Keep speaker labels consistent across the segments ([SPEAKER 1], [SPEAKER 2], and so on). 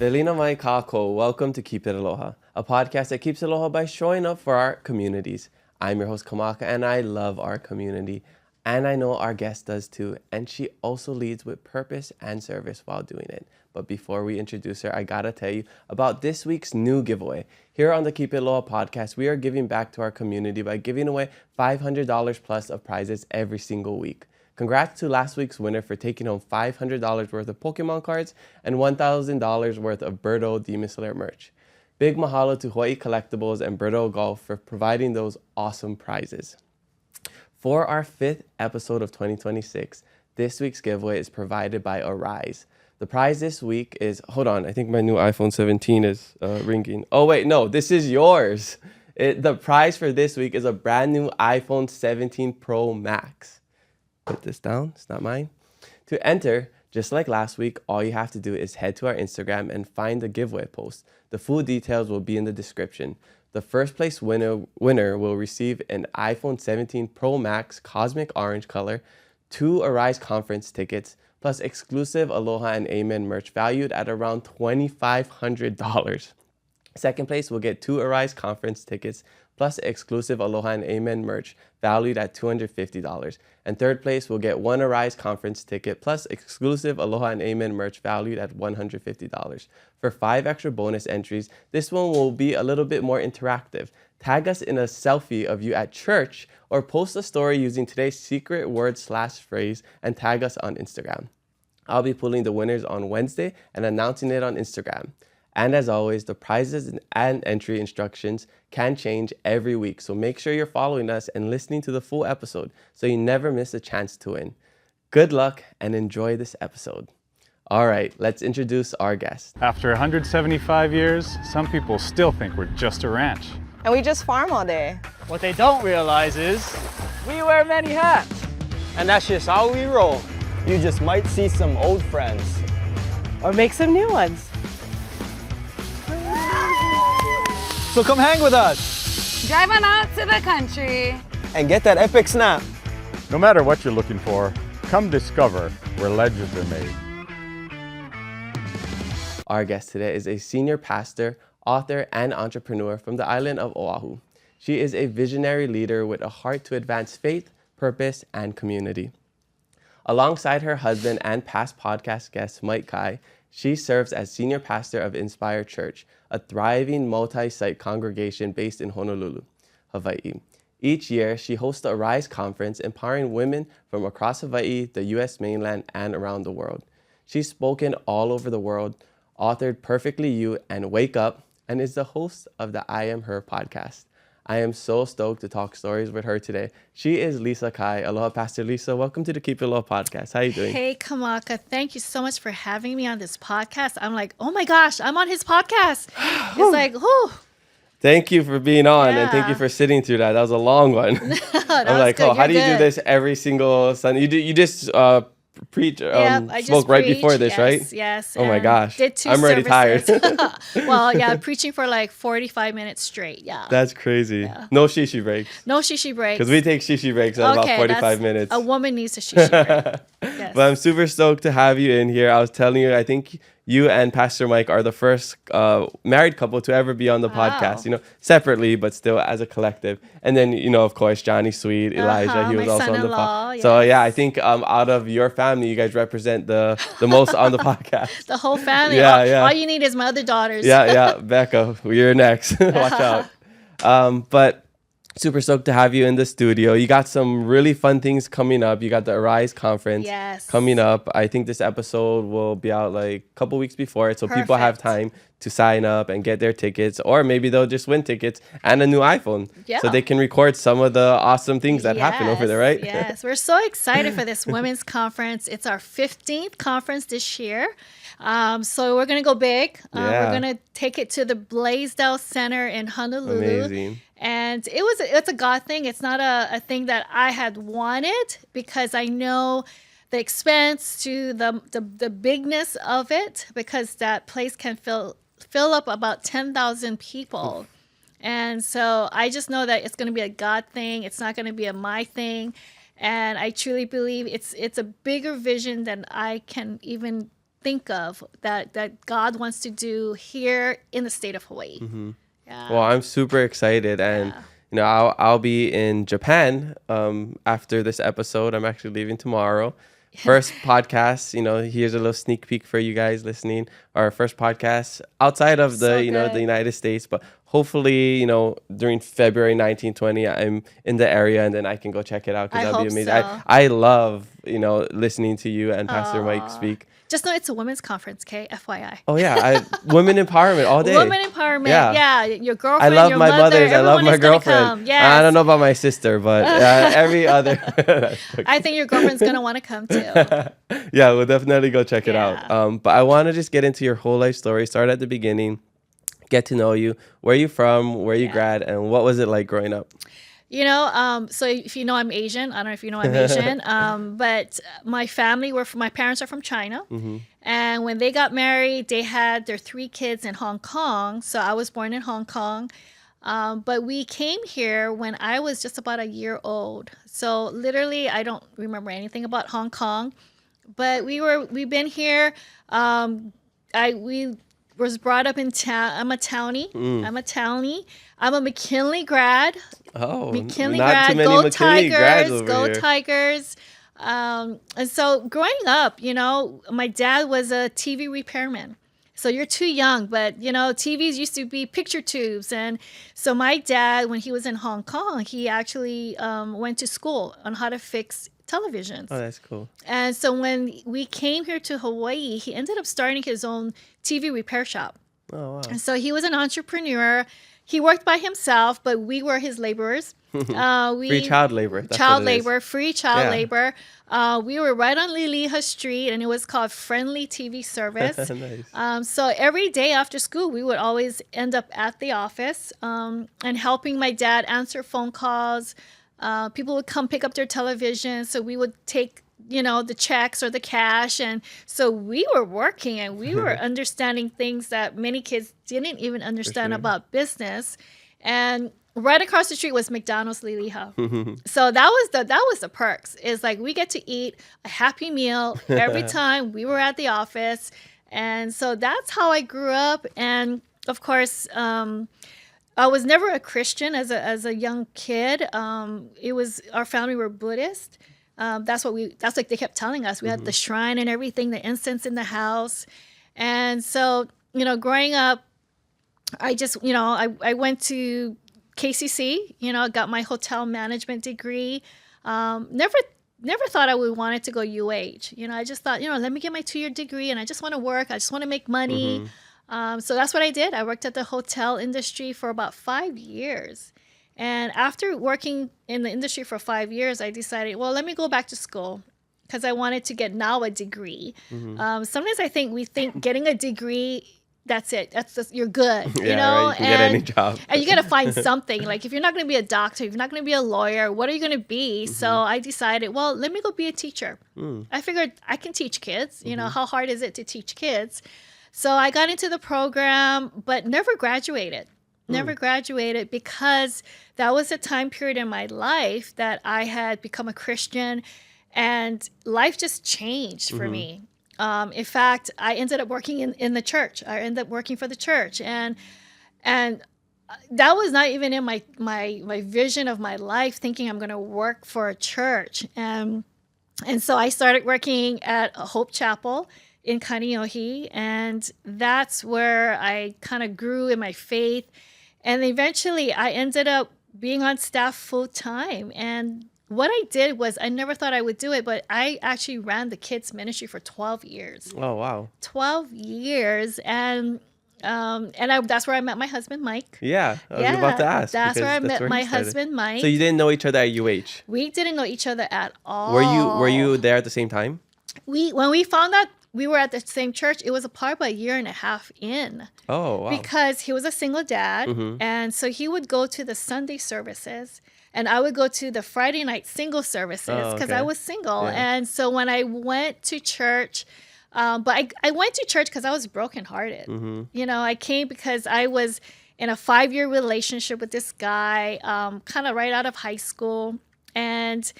[SPEAKER 1] Velina mai kako. Welcome to Keep It Aloha, a podcast that keeps aloha by showing up for our communities. I'm your host, Kamaka, and I love our community. And I know our guest does too. And she also leads with purpose and service while doing it. But before we introduce her, I gotta tell you about this week's new giveaway. Here on the Keep It Aloha podcast, we are giving back to our community by giving away $500 plus of prizes every single week. Congrats to last week's winner for taking home $500 worth of Pokemon cards and $1,000 worth of Birdo Demon Slayer merch. Big mahalo to Hawaiʻi Collectibles and Birdo Golf for providing those awesome prizes. For our 5th episode of 2026, this week's giveaway is provided by Arise. The prize this week is, hold on, I think my new iPhone 17 is ringing. Oh wait, no, this is yours. The prize for this week is a brand new iPhone 17 Pro Max. Put this down, it's not mine. To enter, just like last week, all you have to do is head to our Instagram and find the giveaway post. The full details will be in the description. The first place winner will receive an iPhone 17 Pro Max Cosmic Orange color, 2 Arise conference tickets, plus exclusive Aloha and Amen merch valued at around $2,500. Second place will get 2 Arise conference tickets, plus exclusive Aloha and Amen merch valued at $250. And third place will get 1 Arise conference ticket, plus exclusive Aloha and Amen merch valued at $150. For 5 extra bonus entries, this one will be a little bit more interactive. Tag us in a selfie of you at church or post a story using today's secret word/phrase and tag us on Instagram. I'll be pulling the winners on Wednesday and announcing it on Instagram. And as always, the prizes and entry instructions can change every week, so make sure you're following us and listening to the full episode so you never miss a chance to win. Good luck and enjoy this episode. All right, let's introduce our guest.
[SPEAKER 2] After 175 years, some people still think we're just a ranch.
[SPEAKER 3] And we just farm all day.
[SPEAKER 4] What they don't realize is we wear many hats. And that's just how we roll.
[SPEAKER 5] You just might see some old friends.
[SPEAKER 3] Or make some new ones.
[SPEAKER 5] So come hang with us
[SPEAKER 6] Drive on out to the country.
[SPEAKER 5] and get that epic snap.
[SPEAKER 2] No matter what you're looking for, come discover where legends are made.
[SPEAKER 1] Our guest today is a senior pastor, author, and entrepreneur from the island of Oʻahu. She is a visionary leader with a heart to advance faith, purpose, and community. Alongside her husband and past podcast guest, Mike Kai, she serves as senior pastor of Inspire Church, a thriving multi-site congregation based in Honolulu, Hawaiʻi. Each year, she hosts the Arise Conference, empowering women from across Hawaiʻi, the U.S. mainland, and around the world. She's spoken all over the world, authored Perfectly You and Wake Up, and is the host of the I Am Her podcast. I am so stoked to talk stories with her today. She is Lisa Kai. Aloha, Pastor Lisa. Welcome to the Keep It Aloha podcast. How are you doing?
[SPEAKER 7] Hey, Kamaka. Thank you so much for having me on this podcast. I'm like, oh my gosh, I'm on his podcast. It's like, whew.
[SPEAKER 1] Thank you for being on, and thank you
[SPEAKER 7] Yeah.
[SPEAKER 1] for sitting through that. That was a long one. I'm like,
[SPEAKER 7] good.
[SPEAKER 1] oh, how do you
[SPEAKER 7] You're
[SPEAKER 1] do
[SPEAKER 7] good.
[SPEAKER 1] this every single Sunday? You just preach,
[SPEAKER 7] Yep, I just
[SPEAKER 1] spoke right before
[SPEAKER 7] preach.
[SPEAKER 1] this,
[SPEAKER 7] Yes,
[SPEAKER 1] right?
[SPEAKER 7] Yes.
[SPEAKER 1] Oh my
[SPEAKER 7] and
[SPEAKER 1] gosh.
[SPEAKER 7] Did 2
[SPEAKER 1] I'm already tired.
[SPEAKER 7] services. Well, yeah, preaching for like 45 minutes straight. Yeah.
[SPEAKER 1] That's crazy.
[SPEAKER 7] Yeah.
[SPEAKER 1] No shishi breaks.
[SPEAKER 7] No shishi breaks.
[SPEAKER 1] Because we take shishi breaks at about 45
[SPEAKER 7] that's-
[SPEAKER 1] minutes.
[SPEAKER 7] A woman needs a shishi break. Yes.
[SPEAKER 1] But I'm super stoked to have you in here. I was telling you, I think you and Pastor Mike are the first married couple to ever be on the podcast, separately, but still as a collective. And then, of course, Johnny Sweet, Elijah, he was
[SPEAKER 7] my
[SPEAKER 1] also on the
[SPEAKER 7] son-in-law,
[SPEAKER 1] podcast. So
[SPEAKER 7] yes.
[SPEAKER 1] yeah, I think out of your family, you guys represent the most on the podcast.
[SPEAKER 7] The whole family.
[SPEAKER 1] Yeah,
[SPEAKER 7] all,
[SPEAKER 1] yeah.
[SPEAKER 7] all you need is my other daughters.
[SPEAKER 1] Yeah, Becca, you're next. Watch out. But super stoked to have you in the studio. You got some really fun things coming up. You got the Arise conference
[SPEAKER 7] Yes.
[SPEAKER 1] coming up. I think this episode will be out like a couple weeks before it, so people have
[SPEAKER 7] Perfect.
[SPEAKER 1] time to sign up and get their tickets, or maybe they'll just win tickets and a new iPhone,
[SPEAKER 7] Yeah.
[SPEAKER 1] so they can record some of the awesome things that happen over there, right?
[SPEAKER 7] Yes, we're so excited for this women's conference. It's our 15th conference this year. So we're going to go big.
[SPEAKER 1] Yeah.
[SPEAKER 7] We're going to take it to the Blaisdell Center in Honolulu.
[SPEAKER 1] Amazing.
[SPEAKER 7] And it's a God thing. It's not a thing that I had wanted, because I know the expense to the bigness of it, because that place can fill up about 10,000 people. And so I just know that it's going to be a God thing. It's not going to be a my thing. And I truly believe it's a bigger vision than I can even think of that God wants to do here in the state of Hawaii. Yeah.
[SPEAKER 1] Well, I'm super excited, and you know, I'll be in Japan after this episode. I'm actually leaving tomorrow. First podcast, you know, here's a little sneak peek for you guys listening. Our first podcast outside of the,
[SPEAKER 7] So
[SPEAKER 1] you know,
[SPEAKER 7] good.
[SPEAKER 1] the United States, but hopefully, you know, during February 1920, I'm in the area and then I can go check it out because
[SPEAKER 7] I
[SPEAKER 1] that'll be
[SPEAKER 7] hope
[SPEAKER 1] amazing.
[SPEAKER 7] so.
[SPEAKER 1] I love, you know, listening to you and Pastor Mike speak.
[SPEAKER 7] Just know it's a women's conference, okay? FYI.
[SPEAKER 1] Oh yeah, women empowerment all day.
[SPEAKER 7] Women empowerment.
[SPEAKER 1] Yeah.
[SPEAKER 7] Yeah. Your
[SPEAKER 1] I
[SPEAKER 7] girlfriend,
[SPEAKER 1] love
[SPEAKER 7] your
[SPEAKER 1] my
[SPEAKER 7] mother,
[SPEAKER 1] mothers. I love
[SPEAKER 7] everyone
[SPEAKER 1] my
[SPEAKER 7] is gonna
[SPEAKER 1] girlfriend.
[SPEAKER 7] come. Yes.
[SPEAKER 1] I don't know about my sister, but every other.
[SPEAKER 7] I think your girlfriend's going to want to come too.
[SPEAKER 1] Yeah, we'll definitely go check it
[SPEAKER 7] Yeah.
[SPEAKER 1] out. But I want to just get into your whole life story. Start at the beginning. Get to know you. Where you from? Where you grad? And what was it like growing up?
[SPEAKER 7] You know, so if you know I'm Asian, I don't know if you know I'm Asian, but my parents are from China. And when they got married, they had their 3 kids in Hong Kong. So I was born in Hong Kong. But we came here when I was just about a year old. So literally, I don't remember anything about Hong Kong. But we've been here. We was brought up in town. I'm a townie. I'm a McKinley grad.
[SPEAKER 1] Oh,
[SPEAKER 7] McKinley
[SPEAKER 1] not
[SPEAKER 7] grad.
[SPEAKER 1] too many
[SPEAKER 7] Go
[SPEAKER 1] McKinley grads
[SPEAKER 7] Tigers.
[SPEAKER 1] over
[SPEAKER 7] Go
[SPEAKER 1] here.
[SPEAKER 7] Tigers. And so growing up, you know, my dad was a TV repairman. So you're too young, but, you know, TVs used to be picture tubes. And so my dad, when he was in Hong Kong, he actually went to school on how to fix televisions.
[SPEAKER 1] Oh, that's cool.
[SPEAKER 7] And so when we came here to Hawaii, he ended up starting his own TV repair shop.
[SPEAKER 1] Oh, wow.
[SPEAKER 7] And so he was an entrepreneur. He worked by himself, but we were his laborers.
[SPEAKER 1] Free child labor. That's
[SPEAKER 7] Child
[SPEAKER 1] what it is.
[SPEAKER 7] labor, free child
[SPEAKER 1] Yeah.
[SPEAKER 7] labor. We were right on Liliha Street, and it was called Friendly TV Service.
[SPEAKER 1] Nice.
[SPEAKER 7] So every day after school, we would always end up at the office and helping my dad answer phone calls. People would come pick up their television, so we would take, you know, the checks or the cash. And so we were working and we were understanding things that many kids didn't even understand about business. And right across the street was McDonald's Liliha. So that was the perks. It's like we get to eat a Happy Meal every time we were at the office. And so that's how I grew up. And of course, I was never a Christian as a young kid. It was our family were Buddhist. That's like they kept telling us. We had the shrine and everything, the incense in the house. And so, you know, growing up, I just, you know, I went to KCC, you know, got my hotel management degree. Never thought I would want it to go UH. You know, I just thought, you know, let me get my 2-year degree and I just want to work. I just want to make money. So that's what I did. I worked at the hotel industry for about 5 years. And after working in the industry for 5 years, I decided, well, let me go back to school because I wanted to get now a degree. Sometimes I think we think getting a degree, that's it. That's just, you're good, you know?
[SPEAKER 1] Right. You can get any job.
[SPEAKER 7] And you got to find something. Like if you're not going to be a doctor, if you're not going to be a lawyer, what are you going to be? So I decided, well, let me go be a teacher. I figured I can teach kids. You know, how hard is it to teach kids? So I got into the program, but never graduated. Never graduated because that was a time period in my life that I had become a Christian and life just changed for me. In fact, I ended up working in the church. I ended up working for the church. And that was not even in my vision of my life, thinking I'm going to work for a church. And so I started working at Hope Chapel in Kaneohe, and that's where I kind of grew in my faith. And eventually I ended up being on staff full time. And what I did was, I never thought I would do it, but I actually ran the kids ministry for 12 years.
[SPEAKER 1] Oh, wow.
[SPEAKER 7] 12 years. And that's where I met my husband, Mike.
[SPEAKER 1] Yeah, I was about to ask.
[SPEAKER 7] That's where I
[SPEAKER 1] because
[SPEAKER 7] met my
[SPEAKER 1] he started.
[SPEAKER 7] husband, Mike.
[SPEAKER 1] So you didn't know each other at UH?
[SPEAKER 7] We didn't know each other at all.
[SPEAKER 1] Were you there at the same time?
[SPEAKER 7] When we found out we were at the same church, it was probably a year and a half in.
[SPEAKER 1] Oh, wow.
[SPEAKER 7] Because he was a single dad. And so he would go to the Sunday services and I would go to the Friday night single services because I was single.
[SPEAKER 1] Yeah.
[SPEAKER 7] And so when I went to church, but I went to church because I was brokenhearted. You know, I came because I was in a 5-year relationship with this guy, kind of right out of high school. And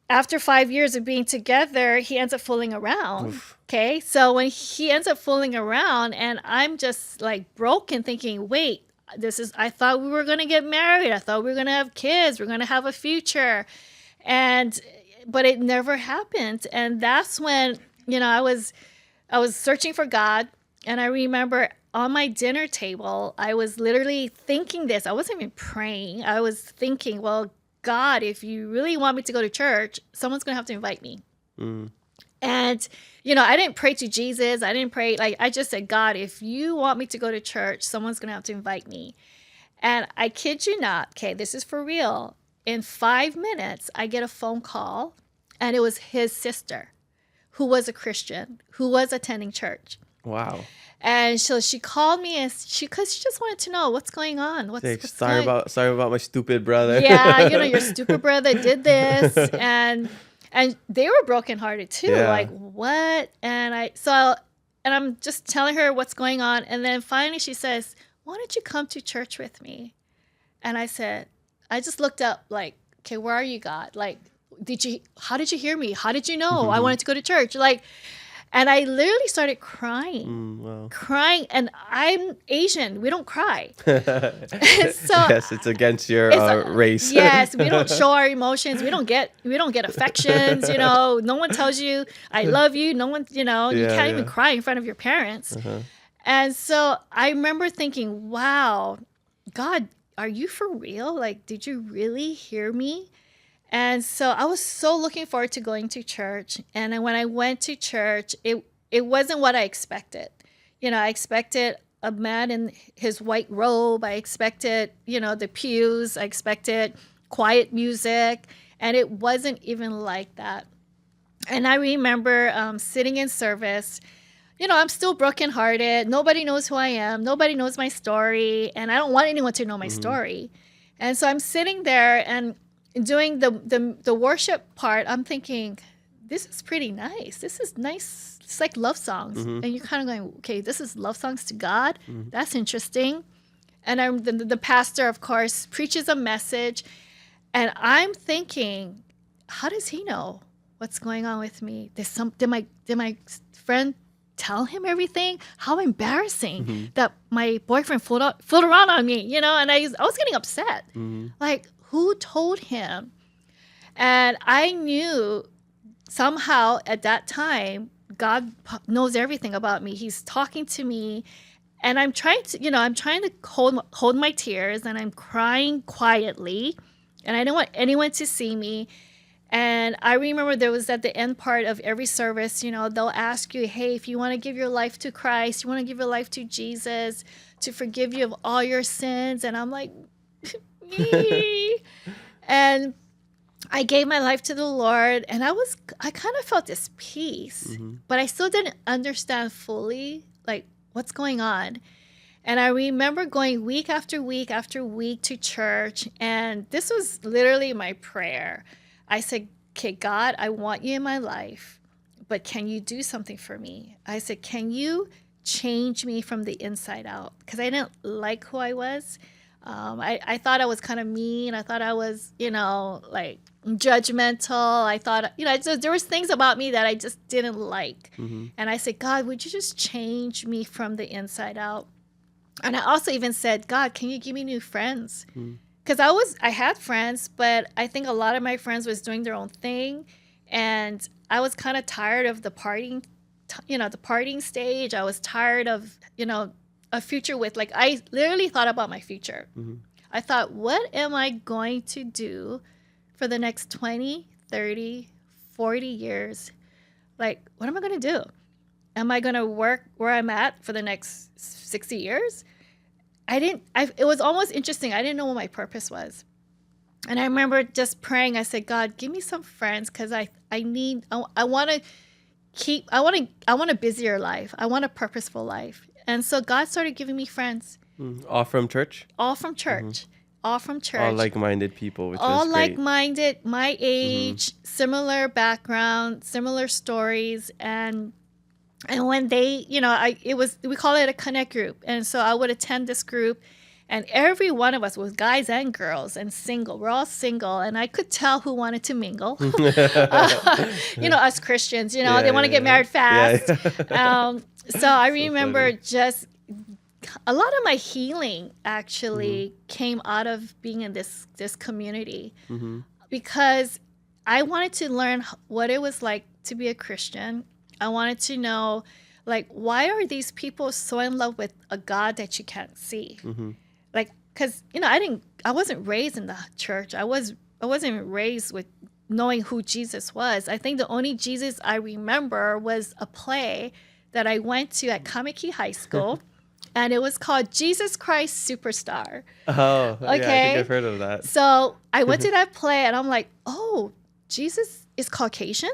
[SPEAKER 7] after 5 years of being together, he ends up fooling around. Okay, so when he ends up fooling around, and I'm just like broken, thinking, wait, I thought we were going to get married. I thought we were going to have kids. We're going to have a future. But it never happened. And that's when, I was searching for God. And I remember on my dinner table, I was literally thinking this. I wasn't even praying. I was thinking, well, God, if you really want me to go to church, someone's going to have to invite me. And, I didn't pray to Jesus. I didn't pray. I just said, God, if you want me to go to church, someone's going to have to invite me. And I kid you not. Okay, this is for real. In 5 minutes, I get a phone call, and it was his sister, who was a Christian, who was attending church.
[SPEAKER 1] Wow.
[SPEAKER 7] And so she called me, and because she just wanted to know what's going on.
[SPEAKER 1] Sorry about my stupid brother.
[SPEAKER 7] Yeah, your stupid brother did this, and they were brokenhearted too.
[SPEAKER 1] Yeah.
[SPEAKER 7] Like, what? And I'm just telling her what's going on, and then finally she says, "Why don't you come to church with me?" And I said, I just looked up, like, okay, where are you, God? Like, how did you hear me? How did you know I wanted to go to church? Like, and I literally started crying.
[SPEAKER 1] Wow.
[SPEAKER 7] Crying, and I'm Asian. We don't cry. So
[SPEAKER 1] Yes, it's against your race.
[SPEAKER 7] Yes, we don't show our emotions. We don't get affections. No one tells you I love you. No one, you can't even cry in front of your parents. And so I remember thinking, wow, God, are you for real? Like, did you really hear me? And so I was so looking forward to going to church. And then when I went to church, it wasn't what I expected. I expected a man in his white robe. I expected, the pews. I expected quiet music. And it wasn't even like that. And I remember sitting in service. I'm still brokenhearted. Nobody knows who I am. Nobody knows my story. And I don't want anyone to know my story. And so I'm sitting there and doing the worship part. I'm thinking, this is pretty nice. This is nice. It's like love songs. And you're kind of going, okay, this is love songs to God. That's interesting. And the pastor, of course, preaches a message. And I'm thinking, how does he know what's going on with me? Did my friend tell him everything? How embarrassing that my boyfriend fooled around on me, and I was getting upset. Like, who told him? And I knew somehow at that time, God knows everything about me. He's talking to me, and I'm trying to hold my tears, and I'm crying quietly, and I don't want anyone to see me. And I remember there was at the end part of every service, they'll ask you, hey, if you want to give your life to Christ, you want to give your life to Jesus to forgive you of all your sins. And I'm like, me. And I gave my life to the Lord, and I kind of felt this peace, but I still didn't understand fully, like, what's going on. And I remember going week after week after week to church, and this was literally my prayer. I said, okay, God, I want you in my life, but can you do something for me? I said, can you change me from the inside out? Because I didn't like who I was. I thought I was kind of mean. I thought I was, like judgmental. I thought, there was things about me that I just didn't like. And I said, God, would you just change me from the inside out? And I also even said, God, can you give me new friends? Because I had friends, but I think a lot of my friends was doing their own thing, and I was kind of tired of the partying, the partying stage. I was tired of, a future with, like, I literally thought about my future. I thought, what am I going to do for the next 20, 30, 40 years? Like, what am I going to do? Am I going to work where I'm at for the next 60 years? It was almost interesting. I didn't know what my purpose was. And I remember just praying. I said, God, give me some friends, because I want a busier life. I want a purposeful life. And so God started giving me friends.
[SPEAKER 1] All from church?
[SPEAKER 7] All from church. All from church.
[SPEAKER 1] All like-minded people, which
[SPEAKER 7] all
[SPEAKER 1] was great.
[SPEAKER 7] like-minded, my age, similar background, similar stories. And when they, we call it a connect group. And so I would attend this group, And every one of us was guys and girls and single. We're all single. And I could tell who wanted to mingle. Us Christians, they want to get married fast. So I remember just a lot of my healing actually came out of being in this community because I wanted to learn what it was like to be a Christian. I wanted to know, like, why are these people so in love with a God that you can't see? Like, because I wasn't raised in the church. I wasn't even raised with knowing who Jesus was. I think the only Jesus I remember was a play that I went to at Kamiki High School, and it was called Jesus Christ Superstar.
[SPEAKER 1] Oh,
[SPEAKER 7] okay.
[SPEAKER 1] Yeah, I think I've heard of that.
[SPEAKER 7] So I went to that play, and I'm like, oh, Jesus is Caucasian?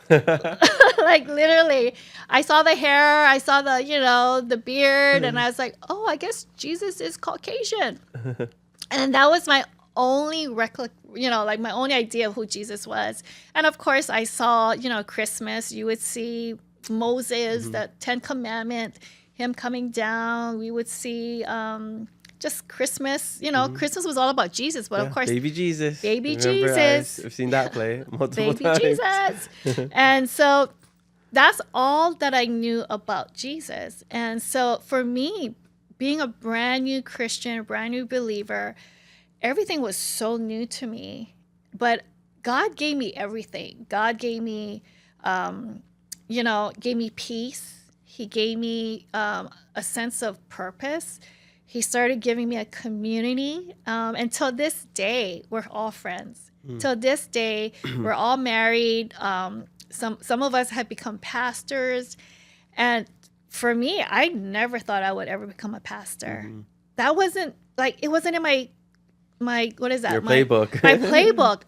[SPEAKER 7] Like, literally, I saw the hair, I saw the beard, and I was like, oh, I guess Jesus is Caucasian. And that was my only my only idea of who Jesus was. And of course, I saw, Christmas, you would see Moses, the 10 Commandments, him coming down. We would see just Christmas. Christmas was all about Jesus, but of course,
[SPEAKER 1] baby Jesus.
[SPEAKER 7] Jesus.
[SPEAKER 1] I've seen that play multiple
[SPEAKER 7] baby
[SPEAKER 1] times.
[SPEAKER 7] Jesus. And so that's all that I knew about Jesus. And so for me, being a brand new Christian, a brand new believer, everything was so new to me. But God gave me everything. God gave me, gave me peace. He gave me a sense of purpose. He started giving me a community. Until this day, we're all friends. Till this day, we're all married. Some of us have become pastors. And for me, I never thought I would ever become a pastor. That wasn't it wasn't in my what is that?
[SPEAKER 1] Your playbook.
[SPEAKER 7] My playbook,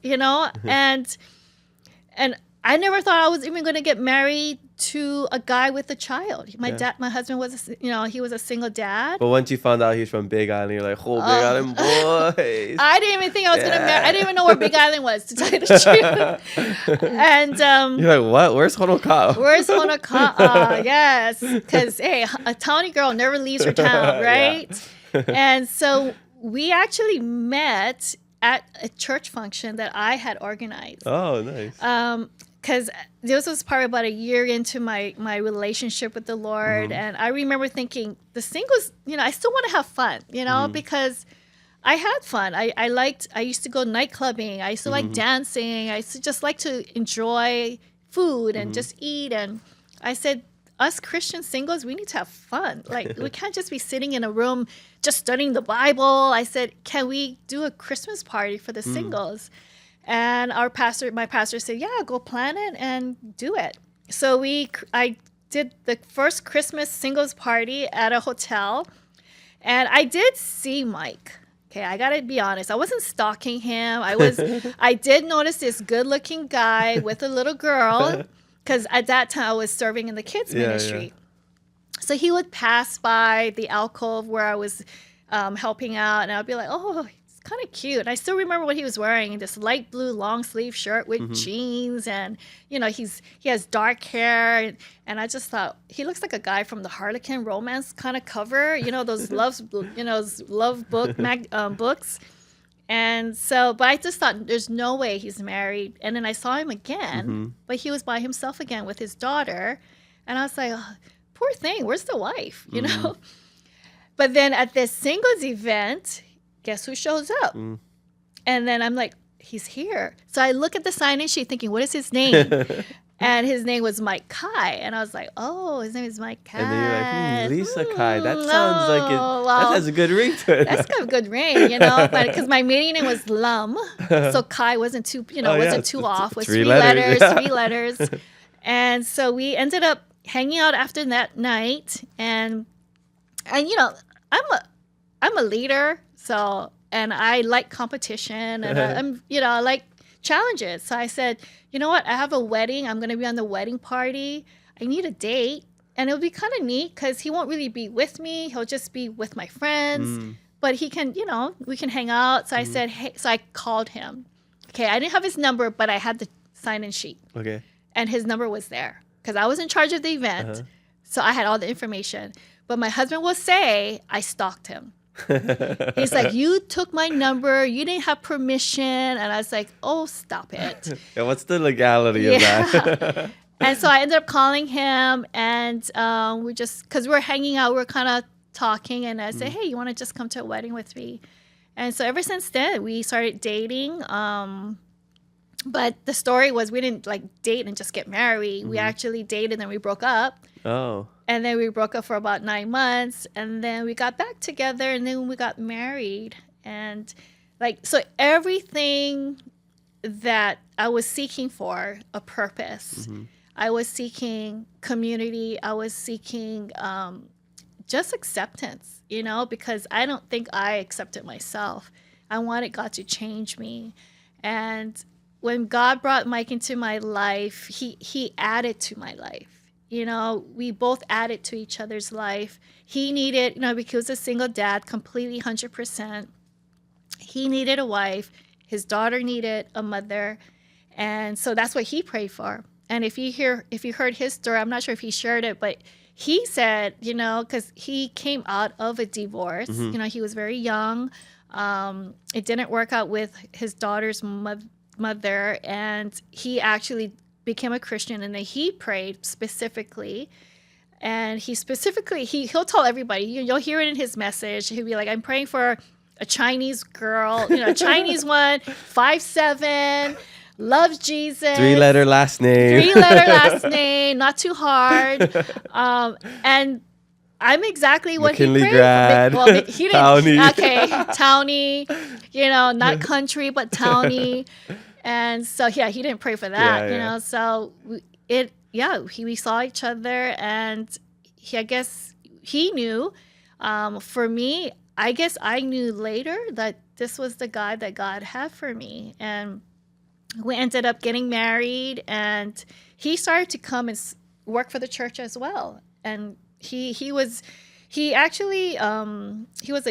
[SPEAKER 7] and I never thought I was even going to get married to a guy with a child. My husband was, he was a single dad.
[SPEAKER 1] But once you found out he's from Big Island, you're like, Big Island boys.
[SPEAKER 7] I didn't even think I was going to marry. I didn't even know where Big Island was, to tell you the truth. And
[SPEAKER 1] you're like, what? Where's Honoka'a?
[SPEAKER 7] Where's Honoka'a? Yes, because hey, a townie girl never leaves her town, right? And so we actually met at a church function that I had organized.
[SPEAKER 1] Oh, nice.
[SPEAKER 7] Because this was probably about a year into my relationship with the Lord. And I remember thinking, the singles, I still want to have fun, because I had fun. I used to go night clubbing. I used to like dancing. I used to just like to enjoy food and just eat. And I said, us Christian singles, we need to have fun. Like, we can't just be sitting in a room just studying the Bible. I said, can we do a Christmas party for the singles? And my pastor said, yeah, go plan it and do it. So I did the first Christmas singles party at a hotel. And I did see Mike. Okay, I gotta be honest. I wasn't stalking him. I did notice this good-looking guy with a little girl, because at that time I was serving in the kids ministry. So he would pass by the alcove where I was helping out, and I'd be like, oh, it's kind of cute. And I still remember what he was wearing, this light blue long sleeve shirt with jeans, and he has dark hair, and I just thought he looks like a guy from the Harlequin romance kind of cover, those love book books. And so, but I just thought, there's no way he's married. And then I saw him again, but he was by himself again with his daughter. And I was like, oh, poor thing, where's the wife, But then at this singles event, guess who shows up? And then I'm like, he's here. So I look at the sign-in sheet thinking, what is his name? And his name was Mike Kai. And I was like, oh, his name is Mike Kai.
[SPEAKER 1] And then you're like, Lisa Kai. That sounds like that has a good ring to it.
[SPEAKER 7] That's got a good ring, but because my maiden name was Lum. So Kai wasn't too, wasn't too off. Was three letters. And so we ended up hanging out after that night. And I'm a leader. So, and I like competition, and I like challenges. So I said, you know what? I have a wedding. I'm going to be on the wedding party. I need a date. And it'll be kind of neat because he won't really be with me. He'll just be with my friends. But he can, we can hang out. So I said, hey, so I called him. Okay, I didn't have his number, but I had the sign-in sheet.
[SPEAKER 1] Okay.
[SPEAKER 7] And his number was there because I was in charge of the event. So I had all the information. But my husband will say I stalked him. He's like, you took my number. You didn't have permission. And I was like, oh, stop it.
[SPEAKER 1] Yeah, what's the legality of that?
[SPEAKER 7] And so I ended up calling him, and we just, because we were hanging out, we were kind of talking, and I said, hey, you want to just come to a wedding with me? And so ever since then, we started dating. But the story was we didn't like date and just get married. We actually dated and then we broke up.
[SPEAKER 1] Oh.
[SPEAKER 7] And then we broke up for about 9 months. And then we got back together and then we got married. And like, so everything that I was seeking for, a purpose. I was seeking community. I was seeking just acceptance, you know, because I don't think I accepted myself. I wanted God to change me. And when God brought Mike into my life, he added to my life. You know, we both added to each other's life. He needed, you know, because he was a single dad, completely 100%. He needed a wife. His daughter needed a mother. And so that's what he prayed for. And if you heard his story, I'm not sure if he shared it, but he said, you know, because he came out of a divorce. You know, he was very young. It didn't work out with his daughter's mother, and he actually became a Christian, and then he prayed specifically. And he'll tell everybody, you'll hear it in his message. He'll be like, I'm praying for a Chinese girl, you know, a Chinese one, 5'7", loves Jesus.
[SPEAKER 1] 3-letter last name.
[SPEAKER 7] 3-letter last name, not too hard. And I'm exactly what
[SPEAKER 1] McKinley
[SPEAKER 7] he prayed
[SPEAKER 1] grad,
[SPEAKER 7] for. Well, he didn't.
[SPEAKER 1] townie.
[SPEAKER 7] Okay, townie. You know, not country, but townie. And so, yeah, he didn't pray for that. You know, so we saw each other, and I guess he knew. For me, I guess I knew later that this was the guy that God had for me, and we ended up getting married. And he started to come and work for the church as well, and he was a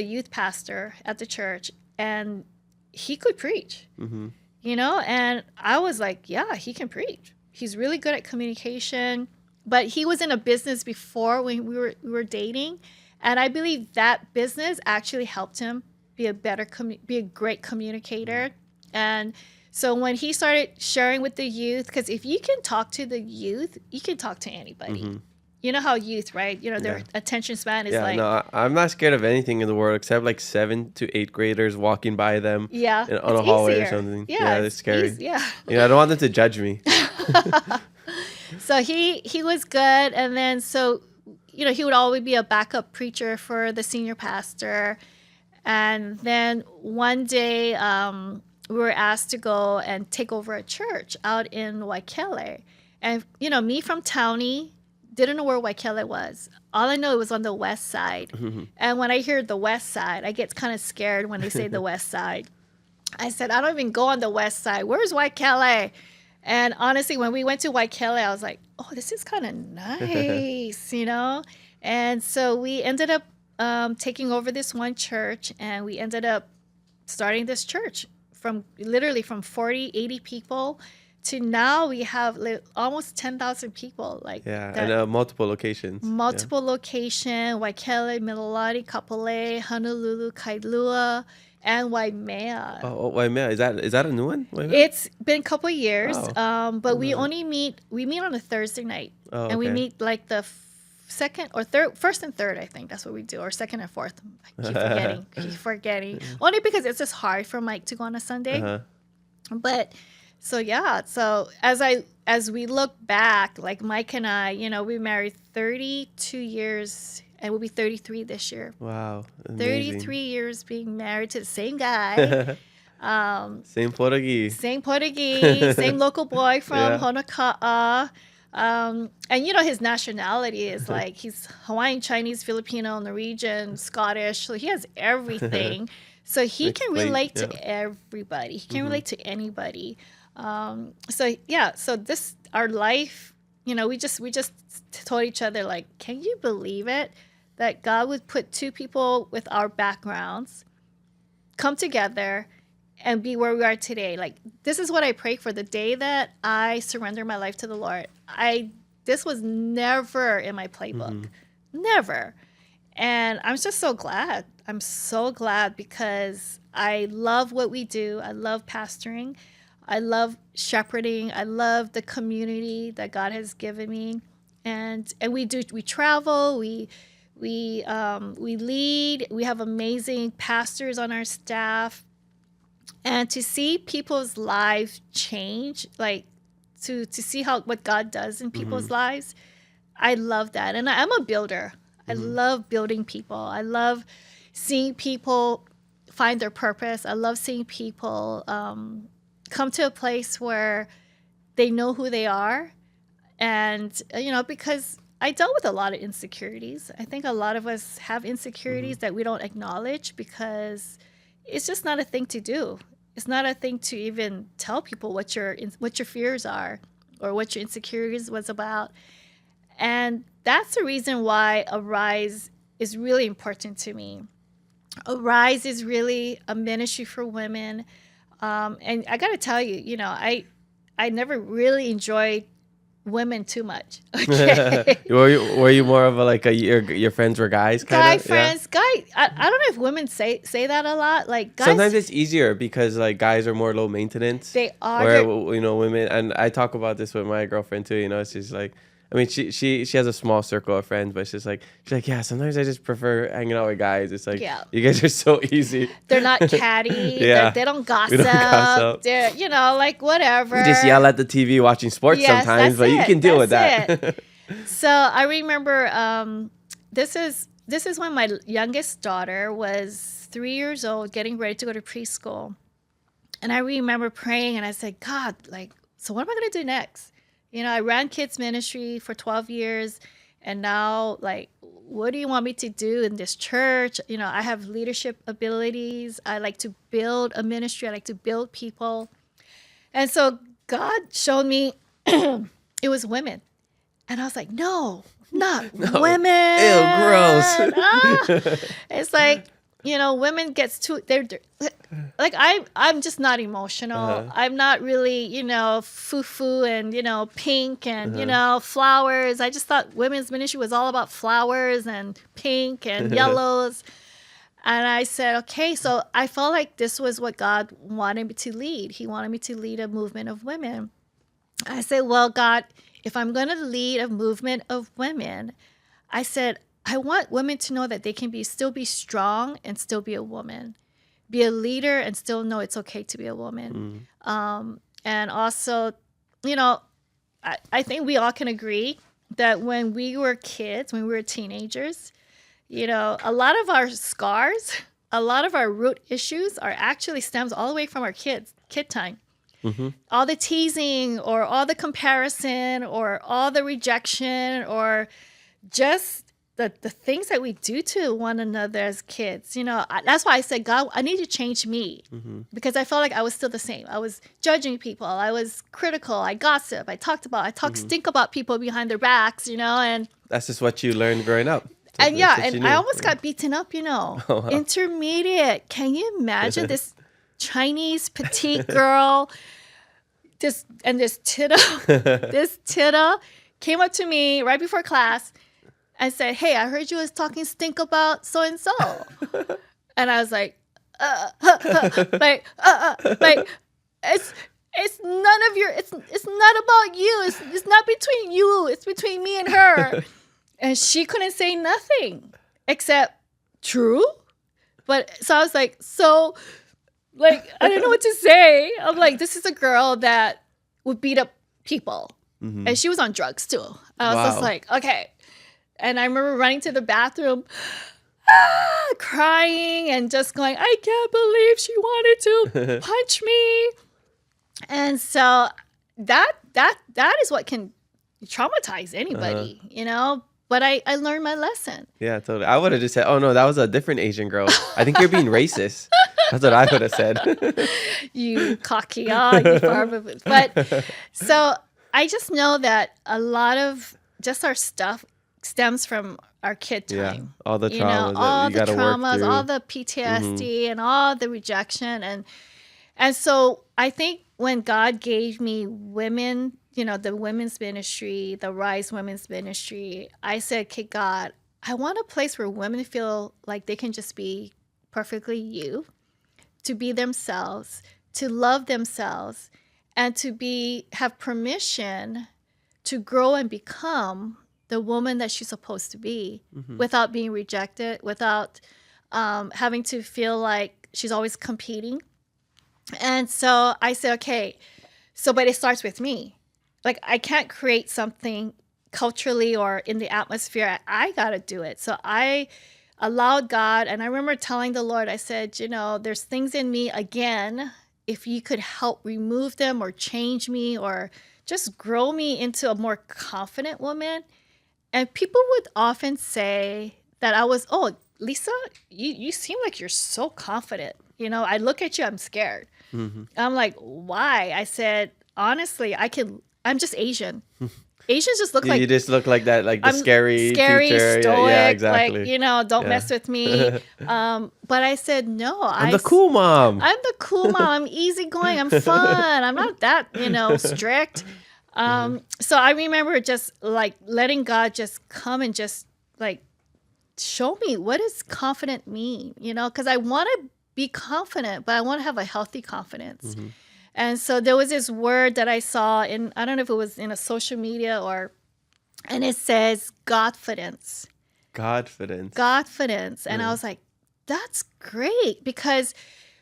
[SPEAKER 7] youth pastor at the church, and he could preach, you know, and I was like, yeah, he can preach. He's really good at communication, but he was in a business before when we were dating, and I believe that business actually helped him be a great communicator. And so when he started sharing with the youth, because if you can talk to the youth, you can talk to anybody. You know how youth, right? You know, their attention span is like...
[SPEAKER 1] No, I'm not scared of anything in the world except like 7th to 8th graders walking by them on a hallway or something.
[SPEAKER 7] Yeah,
[SPEAKER 1] it's scary.
[SPEAKER 7] Yeah.
[SPEAKER 1] I don't want them to judge me.
[SPEAKER 7] So he was good. And then so, you know, he would always be a backup preacher for the senior pastor. And then one day we were asked to go and take over a church out in Waikele. And, you know, me from Townie, didn't know where Waikele was. All I know, it was on the west side. And when I hear the west side, I get kind of scared when they say the west side. I said, I don't even go on the west side. Where's Waikele? And honestly, when we went to Waikele, I was like, oh, this is kind of nice, you know? And so we ended up taking over this one church, and we ended up starting this church from 40, 80 people to now we have almost 10,000 people.
[SPEAKER 1] And multiple locations.
[SPEAKER 7] Location, Waikele, Mililani, Kapolei, Honolulu, Kailua, and Waimea.
[SPEAKER 1] Oh, Waimea. Is that a new one? Waimea?
[SPEAKER 7] It's been a couple years,
[SPEAKER 1] Oh.
[SPEAKER 7] but we meet on a Thursday night.
[SPEAKER 1] Oh,
[SPEAKER 7] and we
[SPEAKER 1] okay.
[SPEAKER 7] meet like the second or third, first and third, I think that's what we do, or second and fourth. I keep forgetting. Only because it's just hard for Mike to go on a Sunday. But so as we look back, like Mike and I, you know, we married 32 years, and we'll be 33 this year.
[SPEAKER 1] Wow, amazing.
[SPEAKER 7] 33 years being married to the same guy.
[SPEAKER 1] Same Portuguese.
[SPEAKER 7] Same local boy from Honoka'a. And you know, his nationality is like he's Hawaiian, Chinese, Filipino, Norwegian, Scottish. So he has everything. So he can relate to everybody. He can relate to anybody. So this our life, you know, we just told each other, like, can you believe it that God would put two people with our backgrounds come together and be where we are today? Like, this is what I pray for the day that I surrender my life to the Lord. This was never in my playbook. Never. And I'm just so glad. I'm so glad because I love what we do. I love pastoring. I love shepherding. I love the community that God has given me. And we travel, we lead, we have amazing pastors on our staff. And to see people's lives change, like to see what God does in people's lives, I love that. And I'm a builder. I love building people. I love seeing people find their purpose. I love seeing people come to a place where they know who they are. And, because I dealt with a lot of insecurities. I think a lot of us have insecurities that we don't acknowledge because it's just not a thing to do. It's not a thing to even tell people what your fears are or what your insecurities was about. And that's the reason why Arise is really important to me. Arise is really a ministry for women. And I got to tell you, I never really enjoyed women too much. Okay.
[SPEAKER 1] were you more of your friends were guys kind
[SPEAKER 7] Guy
[SPEAKER 1] of?
[SPEAKER 7] friends, yeah. I don't know if women say that a lot. Like guys,
[SPEAKER 1] Sometimes it's easier because like guys are more low maintenance.
[SPEAKER 7] They are.
[SPEAKER 1] Where women, and I talk about this with my girlfriend too. She's like, I mean, she has a small circle of friends, but she's like, yeah, sometimes I just prefer hanging out with guys. It's like, you guys are so easy.
[SPEAKER 7] They're not catty.
[SPEAKER 1] Yeah.
[SPEAKER 7] They don't gossip.
[SPEAKER 1] We don't gossip.
[SPEAKER 7] They're, like whatever.
[SPEAKER 1] We just yell at the TV watching sports sometimes, but you can deal with that.
[SPEAKER 7] So I remember this is when my youngest daughter was 3 years old, getting ready to go to preschool. And I remember praying and I said, God, so what am I going to do next? I ran kids ministry for 12 years. And now, what do you want me to do in this church? I have leadership abilities. I like to build a ministry. I like to build people. And so God showed me it was women. And I was like, no, not women.
[SPEAKER 1] Ew, gross.
[SPEAKER 7] It's like, women gets too, I'm just not emotional. I'm not really, foo-foo and, pink and, flowers. I just thought women's ministry was all about flowers and pink and yellows. And I said, okay, so I felt like this was what God wanted me to lead. He wanted me to lead a movement of women. I said, well, God, if I'm going to lead a movement of women, I said, I want women to know that they can still be strong and still be a woman, be a leader and still know it's okay to be a woman. And also, I think we all can agree that when we were kids, when we were teenagers, a lot of our scars, a lot of our root issues are actually stems all the way from our kid time. All the teasing or all the comparison or all the rejection or just the things that we do to one another as kids, that's why I said, God, I need to change me because I felt like I was still the same. I was judging people. I was critical. I gossip. I talked stink about people behind their backs, and
[SPEAKER 1] that's just what you learned growing up.
[SPEAKER 7] And I almost got beaten up, Oh, wow. Intermediate. Can you imagine this Chinese petite girl, this Tita came up to me right before class and said, hey, I heard you was talking stink about so-and-so. And I was like, it's none of your, it's not about you. It's not between you. It's between me and her. And she couldn't say nothing except true. But so I was like, I didn't know what to say. I'm like, this is a girl that would beat up people. And she was on drugs too. I was just like, okay. And I remember running to the bathroom, crying and just going, I can't believe she wanted to punch me. And so that is what can traumatize anybody, But I learned my lesson. Yeah,
[SPEAKER 1] totally. I would have just said, oh, no, that was a different Asian girl. I think you're being racist. That's what I would have said.
[SPEAKER 7] You cocky, you farm. But so I just know that a lot of just our stuff stems from our kid time.
[SPEAKER 1] Yeah, all the traumas all the traumas,
[SPEAKER 7] all the PTSD and all the rejection. And so I think when God gave me women, the women's ministry, the Rise Women's Ministry, I said, okay, God, I want a place where women feel like they can just be perfectly you, to be themselves, to love themselves, and to have permission to grow and become the woman that she's supposed to be without being rejected, without having to feel like she's always competing. And so I said, okay, but it starts with me. Like, I can't create something culturally or in the atmosphere. I got to do it. So I allowed God, and I remember telling the Lord, I said, there's things in me, again, if you could help remove them or change me or just grow me into a more confident woman. And people would often say that I was, oh, Lisa, you seem like you're so confident. I look at you, I'm scared. I'm like, why? I said, honestly, I'm just Asian. Asians just look like...
[SPEAKER 1] You just look like that, like the scary teacher.
[SPEAKER 7] Stoic,
[SPEAKER 1] yeah, exactly.
[SPEAKER 7] like, don't mess with me. But I said, no.
[SPEAKER 1] I'm the cool mom.
[SPEAKER 7] I'm the cool mom. I'm easygoing. I'm fun. I'm not that, strict. So I remember just like letting God just come and just like show me, what does confident mean? Because I want to be confident, but I want to have a healthy confidence. And so there was this word that I saw in, I don't know if it was in a social media and it says Godfidence. Godfidence. And I was like, that's great, because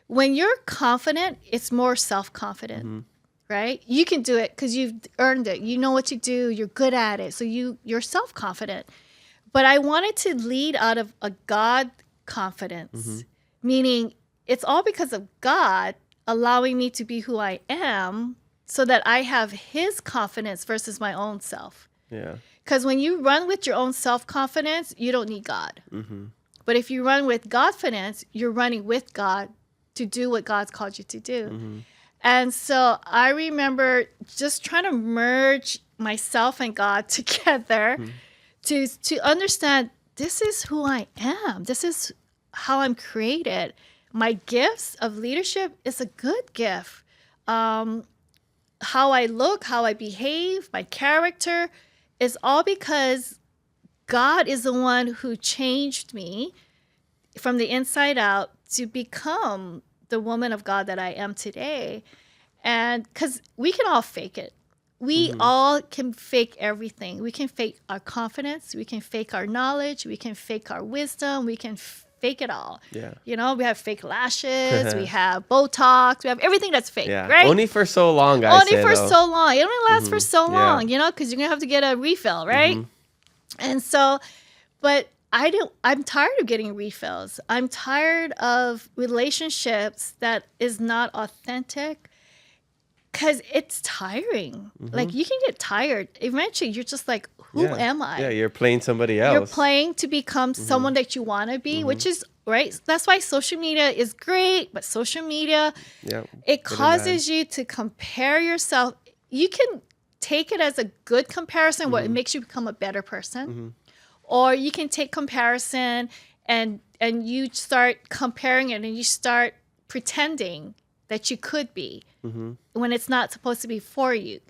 [SPEAKER 7] when you're confident, it's more self-confident, right? You can do it because you've earned it. You know what to do. You're good at it. So you're self-confident. But I wanted to lead out of a God confidence, meaning it's all because of God allowing me to be who I am, so that I have his confidence versus my own self.
[SPEAKER 1] Yeah.
[SPEAKER 7] Because when you run with your own self-confidence, you don't need God. But if you run with Godfidence, you're running with God to do what God's called you to do. And so I remember just trying to merge myself and God together to understand, this is who I am. This is how I'm created. My gifts of leadership is a good gift. How I look, how I behave, my character is all because God is the one who changed me from the inside out to become the woman of God that I am today. And because we can all fake it. We all can fake everything. We can fake our confidence. We can fake our knowledge. We can fake our wisdom. We can fake it all.
[SPEAKER 1] Yeah.
[SPEAKER 7] We have fake lashes. We have Botox. We have everything that's fake,
[SPEAKER 1] Yeah.
[SPEAKER 7] right?
[SPEAKER 1] Only for so long, guys.
[SPEAKER 7] Only for so long. It only lasts for so
[SPEAKER 1] Yeah.
[SPEAKER 7] long, because you're going to have to get a refill, right? And so, but I'm tired of getting refills. I'm tired of relationships that is not authentic, because it's tiring. Like, you can get tired. Eventually, you're just like, who am I?
[SPEAKER 1] Yeah, you're playing somebody else.
[SPEAKER 7] You're playing to become someone that you want to be, which is, right? That's why social media is great, but social media, it causes you to compare yourself. You can take it as a good comparison where it makes you become a better person. Or you can take comparison and you start comparing it and you start pretending that you could be when it's not supposed to be for you.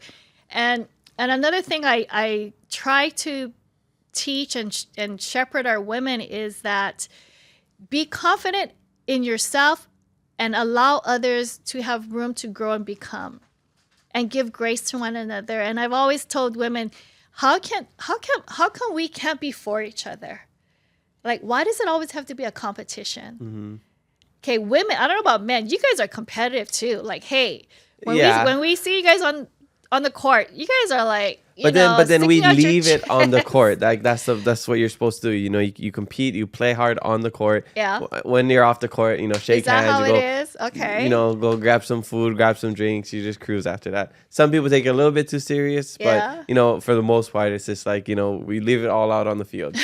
[SPEAKER 7] And another thing I try to teach and shepherd our women is that be confident in yourself and allow others to have room to grow and become, and give grace to one another. And I've always told women, how come we can't be for each other? Like, why does it always have to be a competition? Okay, women, I don't know about men. You guys are competitive too. Like, hey, when we see you guys on the court, you guys are like,
[SPEAKER 1] but then we leave it on the court. Like, that's what you're supposed to do. You compete, you play hard on the court.
[SPEAKER 7] Yeah.
[SPEAKER 1] When you're off the court, shake
[SPEAKER 7] is that
[SPEAKER 1] hands.
[SPEAKER 7] How
[SPEAKER 1] you go,
[SPEAKER 7] it is? Okay.
[SPEAKER 1] Go grab some food, grab some drinks. You just cruise after that. Some people take it a little bit too serious, but for the most part, it's just like we leave it all out on the field.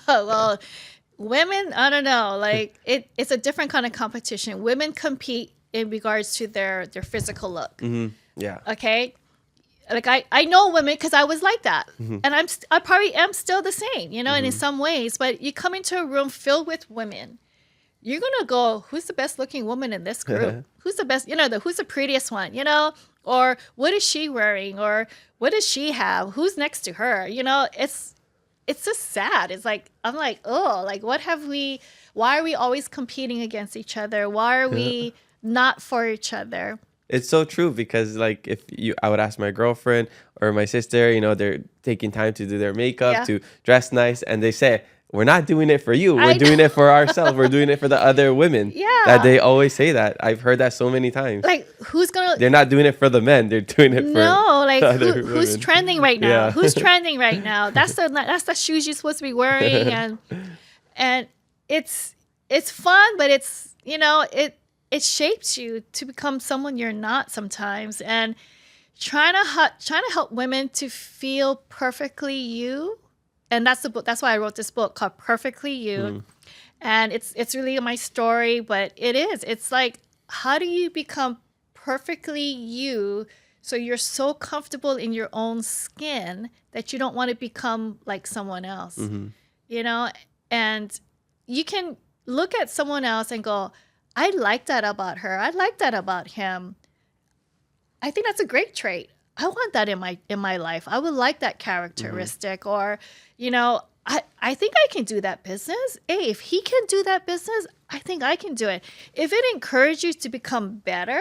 [SPEAKER 7] Well, women, I don't know. Like, it's a different kind of competition. Women compete in regards to their physical look.
[SPEAKER 1] Yeah.
[SPEAKER 7] Okay. Like, I know women because I was like that. And I probably am still the same, and in some ways. But you come into a room filled with women, you're going to go, who's the best looking woman in this group? Who's the best, who's the prettiest one, Or what is she wearing? Or what does she have? Who's next to her? it's just sad. It's like, I'm like, oh, like why are we always competing against each other? Why are we not for each other?
[SPEAKER 1] It's so true, because like I would ask my girlfriend or my sister, they're taking time to do their makeup, to dress nice, and they say, we're not doing it for you. We're doing it for ourselves. We're doing it for the other women.
[SPEAKER 7] Yeah.
[SPEAKER 1] That they always say that. I've heard that so many times.
[SPEAKER 7] Like,
[SPEAKER 1] They're not doing it for the men. They're doing it for
[SPEAKER 7] like
[SPEAKER 1] the other
[SPEAKER 7] who's
[SPEAKER 1] women.
[SPEAKER 7] trending right now?
[SPEAKER 1] Yeah.
[SPEAKER 7] Who's trending right now? That's the shoes you're supposed to be wearing, and it's fun, but it's it shapes you to become someone you're not sometimes, and trying to help women to feel perfectly you. And that's the book. That's why I wrote this book called Perfectly You. And it's really my story, but it's like, how do you become perfectly you so you're so comfortable in your own skin that you don't want to become like someone else? And you can look at someone else and go, I like that about her. I like that about him. I think that's a great trait. I want that in my life. I would like that characteristic. Or, I think I can do that business. Hey, if he can do that business, I think I can do it. If it encourages you to become better,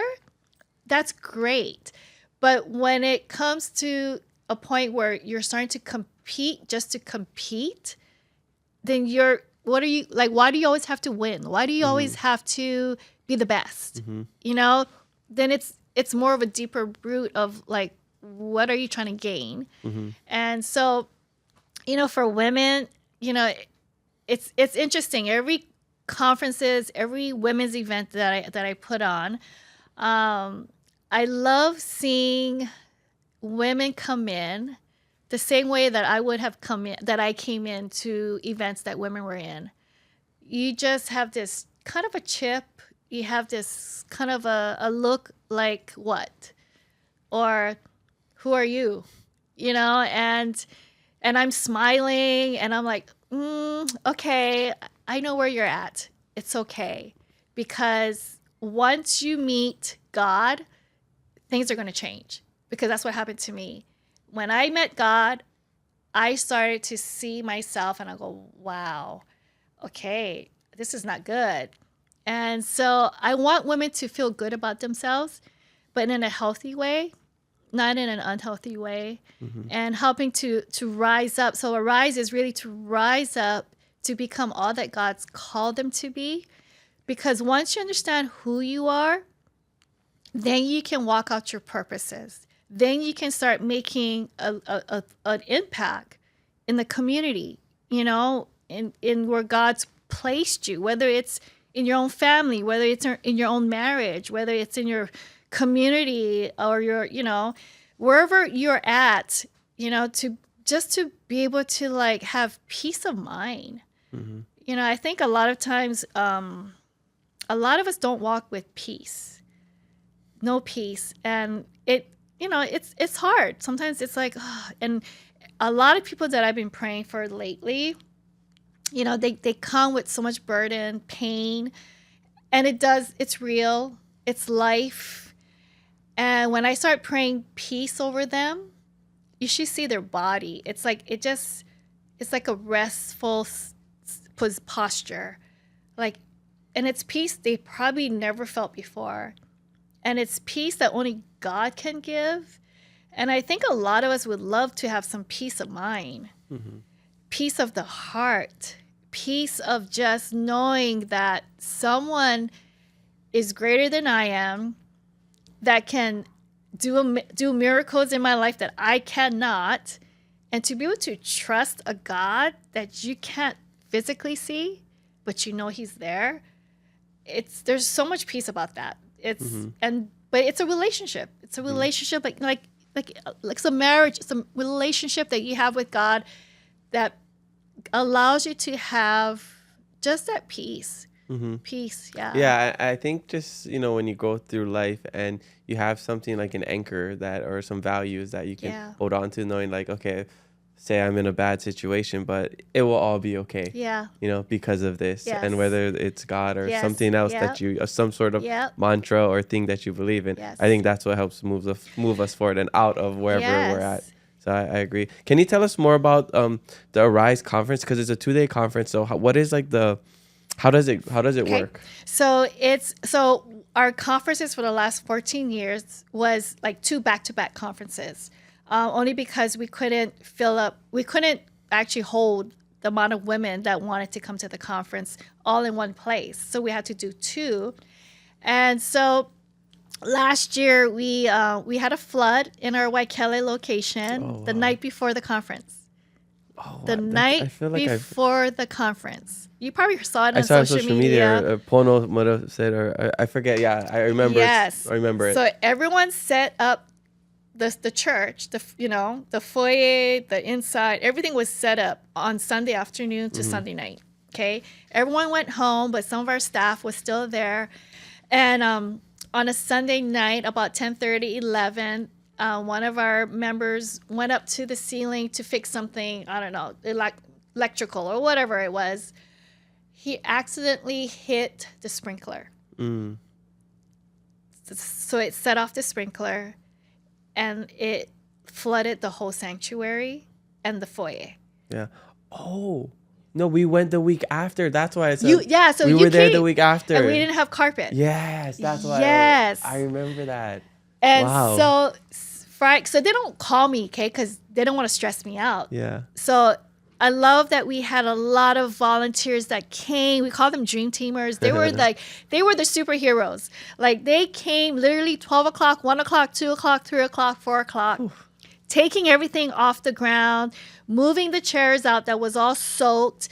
[SPEAKER 7] that's great. But when it comes to a point where you're starting to compete just to compete, then why do you always have to win? Why do you always have to be the best? Then it's more of a deeper root of like, what are you trying to gain? And so, for women, it's interesting. Every conferences, every women's event that I put on, I love seeing women come in the same way that I would have I came in to events that women were in. You just have this kind of a chip. You have this kind of a look like, what? Or who are you? And I'm smiling and I'm like, okay, I know where you're at. It's okay. Because once you meet God, things are going to change. Because that's what happened to me. When I met God, I started to see myself and I go, wow, okay, this is not good. And so I want women to feel good about themselves, but in a healthy way, not in an unhealthy way, and helping to rise up. So a rise is really to rise up to become all that God's called them to be. Because once you understand who you are, then you can walk out your purposes. Then you can start making an impact in the community, in where God's placed you, whether it's in your own family, whether it's in your own marriage, whether it's in your community or your, wherever you're at, to be able to like have peace of mind. I think a lot of times, a lot of us don't walk with peace, no peace. And it's hard. Sometimes it's like, and a lot of people that I've been praying for lately, they come with so much burden, pain, and it's real, it's life. And when I start praying peace over them, you should see their body. It's like a restful posture, and it's peace they probably never felt before, and it's peace that only God can give. And I think a lot of us would love to have some peace of mind, peace of the heart, peace of just knowing that someone is greater than I am, that can do miracles in my life that I cannot, and to be able to trust a God that you can't physically see, but He's there. There's so much peace about that. But it's a relationship. It's a relationship like some marriage, some relationship that you have with God that allows you to have just that peace. Peace, yeah.
[SPEAKER 1] Yeah, I think just, when you go through life and you have something like an anchor or some values that you can hold on to, knowing like, okay, say I'm in a bad situation, but it will all be okay.
[SPEAKER 7] Yeah.
[SPEAKER 1] Because of this.
[SPEAKER 7] Yes.
[SPEAKER 1] And whether it's God or
[SPEAKER 7] Yes.
[SPEAKER 1] something else that some sort of mantra or thing that you believe in.
[SPEAKER 7] Yes.
[SPEAKER 1] I think that's what helps move us forward and out of wherever we're at. So I agree. Can you tell us more about the Arise conference? Because it's a 2-day conference. So what is like how does it work?
[SPEAKER 7] So our conferences for the last 14 years was like 2 back-to-back conferences, only because we couldn't actually hold the amount of women that wanted to come to the conference all in one place. So we had to do 2. And so last year we had a flood in our Waikele location the night before the conference. The conference. You probably saw it on social media.
[SPEAKER 1] Pono might have said, or I forget. Yeah, I remember.
[SPEAKER 7] Yes,
[SPEAKER 1] I remember it.
[SPEAKER 7] So everyone set up the church, the foyer, the inside. Everything was set up on Sunday afternoon to Sunday night. Okay, everyone went home, but some of our staff was still there. And on a Sunday night, about 10:30, 11. One of our members went up to the ceiling to fix something, I don't know, electrical or whatever it was. He accidentally hit the sprinkler. So it set off the sprinkler, and it flooded the whole sanctuary and the foyer.
[SPEAKER 1] Yeah. Oh. No, we went the week after. That's why I said
[SPEAKER 7] we
[SPEAKER 1] were there the week after.
[SPEAKER 7] And we didn't have carpet.
[SPEAKER 1] Yes, that's why.
[SPEAKER 7] Yes.
[SPEAKER 1] I remember that.
[SPEAKER 7] And
[SPEAKER 1] wow.
[SPEAKER 7] So they don't call me, okay, because they don't want to stress me out.
[SPEAKER 1] Yeah.
[SPEAKER 7] So I love that we had a lot of volunteers that came. We call them dream teamers. They were the superheroes. Like they came literally 12 o'clock, 1 o'clock, 2 o'clock, 3 o'clock, 4 o'clock, taking everything off the ground, moving the chairs out that was all soaked,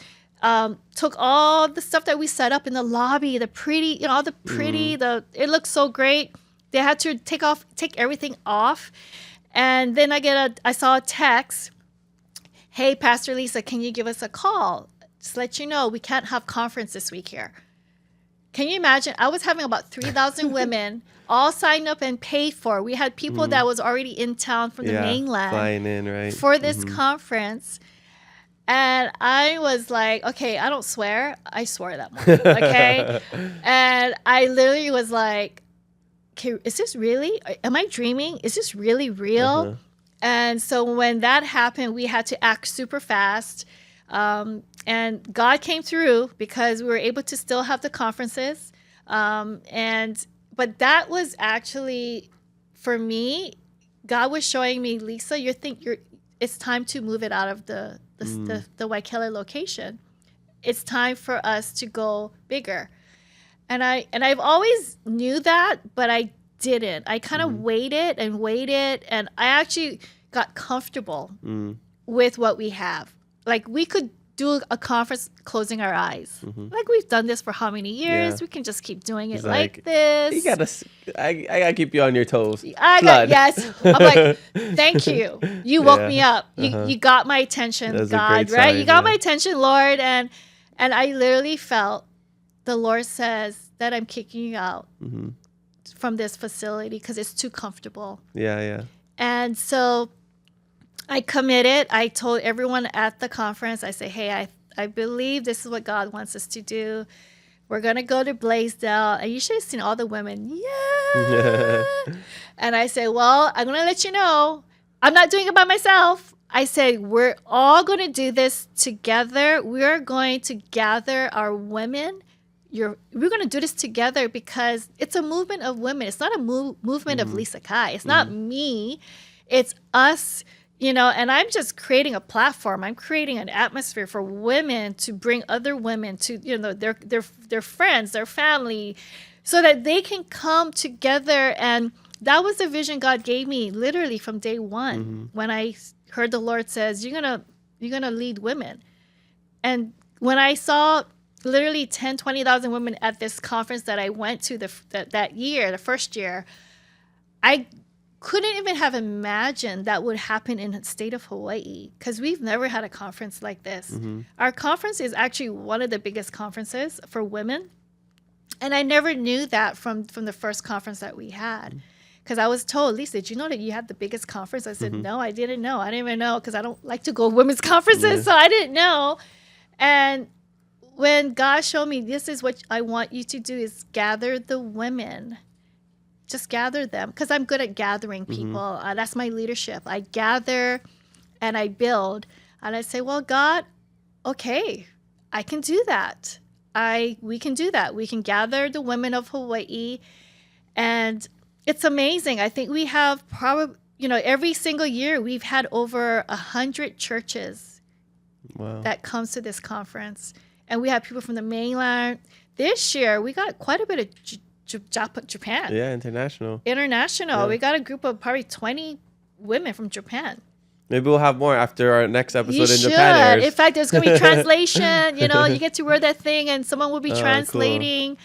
[SPEAKER 7] took all the stuff that we set up in the lobby, the pretty, it looked so great. They had to take everything off. And then I saw a text, hey, Pastor Lisa, can you give us a call? Just let you know, we can't have conference this week here. Can you imagine? I was having about 3,000 women all signed up and paid for. We had people that was already in town from the mainland
[SPEAKER 1] flying in, right?
[SPEAKER 7] for this conference. And I was like, okay, I don't swear. I swore that morning, okay? And I literally was like, okay, is this really? Am I dreaming? Is this really real? And so when that happened, we had to act super fast. And God came through because we were able to still have the conferences. But that was actually, for me, God was showing me, Lisa, it's time to move it out of the Waikele location. It's time for us to go bigger. And I've always knew that, but I didn't. I kind of waited, and I actually got comfortable with what we have. Like we could do a conference closing our eyes. Like we've done this for how many years? Yeah. We can just keep doing it like this.
[SPEAKER 1] I gotta keep you on your toes.
[SPEAKER 7] Yes. I'm like, thank you. You woke me up. You got my attention, God, right? You got my attention, Lord. And I literally felt the Lord says that I'm kicking you out from this facility because it's too comfortable.
[SPEAKER 1] Yeah.
[SPEAKER 7] And so I committed. I told everyone at the conference, I say, hey, I believe this is what God wants us to do. We're going to go to Blaisdell. And you should have seen all the women. Yeah. And I said, well, I'm going to let you know, I'm not doing it by myself. I said, we're all going to do this together. We're going to gather our women. We're going to do this together because it's a movement of women. It's not a movement of Lisa Kai. It's not me. It's us. And I'm just creating a platform. I'm creating an atmosphere for women to bring other women to, their friends, their family, so that they can come together. And that was the vision God gave me literally from day one when I heard the Lord says, you're gonna lead women. And when I saw literally 10, 20,000 women at this conference that I went to that year, the first year, I couldn't even have imagined that would happen in the state of Hawaii because we've never had a conference like this. Our conference is actually one of the biggest conferences for women. And I never knew that from the first conference that we had. Because I was told, Lisa, did you know that you had the biggest conference? I said, no, I didn't know. I didn't even know because I don't like to go to women's conferences, so I didn't know. And when God showed me, this is what I want you to do is gather the women. Just gather them because I'm good at gathering people. That's my leadership. I gather and I build. And I say, well, God, okay, I can do that. We can do that. We can gather the women of Hawaii, and it's amazing. I think we have probably, every single year we've had over 100 churches that comes to this conference, and we have people from the mainland. This year we got quite a bit of Japan.
[SPEAKER 1] Yeah, international.
[SPEAKER 7] Yeah. We got a group of probably 20 women from Japan.
[SPEAKER 1] Maybe we'll have more after our next episode
[SPEAKER 7] You
[SPEAKER 1] in
[SPEAKER 7] should.
[SPEAKER 1] Japan airs.
[SPEAKER 7] In fact, there's going to be translation. You get to wear that thing and someone will be translating.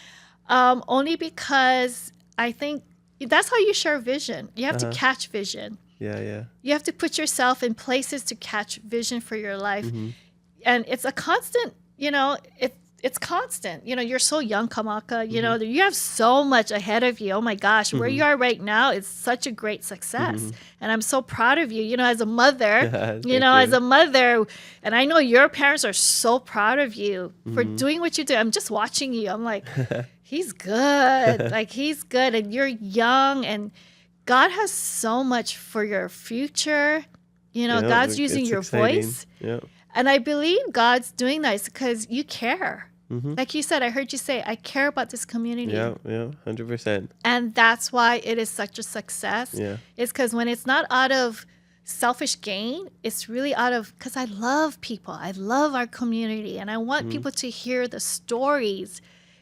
[SPEAKER 7] Only because I think that's how you share vision. You have to catch vision.
[SPEAKER 1] Yeah.
[SPEAKER 7] You have to put yourself in places to catch vision for your life. And it's a constant, it's constant. You're so young, Kamaka. You have so much ahead of you. Oh my gosh, where you are right now is such a great success, and I'm so proud of you. As a mother, as a mother, and I know your parents are so proud of you for doing what you do. I'm just watching you. I'm like, he's good. Like he's good, and you're young, and God has so much for your future. God's using your voice.
[SPEAKER 1] Yeah.
[SPEAKER 7] And I believe God's doing that because you care. Like you said, I heard you say, I care about this community.
[SPEAKER 1] Yeah, 100%.
[SPEAKER 7] And that's why it is such a success.
[SPEAKER 1] Yeah.
[SPEAKER 7] It's because when it's not out of selfish gain, it's really out of, because I love people. I love our community. And I want people to hear the stories.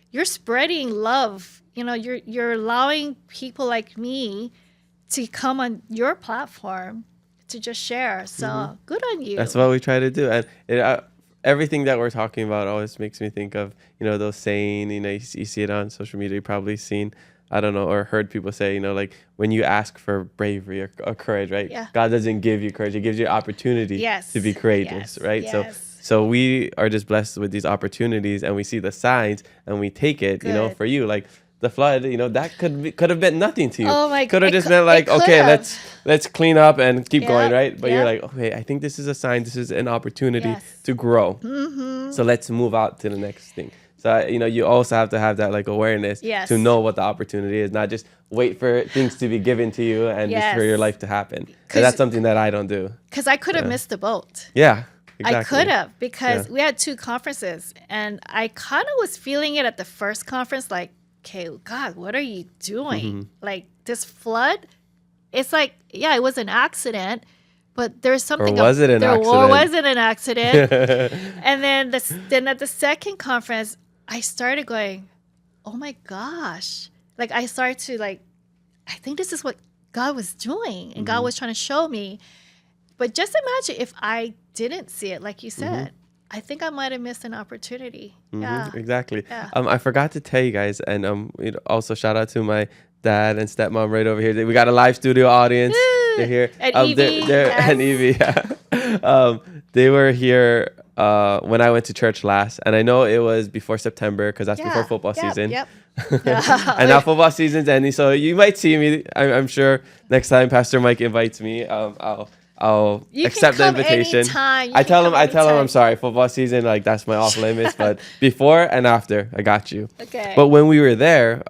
[SPEAKER 7] You're spreading love. You're allowing people like me to come on your platform to just share. So good on you.
[SPEAKER 1] That's what we try to do. And everything that we're talking about always makes me think of, those saying, you see it on social media, you've probably seen, I don't know, or heard people say, like when you ask for bravery or courage, right?
[SPEAKER 7] Yeah.
[SPEAKER 1] God doesn't give you courage. He gives you opportunity to be courageous, right?
[SPEAKER 7] Yes.
[SPEAKER 1] So we are just blessed with these opportunities, and we see the signs and we take it,
[SPEAKER 7] Good.
[SPEAKER 1] For you, like the flood, that could have meant nothing to you.
[SPEAKER 7] Oh my!
[SPEAKER 1] Could have just
[SPEAKER 7] it
[SPEAKER 1] been like, okay,
[SPEAKER 7] could've.
[SPEAKER 1] let's clean up and keep going, right? But you're
[SPEAKER 7] Yep.
[SPEAKER 1] like, okay, I think this is a sign. This is an opportunity
[SPEAKER 7] Yes.
[SPEAKER 1] to grow. So let's move out to the next thing. So you also have to have that like awareness
[SPEAKER 7] Yes.
[SPEAKER 1] to know what the opportunity is, not just wait for things to be given to you and just for
[SPEAKER 7] Yes.
[SPEAKER 1] your life to happen.
[SPEAKER 7] 'Cause-
[SPEAKER 1] And that's something that I don't do.
[SPEAKER 7] Because I could have missed the boat.
[SPEAKER 1] Yeah, exactly.
[SPEAKER 7] I could have, because we had 2 conferences, and I kind of was feeling it at the first conference, like, okay, God, what are you doing? Like this flood, it's like, yeah, it was an accident, but there's something.
[SPEAKER 1] Or was it an accident?
[SPEAKER 7] Or was it an accident? And then at the second conference, I started going, oh my gosh. Like I started to I think this is what God was doing, and God was trying to show me. But just imagine if I didn't see it, like you said. I think I might have missed an opportunity. Yeah.
[SPEAKER 1] Exactly.
[SPEAKER 7] Yeah.
[SPEAKER 1] I forgot to tell you guys, and also shout out to my dad and stepmom right over here. We got a live studio audience. They're here.
[SPEAKER 7] And Evie.
[SPEAKER 1] And Evie. Yeah. They were here when I went to church last, and I know it was before September because that's before football season.
[SPEAKER 7] Yep.
[SPEAKER 1] And now football season's ending, so you might see me. I'm sure next time Pastor Mike invites me, I'll
[SPEAKER 7] You
[SPEAKER 1] accept the
[SPEAKER 7] can come
[SPEAKER 1] invitation.
[SPEAKER 7] anytime. You
[SPEAKER 1] I
[SPEAKER 7] can
[SPEAKER 1] tell him
[SPEAKER 7] come
[SPEAKER 1] I'm
[SPEAKER 7] anytime.
[SPEAKER 1] sorry, football season, like that's my off limits, but before and after, I got you.
[SPEAKER 7] Okay.
[SPEAKER 1] But when we were there,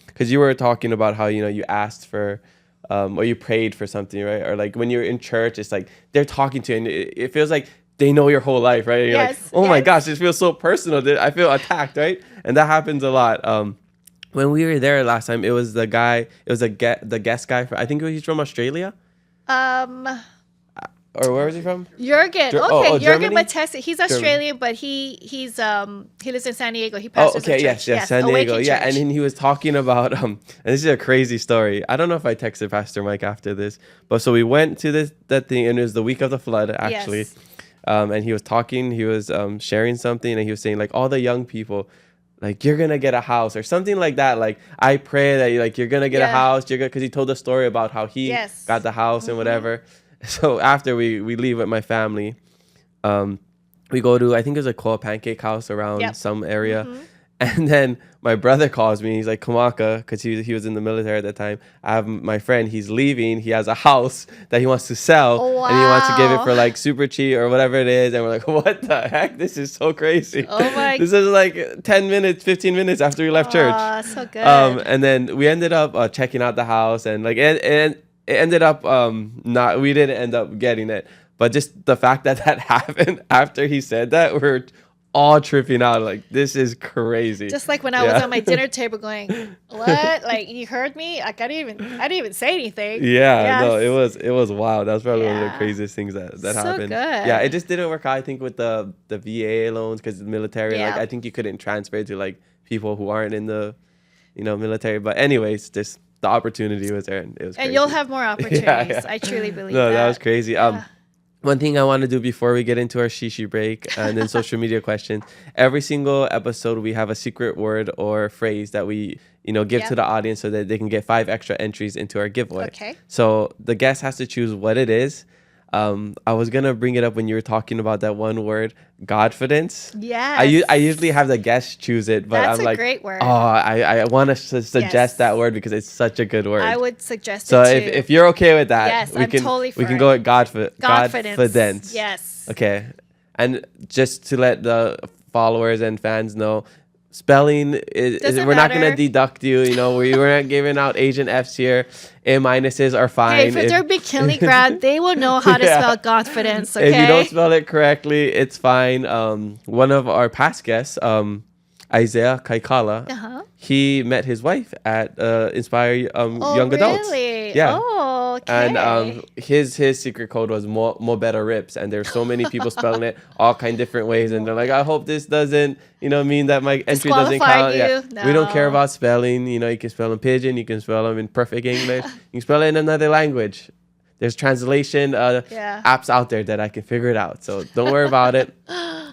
[SPEAKER 1] because you were talking about how you asked for, or you prayed for something, right? Or like when you're in church, it's like they're talking to you, and it feels like they know your whole life, right? And you're like, oh my gosh, this feels so personal. I feel attacked, right? And that happens a lot. When we were there last time, it was the guest guy. I think he's from Australia. Or where was he from?
[SPEAKER 7] Jurgen.
[SPEAKER 1] Ger-
[SPEAKER 7] Okay,
[SPEAKER 1] oh,
[SPEAKER 7] Jurgen
[SPEAKER 1] Germany?
[SPEAKER 7] Matesi. He's Australian, but he lives in San Diego. He pastors a church.
[SPEAKER 1] San Diego.
[SPEAKER 7] Awaken
[SPEAKER 1] Yeah,
[SPEAKER 7] Church.
[SPEAKER 1] and then he was talking about and this is a crazy story. I don't know if I texted Pastor Mike after this, but so we went to that thing, and it was the week of the flood actually.
[SPEAKER 7] Yes.
[SPEAKER 1] And he was talking, he was sharing something, and he was saying like all the young people, like you're gonna get a house or something like that. Like I pray that you're gonna get a house. Because he told a story about how he got the house and whatever. So after we leave with my family, we go to, I think there's a Koa Pancake House around some area. And then my brother calls me. He's like, Kamaka, because he was in the military at the time. I have my friend. He's leaving. He has a house that he wants to sell.
[SPEAKER 7] Oh,
[SPEAKER 1] and he wants to give it
[SPEAKER 7] wow.
[SPEAKER 1] for like super cheap or whatever it is. And we're like, what the heck? This is so crazy.
[SPEAKER 7] Oh my.
[SPEAKER 1] This is like 10 minutes, 15 minutes after we left church.
[SPEAKER 7] Oh, so good.
[SPEAKER 1] And then we ended up checking out the house, and like it ended up we didn't end up getting it, But just the fact that that happened after he said that, we're all tripping out. Like, this is crazy.
[SPEAKER 7] Just like when I was on my dinner table going, what? Like, you heard me? Like, I didn't even say anything.
[SPEAKER 1] Yeah, no,
[SPEAKER 7] Yes.
[SPEAKER 1] it was wild. That was probably one of the
[SPEAKER 7] Yeah.
[SPEAKER 1] craziest things that
[SPEAKER 7] So
[SPEAKER 1] happened.
[SPEAKER 7] good.
[SPEAKER 1] Yeah, it just didn't work out, I think, with the VA loans because the military. Like,
[SPEAKER 7] Yeah.
[SPEAKER 1] I think you couldn't transfer to like people who aren't in the, military. But anyways, just the opportunity was there, and it was.
[SPEAKER 7] And
[SPEAKER 1] crazy.
[SPEAKER 7] you'll have more opportunities.
[SPEAKER 1] Yeah.
[SPEAKER 7] I truly believe
[SPEAKER 1] No,
[SPEAKER 7] that.
[SPEAKER 1] that was crazy. One thing I want to do before we get into our shishi break and then social media questions, every single episode we have a secret word or phrase that we, give to the audience so that they can get 5 extra entries into our giveaway.
[SPEAKER 7] Okay.
[SPEAKER 1] So the guest has to choose what it is. I was going to bring it up when you were talking about that one word, Godfidence.
[SPEAKER 7] Yes.
[SPEAKER 1] I usually have the guest choose it, but
[SPEAKER 7] That's
[SPEAKER 1] I'm
[SPEAKER 7] a
[SPEAKER 1] like,
[SPEAKER 7] great word.
[SPEAKER 1] oh, I want to suggest
[SPEAKER 7] Yes.
[SPEAKER 1] that word because it's such a good word.
[SPEAKER 7] I would suggest
[SPEAKER 1] So
[SPEAKER 7] it too.
[SPEAKER 1] if you're okay with that,
[SPEAKER 7] Yes,
[SPEAKER 1] we
[SPEAKER 7] I'm
[SPEAKER 1] can
[SPEAKER 7] totally
[SPEAKER 1] we
[SPEAKER 7] for
[SPEAKER 1] can
[SPEAKER 7] it.
[SPEAKER 1] go with
[SPEAKER 7] Godfidence.
[SPEAKER 1] Godfidence.
[SPEAKER 7] Yes.
[SPEAKER 1] Okay. And just to let the followers and fans know, spelling is
[SPEAKER 7] Doesn't
[SPEAKER 1] we're not going to
[SPEAKER 7] matter.
[SPEAKER 1] deduct you. We're not giving out Asian Fs here. A minuses are fine.
[SPEAKER 7] Hey, if they're big Kinley grad, they will know how to
[SPEAKER 1] Yeah.
[SPEAKER 7] spell confidence, okay?
[SPEAKER 1] If you don't spell it correctly, it's fine. One of our past guests, Isaiah Kaikala, he met his wife at Inspire Young Adults.
[SPEAKER 7] Really?
[SPEAKER 1] Yeah.
[SPEAKER 7] Oh, okay.
[SPEAKER 1] And his secret code was more better rips, and there's so many people spelling it all kind of different ways, and they're like, I hope this doesn't mean that my entry doesn't
[SPEAKER 7] Disqualify
[SPEAKER 1] count. Yeah.
[SPEAKER 7] you?
[SPEAKER 1] We don't care
[SPEAKER 7] No.
[SPEAKER 1] about spelling. You can spell in pidgin, you can spell them in perfect English, you can spell it in another language. There's translation apps out there that I can figure it out, so don't worry about it.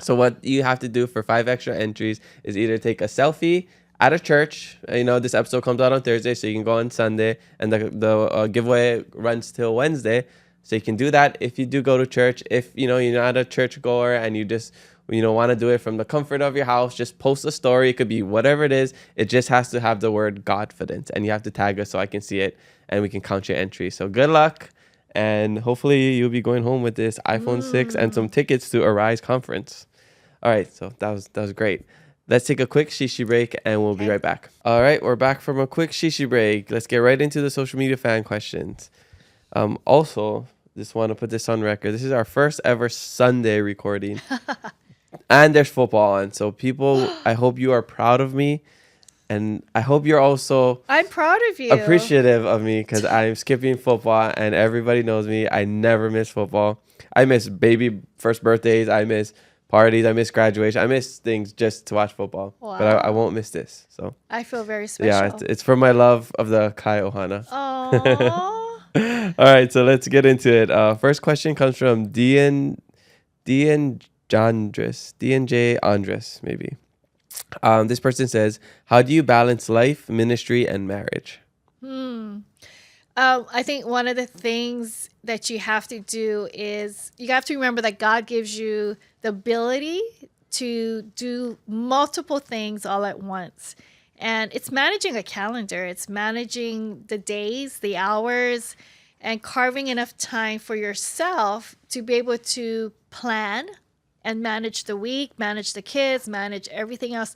[SPEAKER 1] So what you have to do for 5 extra entries is either take a selfie at a church. This episode comes out on Thursday, so you can go on Sunday, and the giveaway runs till Wednesday. So you can do that if you do go to church. If you're not a church goer and you just want to do it from the comfort of your house, just post a story. It could be whatever it is. It just has to have the word Godfidence, and you have to tag us so I can see it and we can count your entry. So good luck, and hopefully you'll be going home with this iPhone 6 and some tickets to Arise conference. All right, so that was great. Let's take a quick shishi break and we'll be right back. All right, we're back from a quick shishi break. Let's get right into the social media fan questions. Also, just want to put this on record. This is our first ever Sunday recording. And there's football on. So people, I hope you are proud of me. And I hope you're also
[SPEAKER 7] I'm proud of you.
[SPEAKER 1] appreciative of me because I'm skipping football and everybody knows me. I never miss football. I miss baby first birthdays. I miss parties. I miss graduation. I miss things just to watch football.
[SPEAKER 7] Wow.
[SPEAKER 1] But I won't miss this. So
[SPEAKER 7] I feel very special.
[SPEAKER 1] yeah, it's for my love of the Kai Ohana.
[SPEAKER 7] Aww.
[SPEAKER 1] All right, so let's get into it. First question comes from DNJ Andres, maybe. This person says, how do you balance life, ministry, and marriage?
[SPEAKER 7] I think one of the things that you have to do is you have to remember that God gives you the ability to do multiple things all at once. And it's managing a calendar. It's managing the days, the hours, and carving enough time for yourself to be able to plan and manage the week, manage the kids, manage everything else.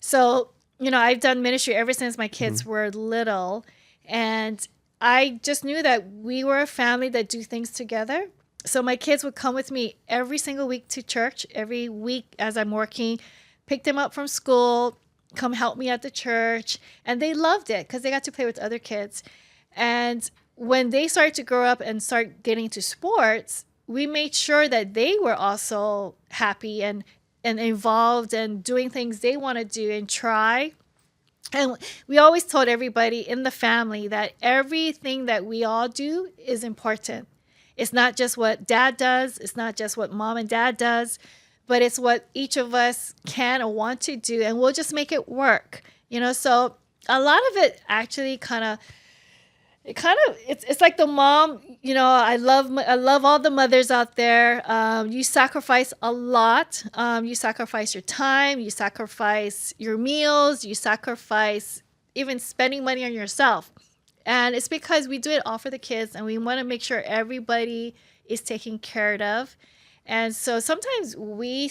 [SPEAKER 7] So, I've done ministry ever since my kids were little. And I just knew that we were a family that do things together. So my kids would come with me every single week to church, every week as I'm working, pick them up from school, come help me at the church. And they loved it because they got to play with other kids. And when they started to grow up and start getting to sports, we made sure that they were also happy and involved and doing things they want to do and try. And we always told everybody in the family that everything that we all do is important. It's not just what dad does. It's not just what mom and dad does, but it's what each of us can or want to do. And we'll just make it work. So a lot of it actually it's like the mom, I love all the mothers out there. You sacrifice a lot. You sacrifice your time, you sacrifice your meals, you sacrifice even spending money on yourself. And it's because we do it all for the kids and we want to make sure everybody is taken care of. And so sometimes we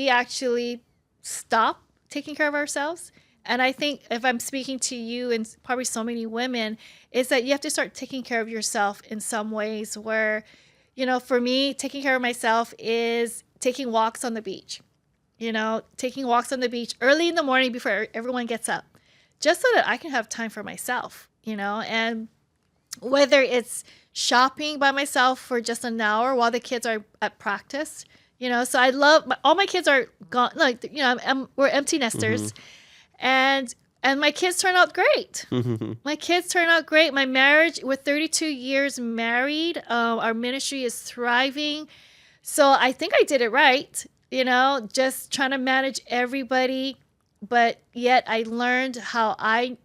[SPEAKER 7] actually stop taking care of ourselves. And I think if I'm speaking to you and probably so many women, is that you have to start taking care of yourself in some ways where for me, taking care of myself is taking walks on the beach. Taking walks on the beach early in the morning before everyone gets up, just so that I can have time for myself, and whether it's shopping by myself for just an hour while the kids are at practice, so I love, all my kids are gone, like, we're empty nesters, and my kids turn out great. My kids turn out great. My marriage, we're 32 years married. Our ministry is thriving. So I think I did it right, just trying to manage everybody. But yet I learned how I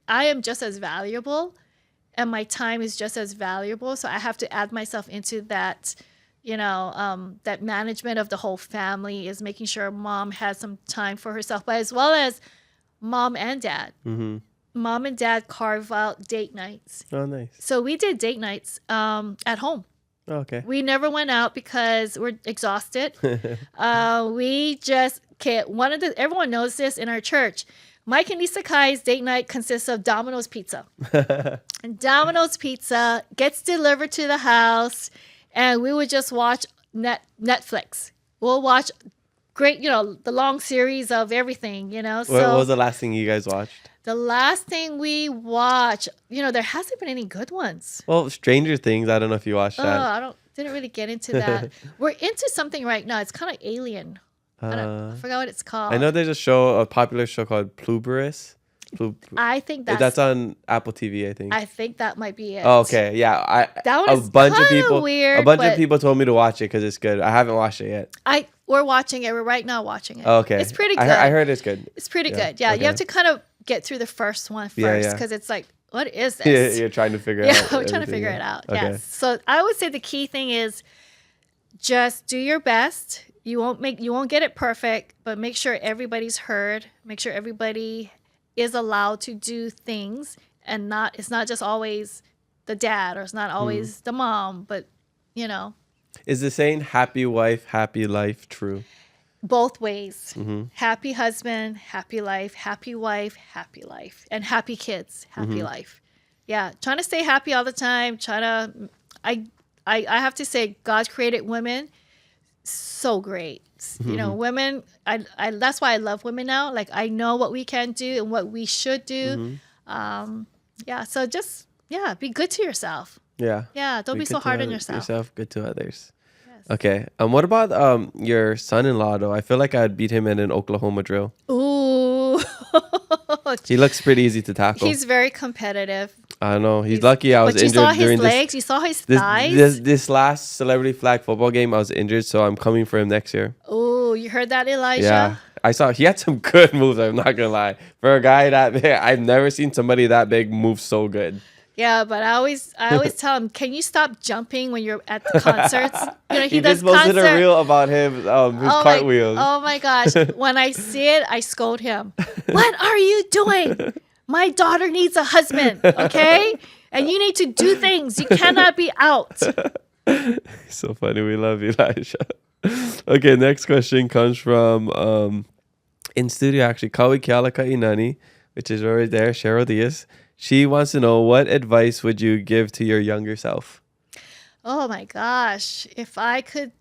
[SPEAKER 7] am just as valuable, and my time is just as valuable. So I have to add myself into that, that management of the whole family, is making sure mom has some time for herself, but as well as mom and dad. Mom and dad carve out date nights.
[SPEAKER 1] Oh, nice.
[SPEAKER 7] So we did date nights at home.
[SPEAKER 1] Okay.
[SPEAKER 7] We never went out because we're exhausted. We just can't. Everyone knows this in our church. Mike and Lisa Kai's date night consists of Domino's Pizza. And Domino's Pizza gets delivered to the house, and we would just watch Netflix. We'll watch great, the long series of everything,
[SPEAKER 1] What was the last thing you guys watched?
[SPEAKER 7] The last thing we watched, there hasn't been any good ones.
[SPEAKER 1] Well, Stranger Things. I don't know if you watched that.
[SPEAKER 7] Didn't really get into that. We're into something right now. It's kind of alien. I forgot what it's called.
[SPEAKER 1] I know there's a popular show called Pluberous.
[SPEAKER 7] I think
[SPEAKER 1] that's on Apple TV, I think.
[SPEAKER 7] I think that might be it.
[SPEAKER 1] Oh, okay, yeah.
[SPEAKER 7] That one is kinda weird,
[SPEAKER 1] A bunch of
[SPEAKER 7] but-
[SPEAKER 1] people told me to watch it because it's good. I haven't watched it yet.
[SPEAKER 7] We're watching it. We're right now watching it.
[SPEAKER 1] Oh, okay,
[SPEAKER 7] It's pretty good.
[SPEAKER 1] I heard it's good.
[SPEAKER 7] It's pretty
[SPEAKER 1] Yeah,
[SPEAKER 7] good. Yeah,
[SPEAKER 1] okay.
[SPEAKER 7] you have to kind of get through the first one first,
[SPEAKER 1] Yeah.
[SPEAKER 7] because it's like, what is
[SPEAKER 1] Yeah,
[SPEAKER 7] this?
[SPEAKER 1] you're trying to figure it out.
[SPEAKER 7] Yeah, we're trying to
[SPEAKER 1] everything,
[SPEAKER 7] figure
[SPEAKER 1] yeah.
[SPEAKER 7] it out.
[SPEAKER 1] Okay.
[SPEAKER 7] Yes. So I would say the key thing is just do your best. You won't get it perfect, but make sure everybody's heard. Make sure everybody is allowed to do things, and it's not just always the dad, or it's not always the mom, but
[SPEAKER 1] Is the saying "happy wife, happy life" true?
[SPEAKER 7] both ways. Happy husband, happy life, happy wife, happy life, and happy kids, happy life. Yeah, trying to stay happy all the time. I have to say, God created women so great. Women. I that's why I love women now. Like, I know what we can do and what we should do. So just be good to yourself.
[SPEAKER 1] Yeah.
[SPEAKER 7] Yeah, don't be so
[SPEAKER 1] good to
[SPEAKER 7] hard on yourself.
[SPEAKER 1] Good to others. Okay. What about your son-in-law though? I feel like I'd beat him in an Oklahoma drill.
[SPEAKER 7] Ooh.
[SPEAKER 1] He looks pretty easy to tackle.
[SPEAKER 7] He's very competitive.
[SPEAKER 1] I know. He's lucky I was
[SPEAKER 7] But
[SPEAKER 1] injured
[SPEAKER 7] you saw his
[SPEAKER 1] during
[SPEAKER 7] legs, you saw his thighs.
[SPEAKER 1] this last celebrity flag football game. I was injured, so I'm coming for him next year.
[SPEAKER 7] Oh, you heard that, Elijah?
[SPEAKER 1] Yeah. I saw he had some good moves, I'm not gonna lie. For a guy that big, I've never seen somebody that big move so good.
[SPEAKER 7] Yeah, but I always tell him, can you stop jumping when you're at the concerts? He does
[SPEAKER 1] just posted
[SPEAKER 7] concert.
[SPEAKER 1] a reel about him, his cartwheels.
[SPEAKER 7] Oh my gosh. When I see it, I scold him. What are you doing? My daughter needs a husband, okay? And you need to do things. You cannot be out.
[SPEAKER 1] So funny. We love you, Elijah. Okay, next question comes from in studio actually, Kawi Kiala Kainani, which is right there, Cheryl Diaz. She wants to know, what advice would you give to your younger self?
[SPEAKER 7] Oh my gosh. If I could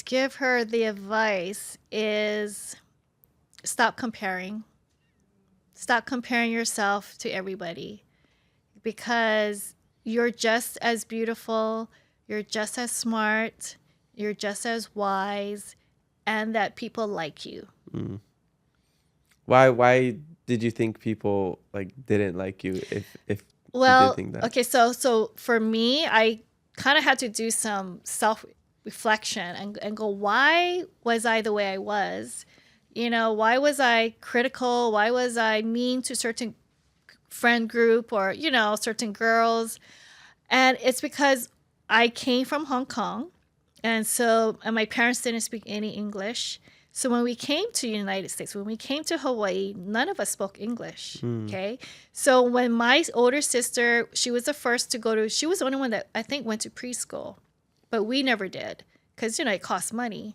[SPEAKER 7] give her the advice is stop comparing. Stop comparing yourself to everybody, because you're just as beautiful, you're just as smart, you're just as wise, and that people like you.
[SPEAKER 1] Why did you think people didn't like you if you did think that?
[SPEAKER 7] Okay, so for me, I kind of had to do some self-reflection and go, why was I the way I was? Why was I critical? Why was I mean to certain friend group or, certain girls? And it's because I came from Hong Kong, and my parents didn't speak any English. So when we came to the United States, when we came to Hawaii, none of us spoke English, okay? So when my older sister, she was the first to she was the only one that I think went to preschool, but we never did because, it costs money.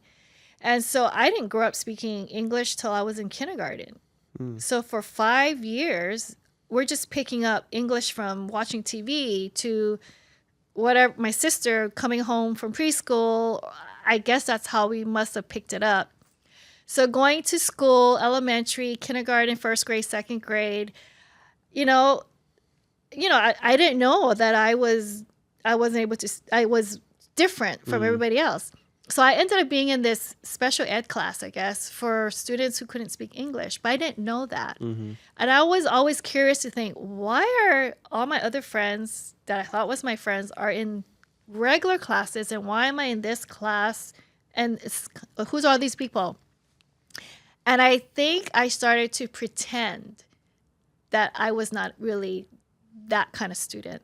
[SPEAKER 7] And so I didn't grow up speaking English till I was in kindergarten. So for 5 years, we're just picking up English from watching TV to whatever, my sister coming home from preschool, I guess that's how we must have picked it up. So going to school, elementary, kindergarten, first grade, second grade, I didn't know that I was different from everybody else. So I ended up being in this special ed class, I guess, for students who couldn't speak English, but I didn't know that. And I was always curious to think, why are all my other friends that I thought was my friends are in regular classes, and why am I in this class? And who's all these people? And I think I started to pretend that I was not really that kind of student.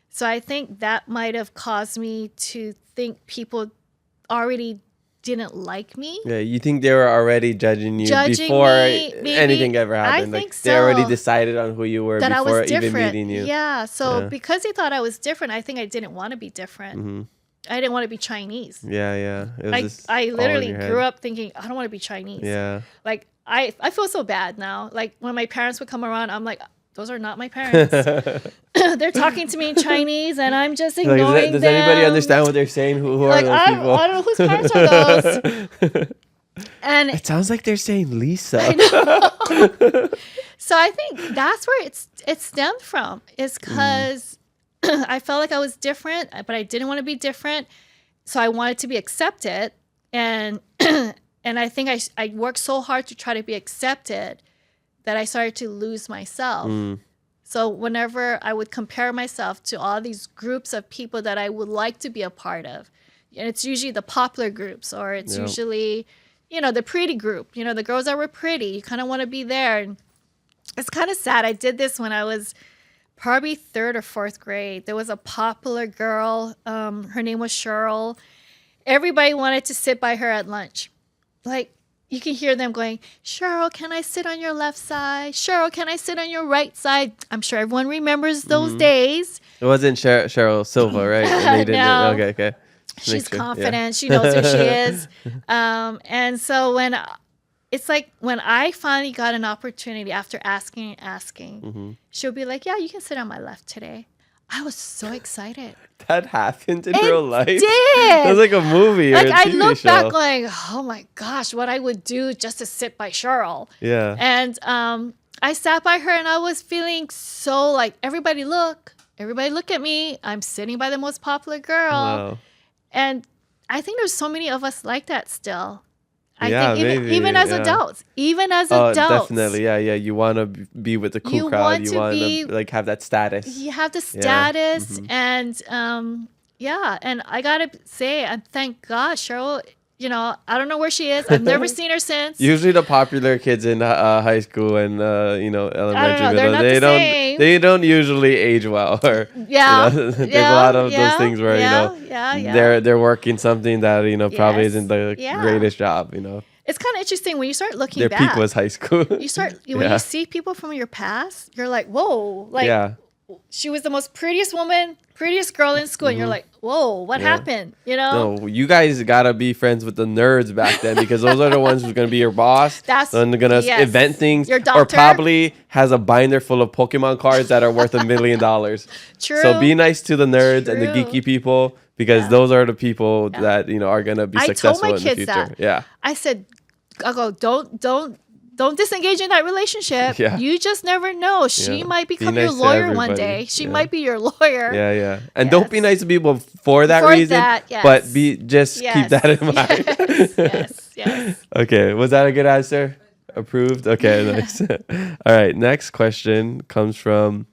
[SPEAKER 7] So I think that might have caused me to think people already didn't like me.
[SPEAKER 1] Yeah, you think they were already judging before anything ever happened?
[SPEAKER 7] I think
[SPEAKER 1] They already decided on who you were
[SPEAKER 7] that
[SPEAKER 1] before
[SPEAKER 7] I was
[SPEAKER 1] even
[SPEAKER 7] different.
[SPEAKER 1] meeting you.
[SPEAKER 7] Yeah, so because they thought I was different, I think I didn't want to be different. I didn't want to be Chinese.
[SPEAKER 1] Yeah.
[SPEAKER 7] I literally grew up thinking, I don't want to be Chinese.
[SPEAKER 1] Yeah.
[SPEAKER 7] Like, I feel so bad now. Like, when my parents would come around, I'm like, those are not my parents. They're talking to me in Chinese, and I'm just ignoring
[SPEAKER 1] does
[SPEAKER 7] them.
[SPEAKER 1] anybody understand what they're saying? Who are those people?
[SPEAKER 7] I don't know whose parents are those. And
[SPEAKER 1] it sounds like they're saying Lisa.
[SPEAKER 7] I know. So I think that's where it stemmed from. Is because I felt like I was different, but I didn't want to be different. So I wanted to be accepted, and I think I worked so hard to try to be accepted that I started to lose myself. So whenever I would compare myself to all these groups of people that I would like to be a part of, and it's usually the popular groups, or it's usually, the pretty group, the girls that were pretty, you kind of want to be there. And it's kind of sad. I did this when I was probably 3rd or 4th grade. There was a popular girl. Her name was Cheryl. Everybody wanted to sit by her at lunch. Like, you can hear them going, Cheryl, can I sit on your left side? Cheryl, can I sit on your right side? I'm sure everyone remembers those days.
[SPEAKER 1] It wasn't Cheryl Silva, right? And they didn't.
[SPEAKER 7] No.
[SPEAKER 1] Okay.
[SPEAKER 7] She's confident. She knows who she is. And so when I finally got an opportunity after asking, she'll be like, yeah, you can sit on my left today. I was so excited.
[SPEAKER 1] That happened in real life?
[SPEAKER 7] Did.
[SPEAKER 1] It was like a movie or a TV
[SPEAKER 7] I look
[SPEAKER 1] show.
[SPEAKER 7] back going, oh my gosh, what I would do just to sit by Cheryl.
[SPEAKER 1] Yeah.
[SPEAKER 7] And I sat by her, and I was feeling so like, everybody look at me. I'm sitting by the most popular girl.
[SPEAKER 1] Wow.
[SPEAKER 7] And I think there's so many of us like that still.
[SPEAKER 1] Yeah,
[SPEAKER 7] I think
[SPEAKER 1] maybe,
[SPEAKER 7] even as adults.
[SPEAKER 1] Definitely. Yeah. You want to be with the cool crowd. You want to like have that status.
[SPEAKER 7] You have the status, and and I gotta say, thank God, Cheryl. I don't know where she is. I've never seen her since.
[SPEAKER 1] Usually, the popular kids in high school and elementary,
[SPEAKER 7] they're not the same.
[SPEAKER 1] They don't usually age well. Or there's a lot of those things where they're working something that probably isn't the greatest job.
[SPEAKER 7] It's kind of interesting when you start looking
[SPEAKER 1] Their
[SPEAKER 7] back.
[SPEAKER 1] peak was high school.
[SPEAKER 7] When you see people from your past, you're like, whoa, she was the most prettiest girl in school, and you're like, whoa, what happened?
[SPEAKER 1] No, you guys gotta be friends with the nerds back then, because those are the ones who's gonna be your boss. They're gonna invent things,
[SPEAKER 7] your doctor.
[SPEAKER 1] or probably has a binder full of Pokemon cards that are worth $1 million.
[SPEAKER 7] True.
[SPEAKER 1] So be nice to the nerds and the geeky people, because those are the people that are gonna be successful in the future.
[SPEAKER 7] That.
[SPEAKER 1] Yeah.
[SPEAKER 7] I said, don't disengage in that relationship.
[SPEAKER 1] Yeah.
[SPEAKER 7] You just never know. She might become your
[SPEAKER 1] nice
[SPEAKER 7] lawyer one day. She might be your lawyer.
[SPEAKER 1] Yeah. And don't be nice to people for that reason. But keep that in mind.
[SPEAKER 7] Yes.
[SPEAKER 1] Okay. Was that a good answer? Approved? Okay, nice. All right. Next question comes from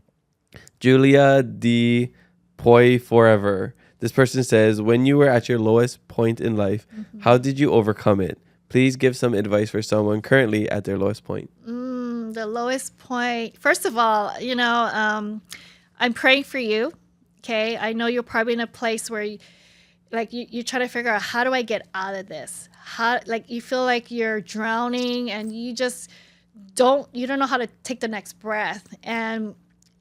[SPEAKER 1] Julia D. Poi Forever. This person says, when you were at your lowest point in life, how did you overcome it? Please give some advice for someone currently at their lowest point.
[SPEAKER 7] The lowest point. First of all, I'm praying for you. Okay. I know you're probably in a place where you try to figure out, how do I get out of this? You feel like you're drowning, and you don't know how to take the next breath. And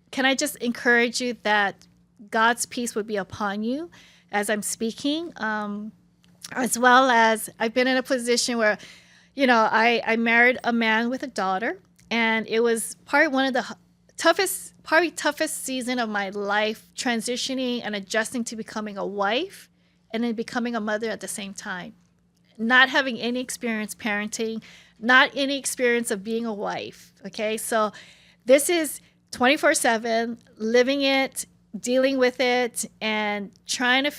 [SPEAKER 7] can I just encourage you that God's peace would be upon you as I'm speaking? As well as I've been in a position where, I married a man with a daughter, and it was probably one of the probably toughest season of my life, transitioning and adjusting to becoming a wife and then becoming a mother at the same time. Not having any experience parenting, not any experience of being a wife. Okay, so this is 24/7, living it, dealing with it, and trying to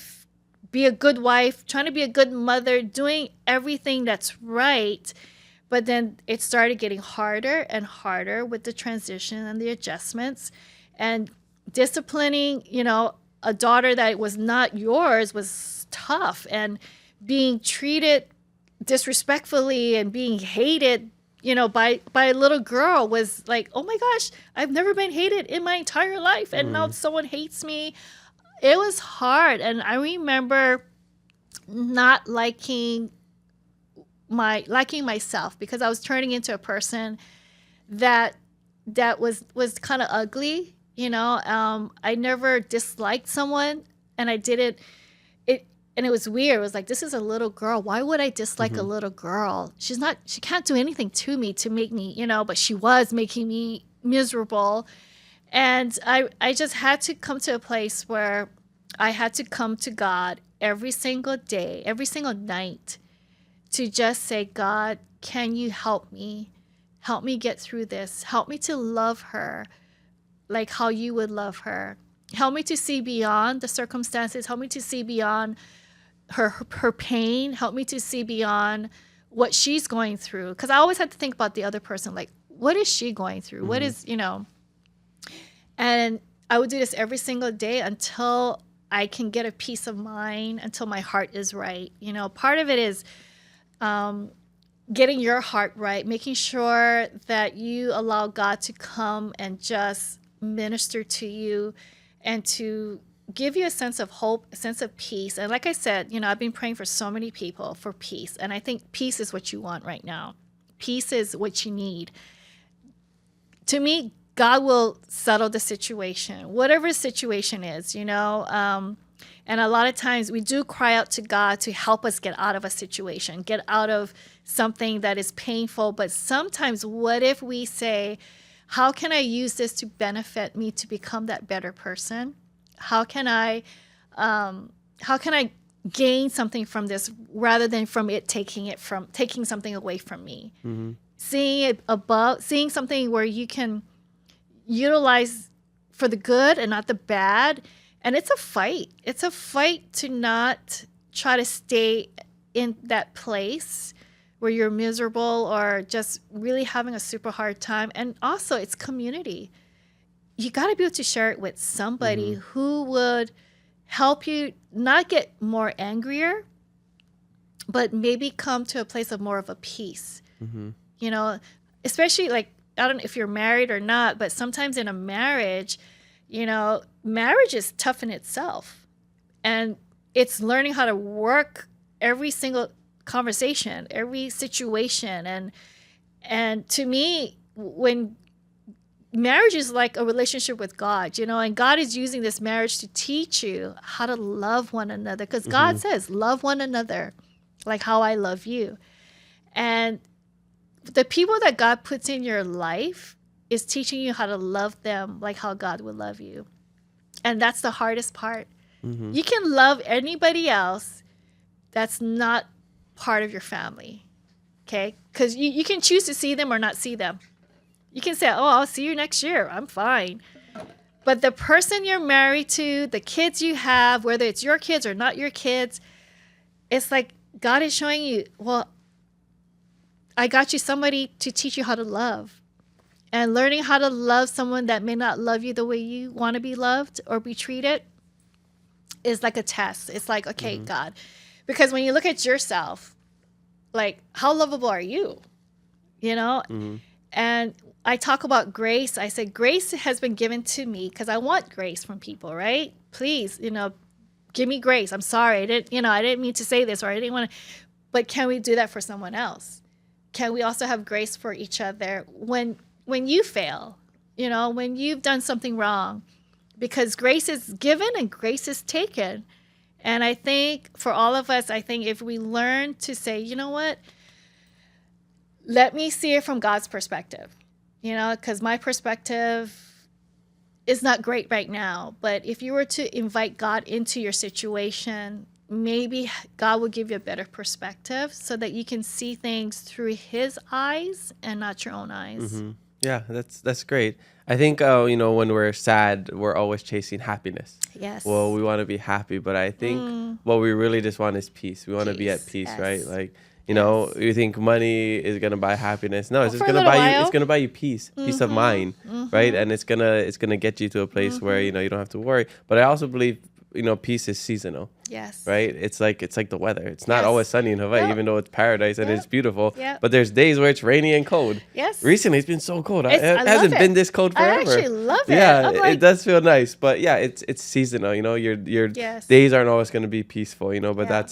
[SPEAKER 7] be a good wife, trying to be a good mother, doing everything that's right. But then it started getting harder and harder with the transition and the adjustments, and disciplining, a daughter that was not yours was tough, and being treated disrespectfully and being hated, by a little girl was like, oh my gosh, I've never been hated in my entire life. And now someone hates me. It was hard. And I remember not liking myself, because I was turning into a person that was kind of ugly. I never disliked someone, and I didn't. And it was weird. It was like, this is a little girl. Why would I dislike a little girl? She can't do anything to me to make me, but she was making me miserable. And I just had to come to a place where I had to come to God every single day, every single night, to just say, God, can you help me? Help me get through this. Help me to love her like how you would love her. Help me to see beyond the circumstances. Help me to see beyond her pain. Help me to see beyond what she's going through. Because I always had to think about the other person. Like, what is she going through? What is, And I would do this every single day until I can get a peace of mind, until my heart is right. Part of it is getting your heart right, making sure that you allow God to come and just minister to you and to give you a sense of hope, a sense of peace. And like I said, I've been praying for so many people for peace. And I think peace is what you want right now. Peace is what you need. To me, God will settle the situation, whatever the situation is, And a lot of times we do cry out to God to help us get out of a situation, get out of something that is painful. But sometimes what if we say, how can I use this to benefit me to become that better person? How can I gain something from this rather than from it taking something away from me? Mm-hmm. Seeing something where you can utilize for the good and not the bad. And it's a fight. It's a fight to not try to stay in that place where you're miserable or just really having a super hard time. And also, it's community. You got to be able to share it with somebody who would help you not get more angrier, but maybe come to a place of more of a peace. Especially like, I don't know if you're married or not, but sometimes in a marriage, marriage is tough in itself. And it's learning how to work every single conversation, every situation. And to me, when marriage is like a relationship with God, and God is using this marriage to teach you how to love one another, because God says, love one another like how I love you. And the people that God puts in your life is teaching you how to love them like how God would love you. And that's the hardest part. You can love anybody else that's not part of your family, okay? Because you can choose to see them or not see them. You can say, oh, I'll see you next year. I'm fine. But the person you're married to, the kids you have, whether it's your kids or not your kids, it's like God is showing you, well, I got you somebody to teach you how to love. And learning how to love someone that may not love you the way you want to be loved or be treated is like a test. It's like, okay, God. Because when you look at yourself, like, how lovable are you? And I talk about grace. I say, grace has been given to me because I want grace from people, right? Please, give me grace. I'm sorry. I didn't mean to say this, or I didn't want to. But can we do that for someone else? Can we also have grace for each other when you fail, when you've done something wrong? Because grace is given and grace is taken. And I think for all of us, if we learn to say, you know what, let me see it from God's perspective, because my perspective is not great right now. But if you were to invite God into your situation, maybe God will give you a better perspective so that you can see things through his eyes and not your own eyes.
[SPEAKER 1] Yeah, that's great. I think when we're sad, we're always chasing happiness.
[SPEAKER 7] Yes.
[SPEAKER 1] Well, we want to be happy, but I think what we really just want is peace. We want to be at peace,
[SPEAKER 7] Yes.
[SPEAKER 1] right? Like, you think money is gonna buy happiness. No, it's just
[SPEAKER 7] for a
[SPEAKER 1] gonna
[SPEAKER 7] little
[SPEAKER 1] buy you.
[SPEAKER 7] while.
[SPEAKER 1] It's gonna buy you peace, peace of mind, right? And it's gonna get you to a place where you don't have to worry. But I also believe peace is seasonal.
[SPEAKER 7] Yes.
[SPEAKER 1] Right? It's like the weather. It's not
[SPEAKER 7] Yes.
[SPEAKER 1] always sunny in Hawaii,
[SPEAKER 7] Yep.
[SPEAKER 1] even though it's paradise and
[SPEAKER 7] Yep.
[SPEAKER 1] it's beautiful.
[SPEAKER 7] Yep.
[SPEAKER 1] But there's days where it's rainy and cold.
[SPEAKER 7] Yes.
[SPEAKER 1] Recently, it's been so cold. It
[SPEAKER 7] I love
[SPEAKER 1] hasn't
[SPEAKER 7] it.
[SPEAKER 1] been this cold forever.
[SPEAKER 7] I actually love it.
[SPEAKER 1] Yeah,
[SPEAKER 7] I'm like,
[SPEAKER 1] it does feel nice. But yeah, it's seasonal. Your
[SPEAKER 7] Yes.
[SPEAKER 1] days aren't always going to be peaceful. But
[SPEAKER 7] Yeah.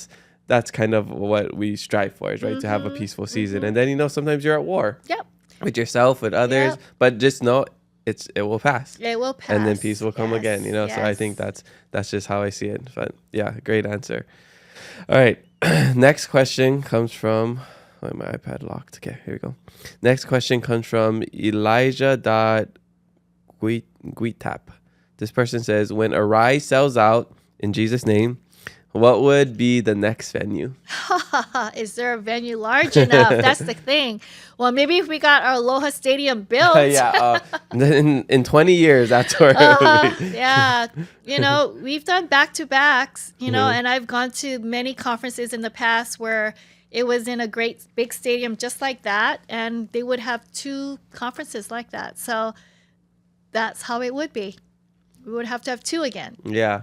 [SPEAKER 1] that's kind of what we strive for, is right, to have a peaceful season. And then sometimes you're at war
[SPEAKER 7] Yep.
[SPEAKER 1] with yourself, with others.
[SPEAKER 7] Yep.
[SPEAKER 1] But just know it will pass.
[SPEAKER 7] It will pass.
[SPEAKER 1] And then peace will come again, So I
[SPEAKER 7] Yes.
[SPEAKER 1] think that's just how I see it. But yeah, great answer. All right. Next question comes from my iPad locked. Okay, here we go. Next question comes from Elijah.Guitap. This person says, when Arise sells out in Jesus' name, what would be the next venue?
[SPEAKER 7] Is there a venue large enough? That's the thing. Well, maybe if we got our Aloha Stadium built.
[SPEAKER 1] In 20 years, that's where it would be.
[SPEAKER 7] Yeah. We've done back-to-backs, and I've gone to many conferences in the past where it was in a great big stadium just like that, and they would have 2 conferences like that. So that's how it would be. We would have to have 2 again.
[SPEAKER 1] Yeah.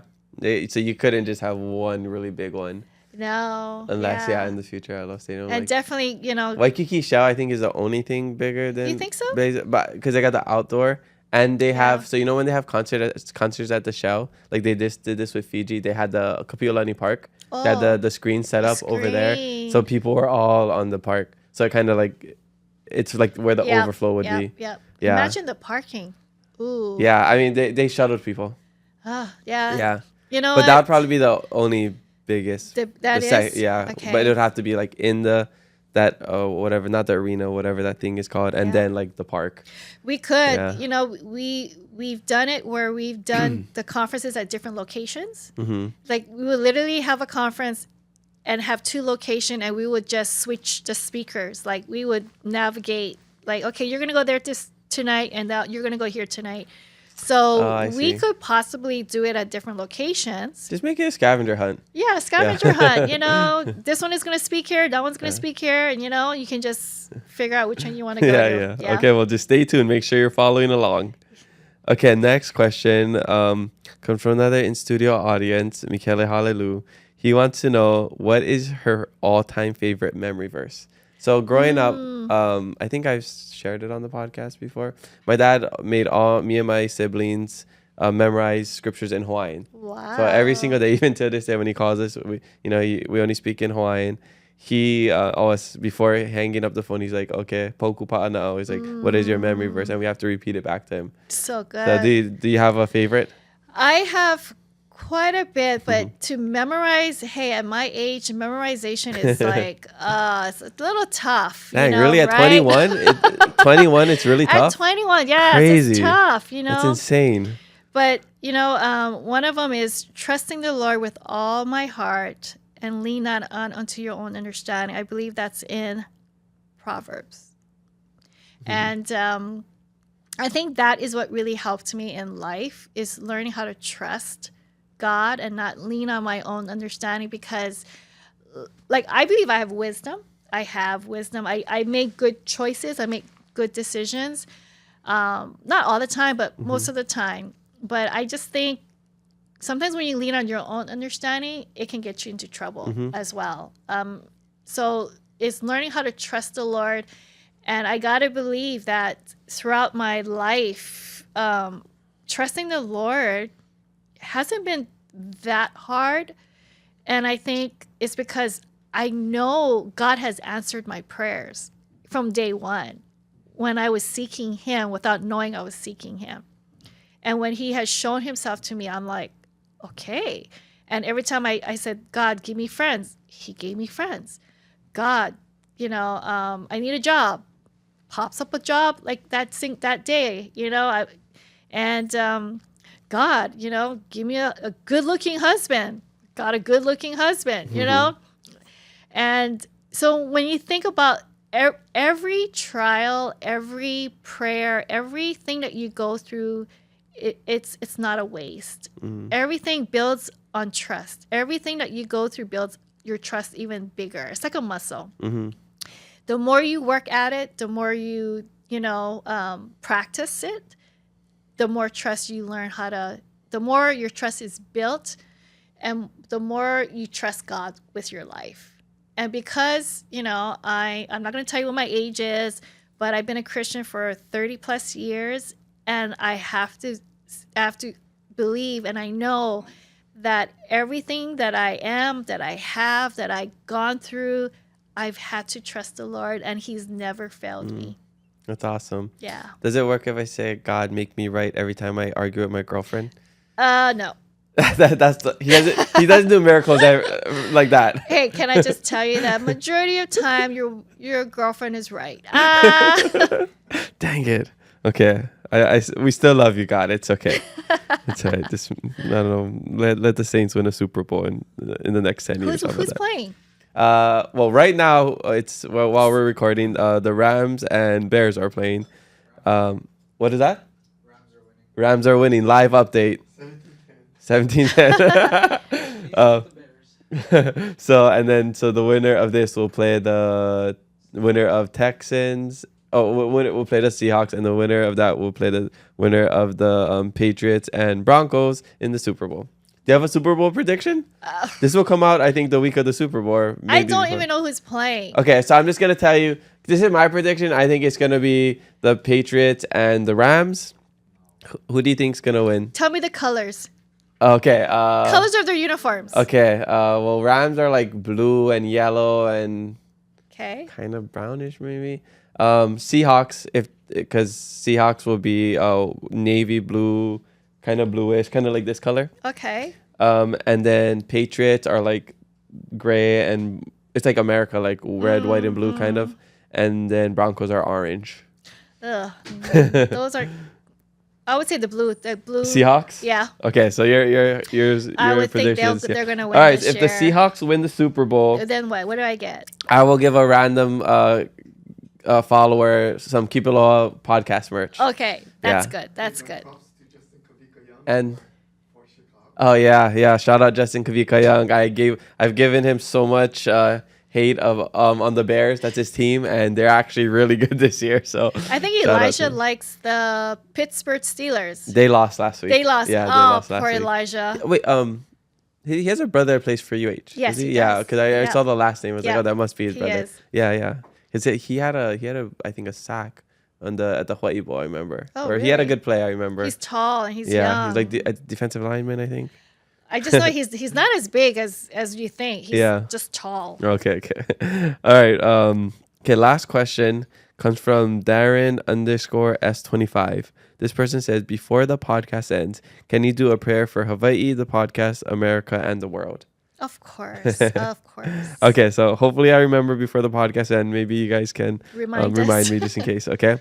[SPEAKER 1] So you couldn't just have one really big one.
[SPEAKER 7] No.
[SPEAKER 1] Unless, in the future, I love stadium.
[SPEAKER 7] And definitely,
[SPEAKER 1] Waikiki Shell, I think, is the only thing bigger than.
[SPEAKER 7] You think so?
[SPEAKER 1] But because they got the outdoor, and they have when they have concerts at the Shell, like they just did this with Fiji. They had the Kapiolani Park. They had the screen set up over there, so people were all on the park. So it kind of it's like where the overflow would be.
[SPEAKER 7] Yep.
[SPEAKER 1] Yeah.
[SPEAKER 7] Imagine the parking. Ooh.
[SPEAKER 1] Yeah, I mean they shuttled people.
[SPEAKER 7] Oh, yeah.
[SPEAKER 1] Yeah.
[SPEAKER 7] But
[SPEAKER 1] that would probably be the only biggest.
[SPEAKER 7] That is?
[SPEAKER 1] Yeah.
[SPEAKER 7] Okay.
[SPEAKER 1] But it would have to be in whatever, not the arena, whatever that thing is called, and then the park.
[SPEAKER 7] We could.
[SPEAKER 1] Yeah.
[SPEAKER 7] We've done it where we've done the conferences at different locations.
[SPEAKER 1] Mm-hmm.
[SPEAKER 7] Like we would literally have a conference and have 2 locations, and we would just switch the speakers. Like we would navigate. Like, okay, you're gonna go there tonight, and you're gonna go here tonight. So we could possibly do it at different locations.
[SPEAKER 1] Just make it a scavenger hunt.
[SPEAKER 7] Yeah, scavenger hunt. This one is going to speak here, that one's going to speak here, and you can just figure out which one you want to go to.
[SPEAKER 1] Yeah. Okay, well, just stay tuned. Make sure you're following along. Okay, next question comes from another in-studio audience, Michele Halelu. He wants to know, what is her all-time favorite memory verse? So growing up, I think I've shared it on the podcast before. My dad made me and my siblings memorize scriptures in Hawaiian.
[SPEAKER 7] Wow.
[SPEAKER 1] So every single day, even to this day, when he calls us, we only speak in Hawaiian. He always, before hanging up the phone, he's like, okay, poku pa'anao. He's like, what is your memory verse? And we have to repeat it back to him.
[SPEAKER 7] So good.
[SPEAKER 1] So do you have a favorite?
[SPEAKER 7] I have quite a bit, but to memorize, at my age, memorization is it's a little tough.
[SPEAKER 1] Dang, really? At 21? 21, it's really tough?
[SPEAKER 7] At 21, yes,
[SPEAKER 1] Crazy.
[SPEAKER 7] it's tough,
[SPEAKER 1] That's insane.
[SPEAKER 7] But, one of them is trusting the Lord with all my heart and lean not unto your own understanding. I believe that's in Proverbs. And I think that is what really helped me in life, is learning how to trust God and not lean on my own understanding, because I believe I have wisdom. I make good choices. I make good decisions. Not all the time, but most of the time. But I just think sometimes when you lean on your own understanding, it can get you into trouble as well. So it's learning how to trust the Lord. And I got to believe that throughout my life, trusting the Lord hasn't been that hard. And I think it's because I know God has answered my prayers from day one, when I was seeking him without knowing I was seeking him. And when he has shown himself to me, I'm like, okay. And every time I said, God, give me friends, he gave me friends. God, I need a job. Pops up a job like that day, And God, give me a good-looking husband. Got a good-looking husband, you know? And so when you think about every trial, every prayer, everything that you go through, it's not a waste. Everything builds on trust. Everything that you go through builds your trust even bigger. It's like a muscle. The more you work at it, the more you practice it, the more trust you learn the more your trust is built, and the more you trust God with your life. And because, I'm not going to tell you what my age is, but I've been a Christian for 30 plus years, and I have to believe, and I know that everything that I am, that I have, that I've gone through, I've had to trust the Lord, and He's never failed me.
[SPEAKER 1] That's awesome.
[SPEAKER 7] Yeah.
[SPEAKER 1] Does it work if I say, God, make me right every time I argue with my girlfriend?
[SPEAKER 7] No.
[SPEAKER 1] He doesn't do miracles like that.
[SPEAKER 7] Hey, can I just tell you that majority of time your girlfriend is right.
[SPEAKER 1] Dang it. Okay. We still love you, God. It's okay. It's all right. Just, I don't know. Let the Saints win a Super Bowl in the next 10 years.
[SPEAKER 7] Who's playing?
[SPEAKER 1] Well, right now while we're recording, the Rams and Bears are playing. What is that? Rams are winning. Live update. 17-10. So the winner of this will play the winner of Texans. We'll play the Seahawks, and the winner of that will play the winner of the Patriots and Broncos in the Super Bowl. Do you have a Super Bowl prediction? This will come out, I think, the week of the Super Bowl.
[SPEAKER 7] I don't even know who's playing.
[SPEAKER 1] Okay, so I'm just going to tell you, this is my prediction. I think it's going to be the Patriots and the Rams. Who do you think's going to win?
[SPEAKER 7] Tell me the colors.
[SPEAKER 1] Okay.
[SPEAKER 7] Colors of their uniforms.
[SPEAKER 1] Okay. Well, Rams are like blue and yellow and kind of brownish maybe. Seahawks, because Seahawks will be navy blue, kind of bluish, kind of like this color.
[SPEAKER 7] Okay.
[SPEAKER 1] And then Patriots are like gray, and it's like America, like red, white, and blue kind of. And then Broncos are orange.
[SPEAKER 7] Ugh. Those are... I would say the blue.
[SPEAKER 1] Seahawks?
[SPEAKER 7] Yeah.
[SPEAKER 1] Okay, so your
[SPEAKER 7] I would think
[SPEAKER 1] predictions.
[SPEAKER 7] they're going to win.
[SPEAKER 1] All right,
[SPEAKER 7] this
[SPEAKER 1] if
[SPEAKER 7] year.
[SPEAKER 1] the Seahawks win the Super Bowl,
[SPEAKER 7] Then what? What do I get?
[SPEAKER 1] I will give a random follower some Keep It Aloha podcast merch.
[SPEAKER 7] Okay, that's good. That's good.
[SPEAKER 1] And yeah, shout out Justin Kavika Young. I've given him so much hate on the Bears. That's his team, and they're actually really good this year. So
[SPEAKER 7] I think Elijah likes the Pittsburgh Steelers.
[SPEAKER 1] They lost last week.
[SPEAKER 7] They lost.
[SPEAKER 1] Yeah, they lost last
[SPEAKER 7] poor
[SPEAKER 1] week.
[SPEAKER 7] Elijah.
[SPEAKER 1] Wait, he has a brother that plays for UH.
[SPEAKER 7] Yes, he
[SPEAKER 1] Yeah,
[SPEAKER 7] does.
[SPEAKER 1] because I saw the last name. I was like,
[SPEAKER 7] Yeah.
[SPEAKER 1] oh, that must be his
[SPEAKER 7] He
[SPEAKER 1] brother.
[SPEAKER 7] is.
[SPEAKER 1] Yeah. He had a I think a sack at the Hawaiʻi Bowl. I remember.
[SPEAKER 7] Oh,
[SPEAKER 1] Or he had a
[SPEAKER 7] really?
[SPEAKER 1] good play. I remember.
[SPEAKER 7] He's tall and he's
[SPEAKER 1] Yeah,
[SPEAKER 7] young.
[SPEAKER 1] he's like a defensive lineman, I think.
[SPEAKER 7] I just know he's not as big as you think. He's just tall.
[SPEAKER 1] Okay. All right. Okay, last question comes from Darren_S25. This person says, before the podcast ends, can you do a prayer for Hawaii, the podcast, America, and the world?
[SPEAKER 7] Of course. Of course.
[SPEAKER 1] Okay, so hopefully I remember before the podcast ends. Maybe you guys can
[SPEAKER 7] Remind
[SPEAKER 1] me just in case, okay?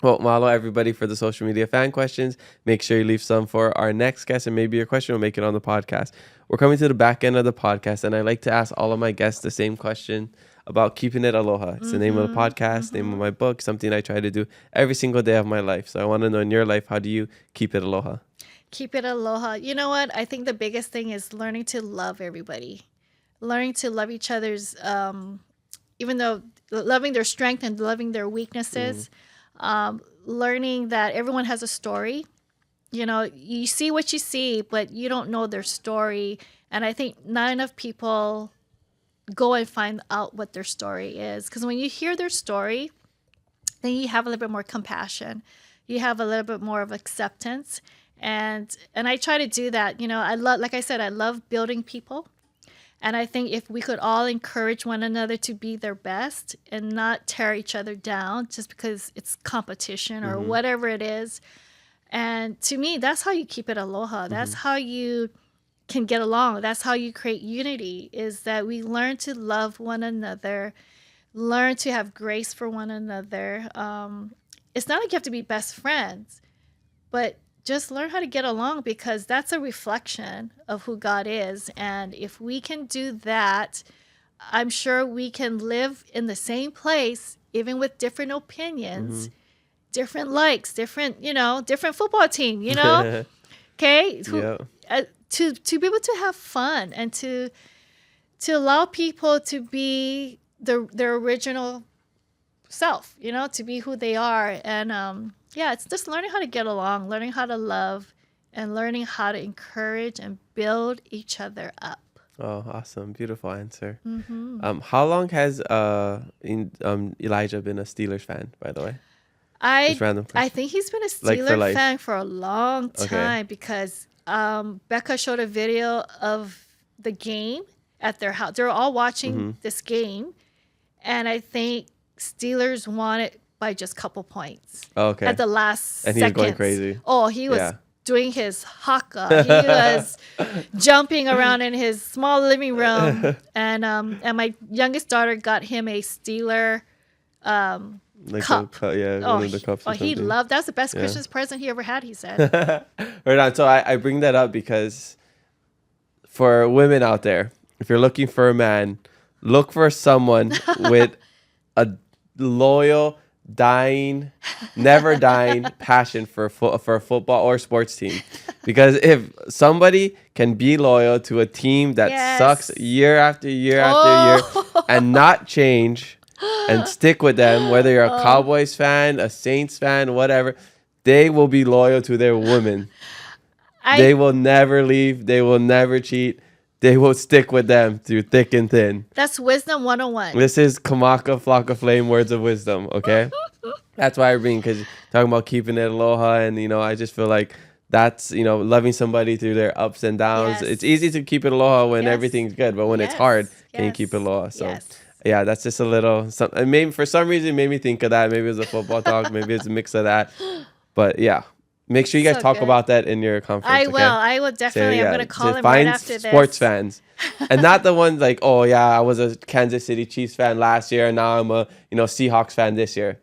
[SPEAKER 1] Well, mahalo everybody for the social media fan questions. Make sure you leave some for our next guest, and maybe your question will make it on the podcast. We're coming to the back end of the podcast, and I like to ask all of my guests the same question about keeping it aloha. It's the name of the podcast, name of my book, something I try to do every single day of my life. So I want to know, in your life, how do you keep it aloha?
[SPEAKER 7] Keep it aloha. You know what? I think the biggest thing is learning to love everybody. Learning to love each other's, even though loving their strength and loving their weaknesses. Learning that everyone has a story. You know, you see what you see, but you don't know their story. And I think not enough people go and find out what their story is. Because when you hear their story, then you have a little bit more compassion. You have a little bit more of acceptance. And I try to do that. You know, I love building people. And I think if we could all encourage one another to be their best and not tear each other down just because it's competition or whatever it is. And to me, that's how you keep it aloha. That's how you can get along. That's how you create unity, is that we learn to love one another, learn to have grace for one another. It's not like you have to be best friends, but just learn how to get along, because that's a reflection of who God is. And if we can do that, I'm sure we can live in the same place, even with different opinions, different likes, different football team, okay? To be able to have fun and to allow people to be their original self, to be who they are. And it's just learning how to get along, learning how to love, and learning how to encourage and build each other up.
[SPEAKER 1] Oh, awesome. Beautiful answer. How long has Elijah been a Steelers fan, by the way? Just random question.
[SPEAKER 7] I think he's been a
[SPEAKER 1] Like for
[SPEAKER 7] Steelers
[SPEAKER 1] life.
[SPEAKER 7] fan for a long time, because Becca showed a video of the game at their house. They were all watching this game, and I think Steelers won it by just a couple points.
[SPEAKER 1] Okay.
[SPEAKER 7] At the last
[SPEAKER 1] And he was going
[SPEAKER 7] seconds.
[SPEAKER 1] crazy.
[SPEAKER 7] Oh, he was doing his haka. He was jumping around in his small living room, and my youngest daughter got him a Steeler
[SPEAKER 1] Like
[SPEAKER 7] cup.
[SPEAKER 1] One of the cups. Or
[SPEAKER 7] He
[SPEAKER 1] something.
[SPEAKER 7] loved. That's the best Christmas present he ever had, he said.
[SPEAKER 1] Right on. So I bring that up because for women out there, if you're looking for a man, look for someone with a loyal, never dying passion for a football or sports team. Because if somebody can be loyal to a team that sucks year after year after year and not change and stick with them, whether you're a Cowboys fan, a Saints fan, whatever, they will be loyal to their women. They will never leave. They will never cheat. They will stick with them through thick and thin.
[SPEAKER 7] That's wisdom 101.
[SPEAKER 1] This is Kamaka Flock of Flame words of wisdom, okay? That's why I bring, because talking about keeping it aloha, and, I just feel like that's, loving somebody through their ups and downs.
[SPEAKER 7] Yes.
[SPEAKER 1] It's easy to keep it aloha when
[SPEAKER 7] Yes.
[SPEAKER 1] everything's good, but when it's hard, can you keep it aloha? So, yeah, that's just a little, maybe for some reason it made me think of that. Maybe it was a football talk. Maybe it's a mix of that. But, yeah. Make sure you guys talk about that in your conference.
[SPEAKER 7] I
[SPEAKER 1] okay?
[SPEAKER 7] will. I will definitely. I'm going to call him
[SPEAKER 1] Find
[SPEAKER 7] right after this.
[SPEAKER 1] sports fans. And not the ones like, oh, yeah, I was a Kansas City Chiefs fan last year, and now I'm a Seahawks fan this year.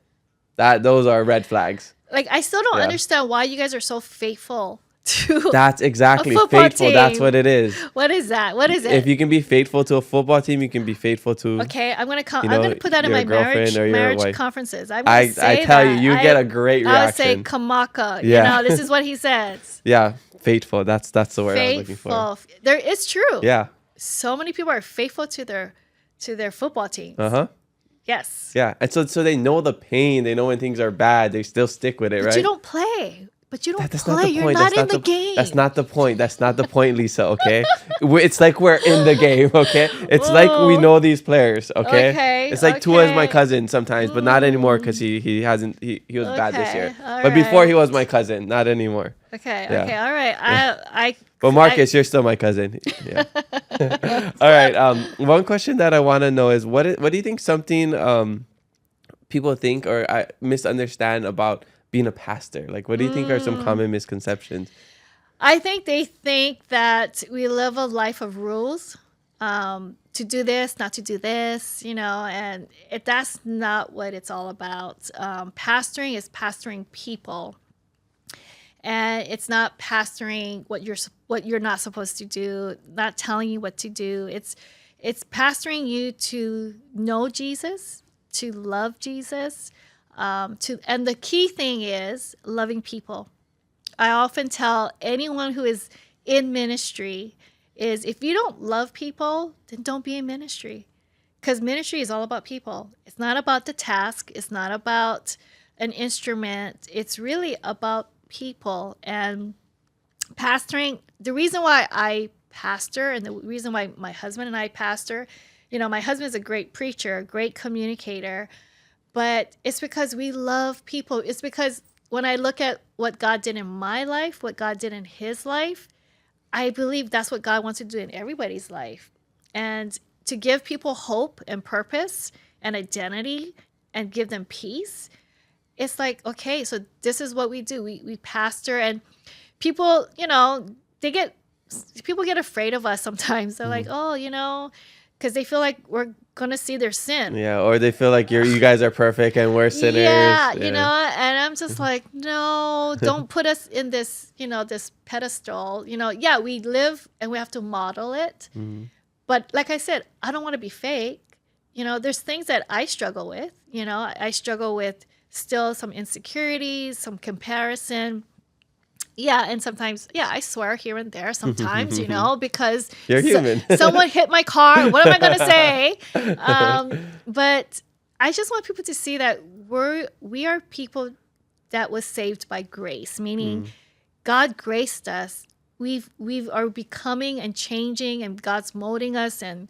[SPEAKER 1] Those are red flags.
[SPEAKER 7] Like, I still don't understand why you guys are so faithful to
[SPEAKER 1] That's exactly
[SPEAKER 7] a football
[SPEAKER 1] faithful.
[SPEAKER 7] team.
[SPEAKER 1] That's what it is.
[SPEAKER 7] What is that? What is it?
[SPEAKER 1] If you can be faithful to a football team, you can be faithful to.
[SPEAKER 7] Okay, I'm gonna I'm gonna put that in
[SPEAKER 1] your
[SPEAKER 7] my marriage
[SPEAKER 1] girlfriend or your wife.
[SPEAKER 7] conferences.
[SPEAKER 1] I tell you, get a great reaction.
[SPEAKER 7] I would say kamaka.
[SPEAKER 1] Yeah.
[SPEAKER 7] This is what he says.
[SPEAKER 1] Yeah, faithful. That's the word I was looking for.
[SPEAKER 7] It's true.
[SPEAKER 1] Yeah.
[SPEAKER 7] So many people are faithful to their football teams. Yes.
[SPEAKER 1] Yeah, and so they know the pain. They know when things are bad. They still stick with it,
[SPEAKER 7] But
[SPEAKER 1] right?
[SPEAKER 7] you don't play. But you don't
[SPEAKER 1] That's
[SPEAKER 7] play.
[SPEAKER 1] not the
[SPEAKER 7] You're
[SPEAKER 1] point.
[SPEAKER 7] not
[SPEAKER 1] That's
[SPEAKER 7] in the game.
[SPEAKER 1] That's not the point. That's not the point, Lisa. Okay, it's like we're in the game. Okay, it's like we know these players. Okay, it's like Tua is my cousin sometimes, but not anymore because he was bad this year. But before he was my cousin, not anymore.
[SPEAKER 7] Okay.
[SPEAKER 1] Yeah.
[SPEAKER 7] Okay. All right.
[SPEAKER 1] But Marcus, you're still my cousin. Yeah. All right. One question that I want to know is what do you think something people think or misunderstand about being a pastor? Like, what do you think are some common misconceptions?
[SPEAKER 7] I think they think that we live a life of rules, to do this, not to do this, and that's not what it's all about. Pastoring is pastoring people, and it's not pastoring what you're not supposed to do, not telling you what to do. It's pastoring you to know Jesus, to love Jesus. And the key thing is loving people. I often tell anyone who is in ministry is if you don't love people, then don't be in ministry. Because ministry is all about people. It's not about the task. It's not about an instrument. It's really about people. And pastoring, the reason why I pastor and the reason why my husband and I pastor, my husband is a great preacher, a great communicator, but it's because we love people. It's because when I look at what God did in my life, what God did in his life, I believe that's what God wants to do in everybody's life. And to give people hope and purpose and identity and give them peace, it's like, okay, so this is what we do. We pastor, and people, people get afraid of us sometimes. They're like, oh, because they feel like we're gonna see their sin.
[SPEAKER 1] Yeah, or they feel like you guys are perfect and we're sinners.
[SPEAKER 7] Yeah, you know, and I'm just like, no, don't put us in this, this pedestal. Yeah, we live and we have to model it. But like I said, I don't want to be fake. There's things that I struggle with. I struggle with still some insecurities, some comparison. Yeah, and sometimes, I swear here and there sometimes, because
[SPEAKER 1] you're human.
[SPEAKER 7] Someone hit my car. What am I going to say? But I just want people to see that we are people that was saved by grace, meaning God graced us. We are becoming and changing, and God's molding us and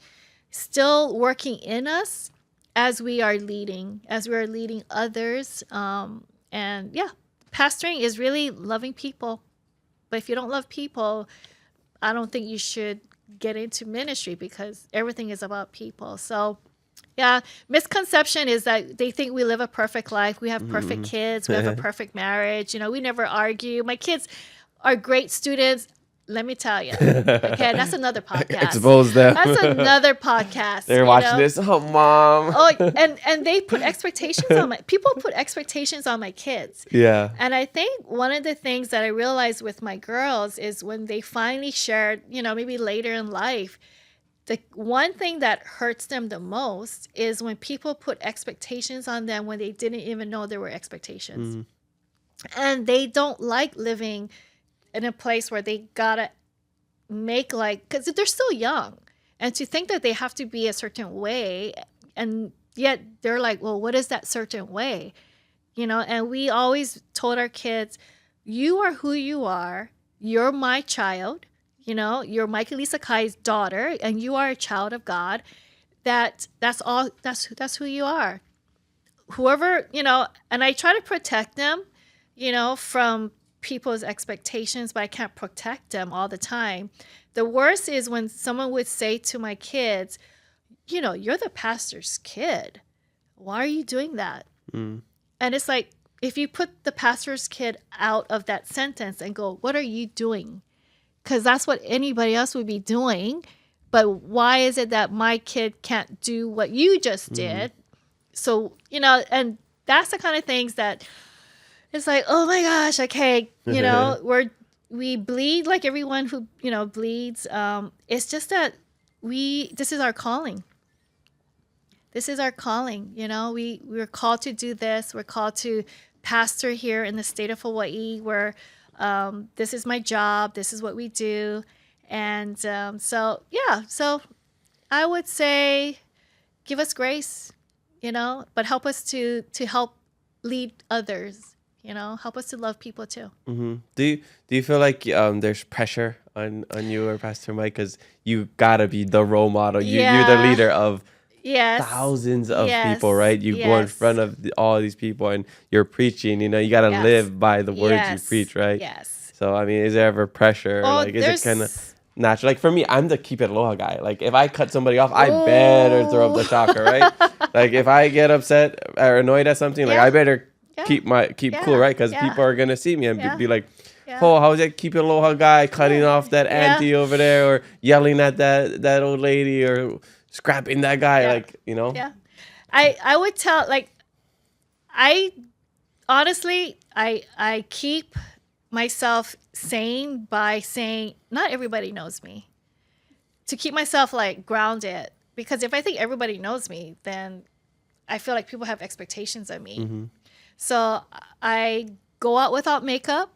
[SPEAKER 7] still working in us as we are leading others. And yeah. Pastoring is really loving people. But if you don't love people, I don't think you should get into ministry because everything is about people. So, yeah, misconception is that they think we live a perfect life. We have perfect kids. We have a perfect marriage. We never argue. My kids are great students. Let me tell you. Okay, that's another podcast.
[SPEAKER 1] Expose them.
[SPEAKER 7] That's another podcast.
[SPEAKER 1] They're watching this. Oh, Mom.
[SPEAKER 7] Oh, and they put expectations on people put expectations on my kids.
[SPEAKER 1] Yeah.
[SPEAKER 7] And I think one of the things that I realized with my girls is when they finally shared, maybe later in life, the one thing that hurts them the most is when people put expectations on them when they didn't even know there were expectations. And they don't like living in a place where they gotta make because they're still young, and to think that they have to be a certain way, and yet they're like, well, what is that certain way? And we always told our kids, you are who you are. You're my child. You're Mike and Lisa Kai's daughter, and you are a child of God. That's all. That's who you are. Whoever, and I try to protect them, from people's expectations, but I can't protect them all the time. The worst is when someone would say to my kids, you're the pastor's kid. Why are you doing that? And it's like, if you put the pastor's kid out of that sentence and go, what are you doing? Because that's what anybody else would be doing. But why is it that my kid can't do what you just did? So, and that's the kind of things that it's like, oh my gosh, okay, we bleed like everyone who, bleeds. It's just that this is our calling. This is our calling, we're called to do this. We're called to pastor here in the state of Hawaii, where this is my job. This is what we do. And so I would say give us grace, but help us to help lead others. Help us to love people too.
[SPEAKER 1] Do you feel like there's pressure on you or Pastor Mike, because you gotta be the role model? You're the leader of thousands of people, right? You go in front of all these people and you're preaching. You gotta live by the words you preach, right?
[SPEAKER 7] Yes.
[SPEAKER 1] So I mean, is there ever pressure? Is it kind of natural? Like for me, I'm the keep it aloha guy. Like if I cut somebody off, I better throw up the shocker, right? Like if I get upset or annoyed at something, I better keep cool, right? Because people are gonna see me and be like, oh, how's that keep it aloha guy cutting off that auntie over there, or yelling at that old lady, or scrapping that guy,
[SPEAKER 7] I would tell, I honestly I keep myself sane by saying not everybody knows me, to keep myself grounded, because if I think everybody knows me, then I feel like people have expectations of me. So I go out without makeup.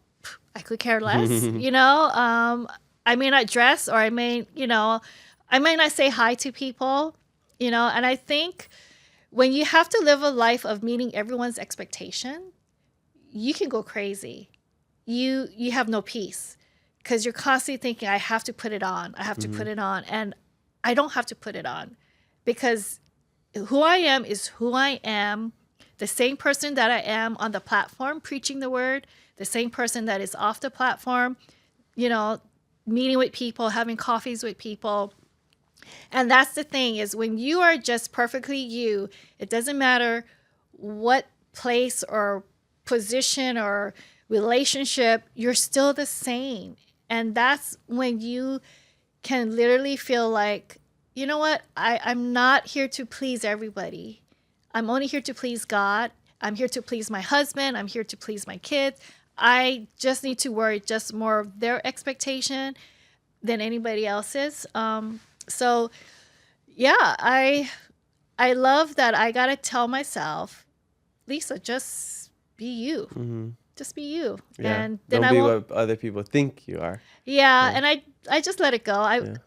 [SPEAKER 7] I could care less, I may not dress, or I may not say hi to people, and I think when you have to live a life of meeting everyone's expectation, you can go crazy. You have no peace, because you're constantly thinking, I have to put it on. I have to put it on. And I don't have to put it on, because who I am is who I am. The same person that I am on the platform preaching the word, the same person that is off the platform, meeting with people, having coffees with people. And that's the thing, is when you are just perfectly you, it doesn't matter what place or position or relationship, you're still the same. And that's when you can literally feel like you know what? I'm not here to please everybody. I'm only here to please God. I'm here to please my husband. I'm here to please my kids. I just need to worry just more of their expectation than anybody else's. So yeah, I love that I got to tell myself, Lisa, just be you.
[SPEAKER 1] Mm-hmm.
[SPEAKER 7] Just be you.
[SPEAKER 1] Yeah.
[SPEAKER 7] And then
[SPEAKER 1] Don't
[SPEAKER 7] I
[SPEAKER 1] be
[SPEAKER 7] won't.
[SPEAKER 1] what other people think you are.
[SPEAKER 7] Yeah, and I just let it go.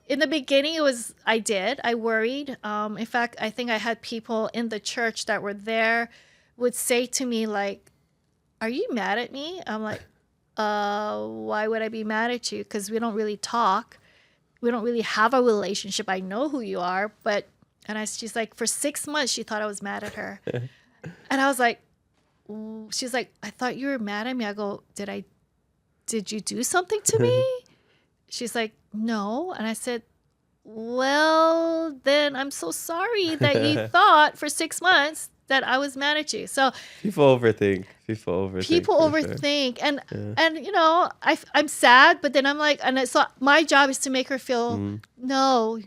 [SPEAKER 7] In the beginning I worried. In fact, I think I had people in the church that were there would say to me like, "Are you mad at me?" I'm like, why would I be mad at you? Because we don't really talk. We don't really have a relationship. I know who you are, but she's like, for 6 months she thought I was mad at her. And I was like, she's like, I thought you were mad at me. I go, did you do something to me? She's like, no. And I said, well, then I'm so sorry that you thought for 6 months that I was mad at you. So
[SPEAKER 1] People overthink. People
[SPEAKER 7] for
[SPEAKER 1] overthink.
[SPEAKER 7] sure. And you know, I'm sad, but then I'm like, so my job is to make her feel, no,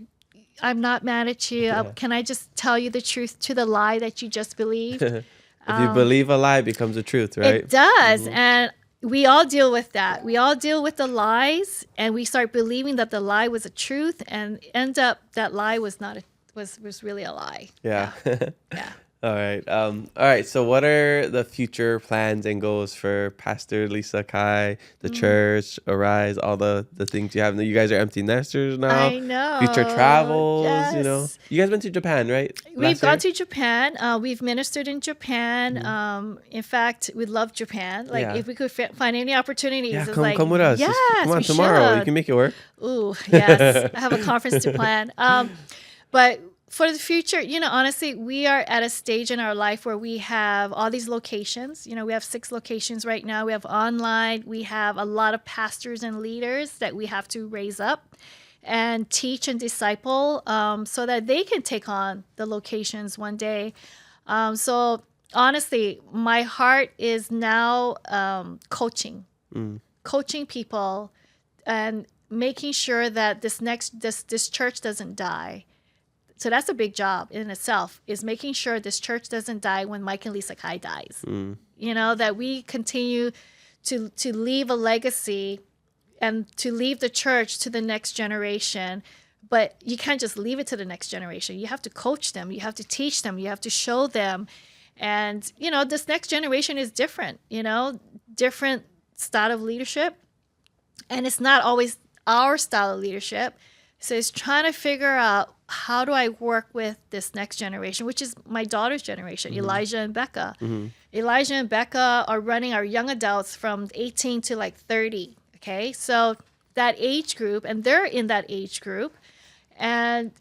[SPEAKER 7] I'm not mad at you. Can I just tell you the truth to the lie that you just believed?
[SPEAKER 1] If you believe a lie, it becomes a truth, right?
[SPEAKER 7] It does. And we all deal with that. We all deal with the lies, and we start believing that the lie was a truth, and end up that lie was not was really a lie.
[SPEAKER 1] Yeah.
[SPEAKER 7] Yeah.
[SPEAKER 1] All right. So what are the future plans and goals for Pastor Lisa Kai, the church, Arise, all the things you have? You guys are empty nesters now.
[SPEAKER 7] I know.
[SPEAKER 1] Future travels,
[SPEAKER 7] Yes.
[SPEAKER 1] you know. You guys went to Japan, right?
[SPEAKER 7] We've gone to Japan. We've ministered in Japan. In fact, we love Japan. Like, if we could find any opportunities,
[SPEAKER 1] Yeah,
[SPEAKER 7] it's
[SPEAKER 1] come with us.
[SPEAKER 7] Yes,
[SPEAKER 1] Come on,
[SPEAKER 7] we
[SPEAKER 1] tomorrow.
[SPEAKER 7] should.
[SPEAKER 1] You can make it work.
[SPEAKER 7] Ooh, yes. I have a conference to plan. But for the future, you know, honestly, we are at a stage in our life where we have all these locations. You know, we have 6 locations right now. We have online. We have a lot of pastors and leaders that we have to raise up and teach and disciple so that they can take on the locations one day. So honestly, my heart is now coaching people and making sure that this church doesn't die. So that's a big job in itself, is making sure this church doesn't die when Mike and Lisa Kai dies. You know, that we continue to leave a legacy and to leave the church to the next generation. But you can't just leave it to the next generation. You have to coach them. You have to teach them. You have to show them. And, you know, this next generation is different, you know, different style of leadership. And it's not always our style of leadership. So it's trying to figure out, how do I work with this next generation, which is my daughter's generation, Elijah and Becca. Elijah and Becca are running our young adults from 18 to like 30. Okay. So that age group, and they're in that age group, and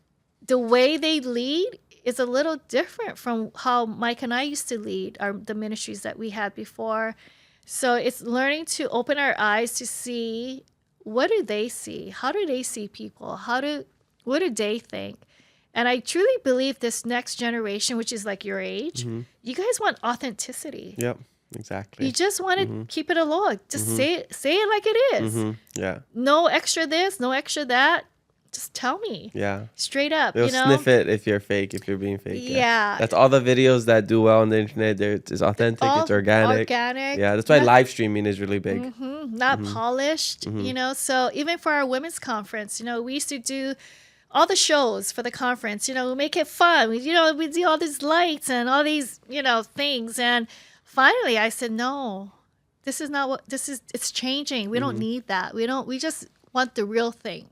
[SPEAKER 7] the way they lead is a little different from how Mike and I used to lead the ministries that we had before. So it's learning to open our eyes to see, what do they see? How do they see people? What do they think? And I truly believe this next generation, which is like your age, you guys want authenticity.
[SPEAKER 1] Yep, exactly.
[SPEAKER 7] You just want to keep it Aloha. Just say it like it is.
[SPEAKER 1] Yeah.
[SPEAKER 7] No extra this, no extra that. Just tell me.
[SPEAKER 1] Yeah.
[SPEAKER 7] Straight up.
[SPEAKER 1] They'll
[SPEAKER 7] you know?
[SPEAKER 1] sniff it if you're fake, if you're being fake.
[SPEAKER 7] Yeah.
[SPEAKER 1] That's all the videos that do well on the internet. It's authentic, it's organic. Yeah, that's why live streaming is really big.
[SPEAKER 7] Not polished, you know. So even for our women's conference, you know, we used to do all the shows for the conference, you know, make it fun. We do all these lights and all these, you know, things. And finally I said, no, this is not what this is. It's changing. We don't need that. We just want the real thing.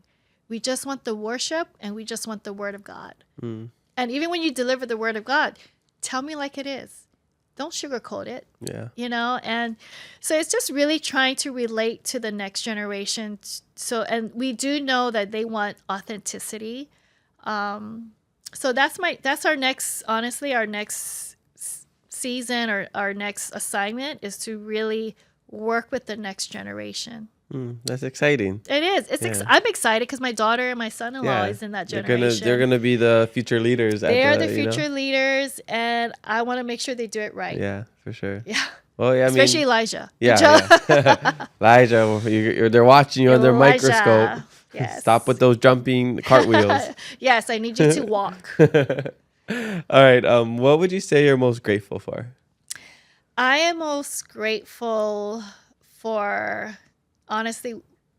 [SPEAKER 7] We just want the worship, and we just want the word of God. And even when you deliver the word of God, tell me like it is. Don't sugarcoat it.
[SPEAKER 1] Yeah.
[SPEAKER 7] You know, and so it's just really trying to relate to the next generation. So, and we do know that they want authenticity. So that's our next, honestly, our next season, or our next assignment is to really work with the next generation.
[SPEAKER 1] That's exciting.
[SPEAKER 7] It is. I'm excited because my daughter and my son-in-law is in that generation.
[SPEAKER 1] They're gonna be the future leaders.
[SPEAKER 7] They are the future leaders, and I want to make sure they do it right.
[SPEAKER 1] Yeah, for sure.
[SPEAKER 7] Yeah.
[SPEAKER 1] Well, yeah,
[SPEAKER 7] Especially Elijah.
[SPEAKER 1] Yeah. Elijah, they're watching you under a microscope.
[SPEAKER 7] Yes.
[SPEAKER 1] Stop with those jumping cartwheels.
[SPEAKER 7] Yes, I need you to walk.
[SPEAKER 1] All right. What would you say you're most grateful for?
[SPEAKER 7] I am most grateful for, honestly,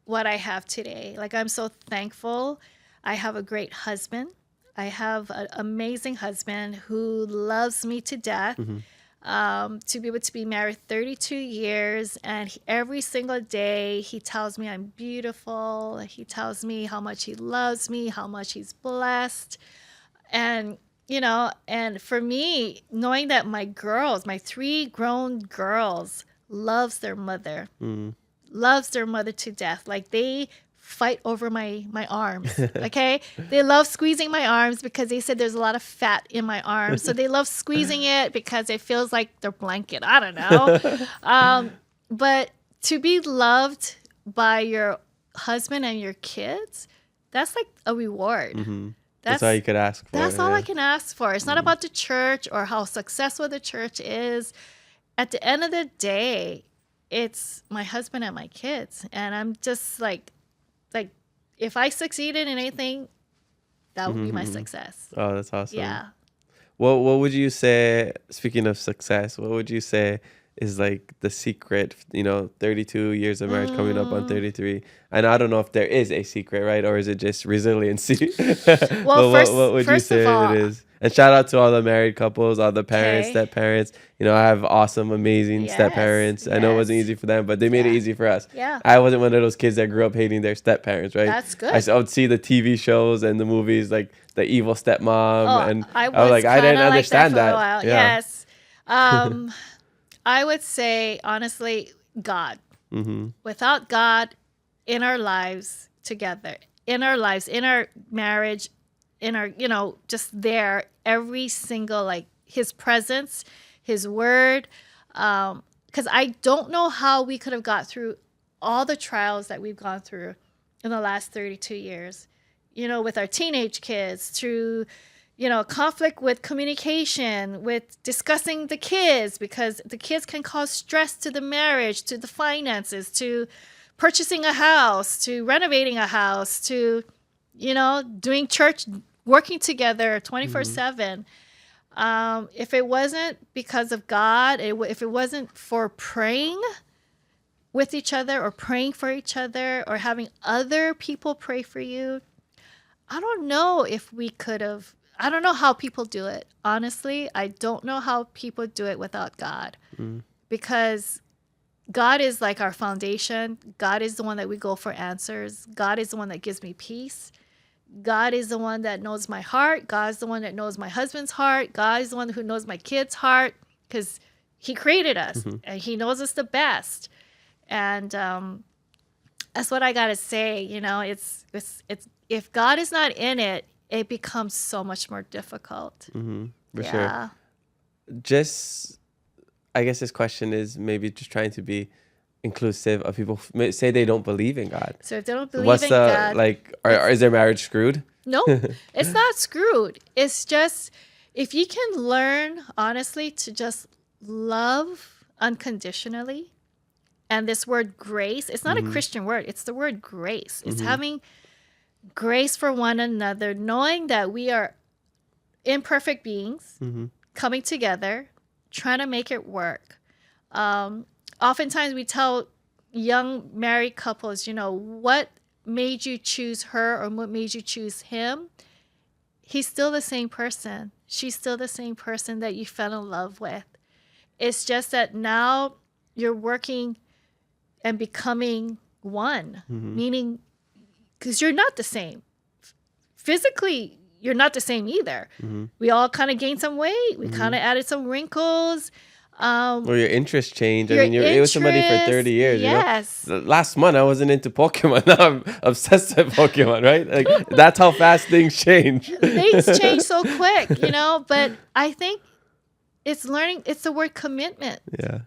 [SPEAKER 7] what I have today. Like, I'm so thankful. I have a great husband. I have an amazing husband who loves me to death. To be able to be married 32 years, and every single day he tells me I'm beautiful. He tells me how much he loves me, how much he's blessed. And and for me, knowing that my girls, my 3 grown girls, loves their mother to death. Like, they fight over my arms. Okay. They love squeezing my arms because they said there's a lot of fat in my arms. So they love squeezing it because it feels like their blanket. I don't know. But to be loved by your husband and your kids, that's like a reward.
[SPEAKER 1] That's all you could ask for.
[SPEAKER 7] That's all I can ask for. It's not about the church or how successful the church is. At the end of the day, it's my husband and my kids. And I'm just like, if I succeeded in anything, that would be my success.
[SPEAKER 1] Oh, that's awesome.
[SPEAKER 7] Yeah.
[SPEAKER 1] What would you say, speaking of success, what would you say is like the secret, 32 years of marriage coming up on 33? And I don't know if there is a secret, right? Or is it just resiliency?
[SPEAKER 7] Well,
[SPEAKER 1] what would you
[SPEAKER 7] first
[SPEAKER 1] say
[SPEAKER 7] of all,
[SPEAKER 1] it is? And shout out to all the married couples, all the parents,
[SPEAKER 7] Okay.
[SPEAKER 1] step parents. I have awesome, amazing step parents. I know it wasn't
[SPEAKER 7] yes.
[SPEAKER 1] easy for them, but they made it
[SPEAKER 7] Yeah.
[SPEAKER 1] easy for us.
[SPEAKER 7] Yeah.
[SPEAKER 1] I wasn't one of those kids that grew up hating their step parents, right?
[SPEAKER 7] That's good.
[SPEAKER 1] I would see the TV shows and the movies, like the evil stepmom, and
[SPEAKER 7] I
[SPEAKER 1] was like, I didn't
[SPEAKER 7] kinda
[SPEAKER 1] understand
[SPEAKER 7] like that.
[SPEAKER 1] that.
[SPEAKER 7] For a while.
[SPEAKER 1] Yeah.
[SPEAKER 7] Yes. I would say, honestly, God. Without God in our lives together, in our marriage, in our, just there, every single, like, his presence, his word. Because I don't know how we could have got through all the trials that we've gone through in the last 32 years, with our teenage kids, through, conflict with communication, with discussing the kids, because the kids can cause stress to the marriage, to the finances, to purchasing a house, to renovating a house, to, doing church, working together 24/7. If it wasn't because of God, if it wasn't for praying with each other or praying for each other or having other people pray for you, I don't know if we could have. I don't know how people do it. Honestly, I don't know how people do it without God. Because God is like our foundation. God is the one that we go for answers. God is the one that gives me peace. God is the one that knows my heart. God is the one that knows my husband's heart. God is the one who knows my kid's heart, because he created us and he knows us the best. And that's what I got to say. It's if God is not in it, it becomes so much more difficult.
[SPEAKER 1] For sure. Just, I guess this question is maybe just trying to be inclusive of people say they don't believe in God.
[SPEAKER 7] So if they don't believe
[SPEAKER 1] What's
[SPEAKER 7] in
[SPEAKER 1] the,
[SPEAKER 7] God,
[SPEAKER 1] like, is their marriage screwed?
[SPEAKER 7] no, it's not screwed. It's just, if you can learn, honestly, to just love unconditionally. And this word grace, it's not a Christian word. It's the word grace. It's having grace for one another, knowing that we are imperfect beings coming together, trying to make it work. Oftentimes we tell young married couples, what made you choose her or what made you choose him? He's still the same person. She's still the same person that you fell in love with. It's just that now you're working and becoming one, meaning, because you're not the same. Physically, you're not the same either. We all kind of gained some weight. We kind of added some wrinkles.
[SPEAKER 1] Or your interests change. I mean, you're with somebody for 30 years.
[SPEAKER 7] Yes.
[SPEAKER 1] Last month, I wasn't into Pokemon. Now I'm obsessed with Pokemon, right? Like, that's how fast things change.
[SPEAKER 7] Things change so quick, But I think it's learning. It's the word commitment.
[SPEAKER 1] Yeah.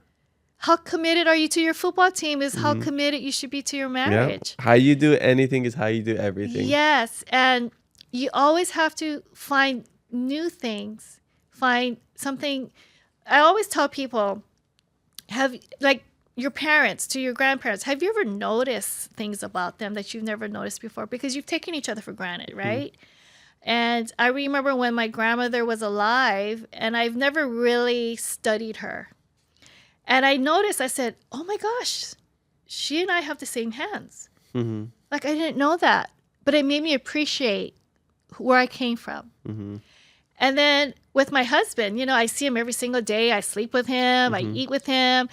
[SPEAKER 7] How committed are you to your football team is how committed you should be to your marriage.
[SPEAKER 1] How you do anything is how you do everything.
[SPEAKER 7] Yes. And you always have to find new things, find something. I always tell people, your parents, to your grandparents, have you ever noticed things about them that you've never noticed before? Because you've taken each other for granted, right? And I remember when my grandmother was alive, and I've never really studied her. And I noticed, I said, oh my gosh, she and I have the same hands. Like, I didn't know that. But it made me appreciate where I came from. And then with my husband, you know, I see him every single day. I sleep with him. I eat with him.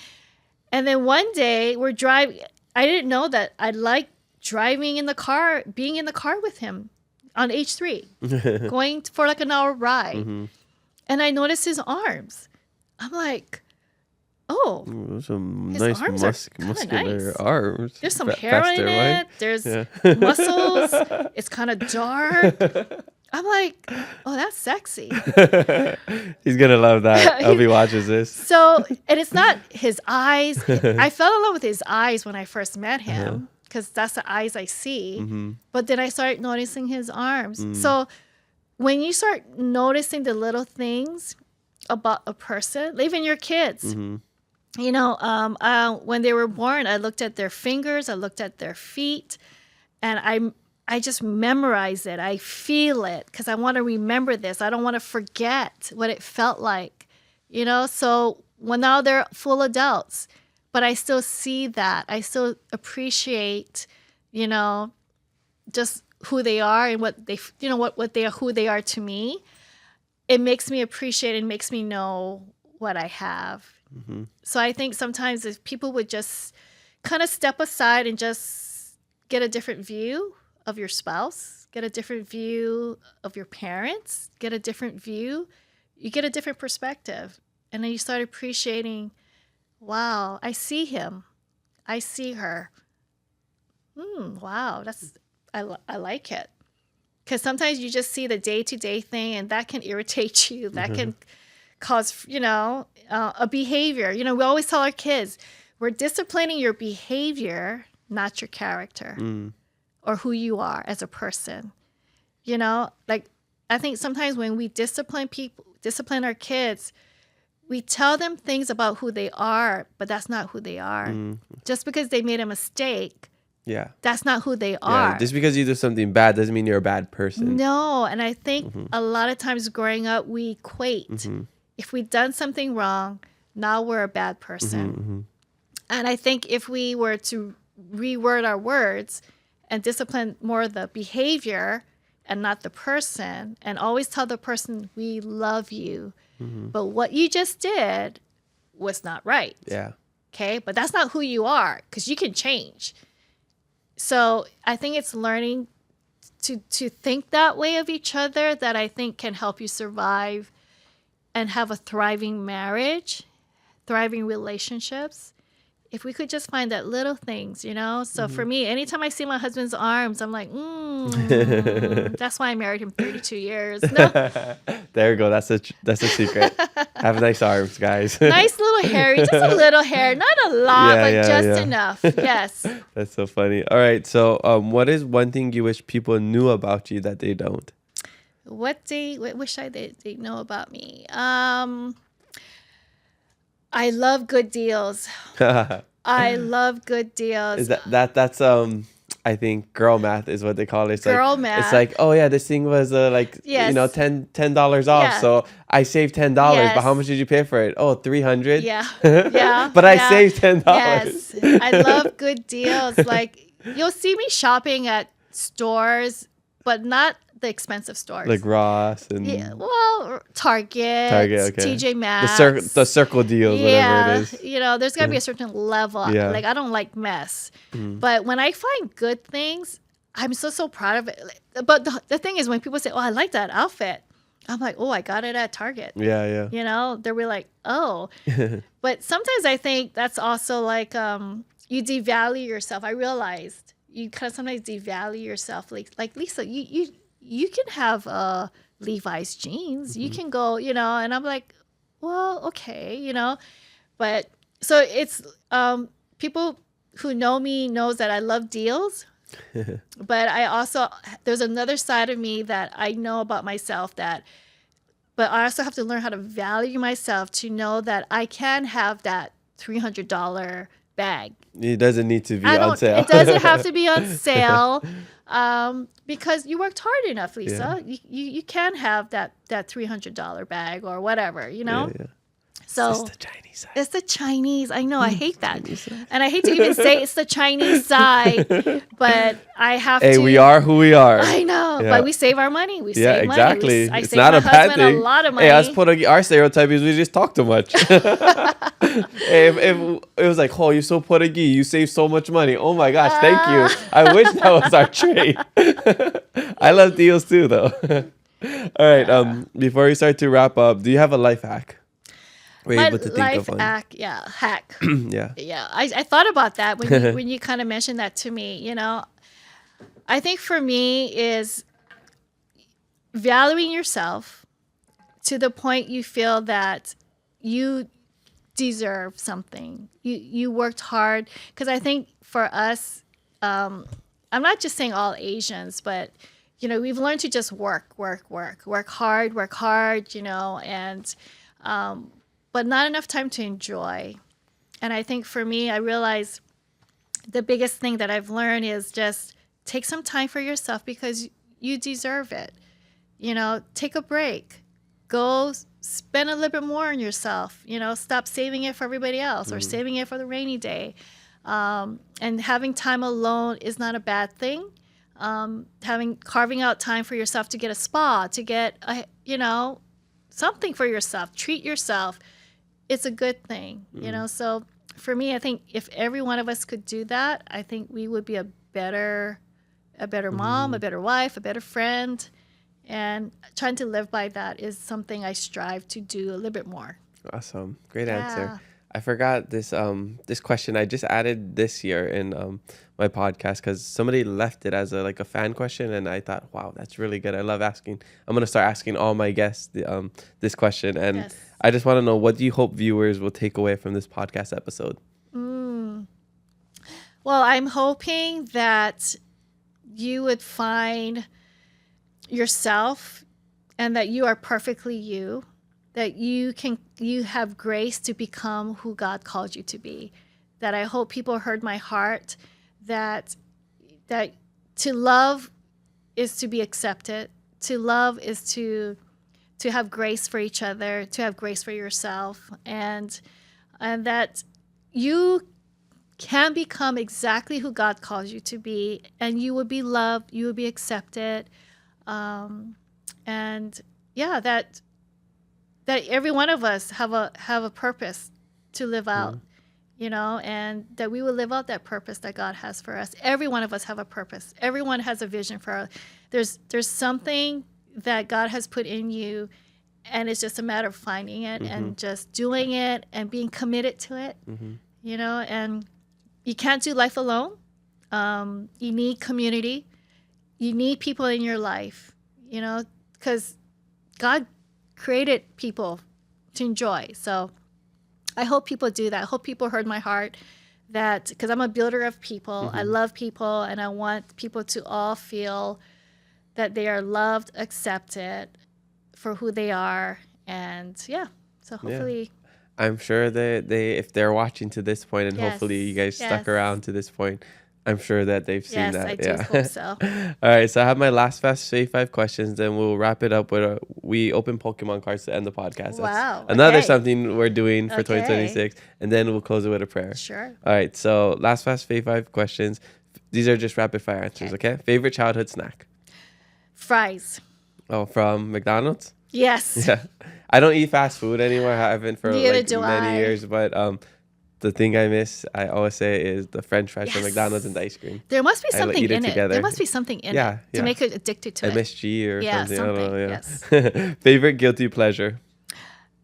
[SPEAKER 7] And then one day we're driving. I didn't know that I like driving in the car, being in the car with him on H3, going for like an hour ride. And I noticed his arms. I'm like, oh,
[SPEAKER 1] Those some
[SPEAKER 7] his
[SPEAKER 1] nice
[SPEAKER 7] arms are
[SPEAKER 1] muscular
[SPEAKER 7] nice.
[SPEAKER 1] arms.
[SPEAKER 7] There's some hair
[SPEAKER 1] faster,
[SPEAKER 7] in
[SPEAKER 1] right?
[SPEAKER 7] it. There's muscles. It's kind of dark. I'm like, oh, that's sexy.
[SPEAKER 1] He's gonna love that. Hope he watches this.
[SPEAKER 7] So, and it's not his eyes. I fell in love with his eyes when I first met him because that's the eyes I see. But then I started noticing his arms. So when you start noticing the little things about a person, even your kids, you know, when they were born, I looked at their fingers, I looked at their feet, and I just memorize it. I feel it because I want to remember this. I don't want to forget what it felt like, you know? So when now they're full adults, but I still see that. I still appreciate, you know, just who they are and what they, you know, what they are, who they are to me. It makes me appreciate and makes me know what I have. So I think sometimes if people would just kind of step aside and just get a different view of your spouse, get a different view of your parents, get a different view, you get a different perspective. And then you start appreciating, wow, I see him. I see her. Wow, I like it. Because sometimes you just see the day-to-day thing, and that can irritate you. That can cause, you know, a behavior. You know, we always tell our kids, we're disciplining your behavior, not your character. Or who you are as a person. You know, like I think sometimes when we discipline our kids, we tell them things about who they are, but that's not who they are. Just because they made a mistake, that's not who they are.
[SPEAKER 1] Just because you do something bad doesn't mean you're a bad person.
[SPEAKER 7] No, and I think a lot of times growing up, we equate. If we've done something wrong, now we're a bad person. And I think if we were to reword our words and discipline more the behavior and not the person, and always tell the person, we love you, but what you just did was not right. Okay, but that's not who you are, because you can change. So I think it's learning to think that way of each other that I think can help you survive and have a thriving marriage, thriving relationships. If we could just find that little things, you know? So for me, anytime I see my husband's arms, I'm like, that's why I married him 32 years. No.
[SPEAKER 1] There you go. That's a secret. Have nice arms, guys.
[SPEAKER 7] Nice little hairy, just a little hair. Not a lot, but just enough. Yes.
[SPEAKER 1] That's so funny. All right. So what is one thing you wish people knew about you that they don't?
[SPEAKER 7] What wish they know about me? I love good deals. I love good deals.
[SPEAKER 1] Is that's I think girl math is what they call it. It's
[SPEAKER 7] girl
[SPEAKER 1] like,
[SPEAKER 7] math.
[SPEAKER 1] It's like, oh yeah, this thing was like
[SPEAKER 7] Yes.
[SPEAKER 1] you know $10 off.
[SPEAKER 7] Yeah.
[SPEAKER 1] So I saved $10.
[SPEAKER 7] Yes.
[SPEAKER 1] But how much did you pay for it? Oh, $300.
[SPEAKER 7] Yeah. Yeah.
[SPEAKER 1] But I
[SPEAKER 7] yeah.
[SPEAKER 1] saved $10.
[SPEAKER 7] Yes. I love good deals. Like you'll see me shopping at stores, but not the expensive stores.
[SPEAKER 1] Like Ross and
[SPEAKER 7] Target,
[SPEAKER 1] okay.
[SPEAKER 7] TJ Maxx.
[SPEAKER 1] The circle deals, whatever it is.
[SPEAKER 7] You know, there's got to be a certain level.
[SPEAKER 1] Yeah.
[SPEAKER 7] Like, I don't like mess. But when I find good things, I'm so proud of it. But the thing is, when people say, oh, I like that outfit, I'm like, oh, I got it at Target.
[SPEAKER 1] Yeah.
[SPEAKER 7] You know, they're really like, oh. But sometimes I think that's also like you devalue yourself. I realized you kind of sometimes devalue yourself. Like Lisa, you can have Levi's jeans. You can go, you know, and I'm like, well, okay, you know. But so it's people who know me knows that I love deals. But I also, there's another side of me that I know about myself but I also have to learn how to value myself to know that I can have that $300 bag.
[SPEAKER 1] It doesn't need to be on sale.
[SPEAKER 7] It doesn't have to be on sale, because you worked hard enough, Lisa. You can have that $300 bag or whatever, you know.
[SPEAKER 1] Yeah.
[SPEAKER 7] So
[SPEAKER 1] It's the Chinese side.
[SPEAKER 7] it's the Chinese. I know. I hate that, and I hate to even say it's the Chinese side, but I have to.
[SPEAKER 1] Hey, we are who we are.
[SPEAKER 7] I know,
[SPEAKER 1] Yeah.
[SPEAKER 7] but we save our money. We
[SPEAKER 1] Yeah,
[SPEAKER 7] save
[SPEAKER 1] exactly.
[SPEAKER 7] money. I
[SPEAKER 1] It's
[SPEAKER 7] save
[SPEAKER 1] not
[SPEAKER 7] my
[SPEAKER 1] a bad
[SPEAKER 7] husband
[SPEAKER 1] thing.
[SPEAKER 7] a lot of money.
[SPEAKER 1] Hey, us our stereotype is we just talk too much. Hey, if it was like, oh, you're so Portuguese, you save so much money. Oh my gosh, thank you. I wish that was our trait. I love deals too, though. All right. Before we start to wrap up, do you have a life hack? We're
[SPEAKER 7] My
[SPEAKER 1] able to think
[SPEAKER 7] life
[SPEAKER 1] of one.
[SPEAKER 7] hack.
[SPEAKER 1] Yeah.
[SPEAKER 7] Yeah, I thought about that when you kind of mentioned that to me. You know, I think for me is valuing yourself to the point you feel that you deserve something. You worked hard, because I think for us, I'm not just saying all Asians, but you know, we've learned to just work hard, you know, and but not enough time to enjoy. And I think for me, I realize the biggest thing that I've learned is just take some time for yourself, because you deserve it. You know, take a break. Go spend a little bit more on yourself. You know, stop saving it for everybody else or saving it for the rainy day. And having time alone is not a bad thing. Carving out time for yourself to get a spa, to get something for yourself, treat yourself. It's a good thing, you know. So for me, I think if every one of us could do that, I think we would be a better mom, a better wife, a better friend. And trying to live by that is something I strive to do a little bit more.
[SPEAKER 1] Awesome. Great answer. I forgot this this question. I just added this year in my podcast because somebody left it as a fan question, and I thought, wow, that's really good. I love asking. I'm gonna start asking all my guests this question, and
[SPEAKER 7] Yes.
[SPEAKER 1] I just want to know, what do you hope viewers will take away from this podcast episode?
[SPEAKER 7] Well, I'm hoping that you would find yourself and that you are perfectly you, that you have grace to become who God called you to be. That I hope people heard my heart, that to love is to be accepted. To love is to have grace for each other, to have grace for yourself, and that you can become exactly who God calls you to be, and you will be loved, you will be accepted, and yeah, that every one of us have a purpose to live out, you know, and that we will live out that purpose that God has for us. Every one of us have a purpose. Everyone has a vision for us. There's something that God has put in you, and it's just a matter of finding it and just doing it and being committed to it, you know. And you can't do life alone. You need community. You need people in your life, you know, because God created people to enjoy. So I hope people do that. I hope people heard my heart, that because I'm a builder of people. I love people, and I want people to all feel that they are loved, accepted for who they are. And yeah, so hopefully.
[SPEAKER 1] I'm sure that if they're watching to this point, and hopefully you guys stuck around to this point, I'm sure that they've seen that.
[SPEAKER 7] I do hope so.
[SPEAKER 1] All right, so I have my last fast Fave 5 questions, then we'll wrap it up with we open Pokemon cards to end the podcast.
[SPEAKER 7] Wow.
[SPEAKER 1] That's another
[SPEAKER 7] okay.
[SPEAKER 1] something we're doing for 2026, and then we'll close it with a prayer.
[SPEAKER 7] Sure.
[SPEAKER 1] All right, so last fast Fave 5 questions. These are just rapid fire answers, okay? Favorite childhood snack?
[SPEAKER 7] Fries.
[SPEAKER 1] Oh, from McDonald's?
[SPEAKER 7] Yes.
[SPEAKER 1] Yeah. I don't eat fast food anymore. I haven't for
[SPEAKER 7] Neither
[SPEAKER 1] like
[SPEAKER 7] do
[SPEAKER 1] many
[SPEAKER 7] I.
[SPEAKER 1] years, but the thing I miss, I always say, is the French fries from
[SPEAKER 7] Yes.
[SPEAKER 1] McDonald's and the ice cream.
[SPEAKER 7] There must be
[SPEAKER 1] I
[SPEAKER 7] something
[SPEAKER 1] eat it
[SPEAKER 7] in it.
[SPEAKER 1] together.
[SPEAKER 7] There must be something in
[SPEAKER 1] Yeah,
[SPEAKER 7] it
[SPEAKER 1] yeah.
[SPEAKER 7] to make it addicted to it.
[SPEAKER 1] MSG or
[SPEAKER 7] Yeah,
[SPEAKER 1] something. I don't know.
[SPEAKER 7] something,
[SPEAKER 1] Yeah. Favorite guilty pleasure?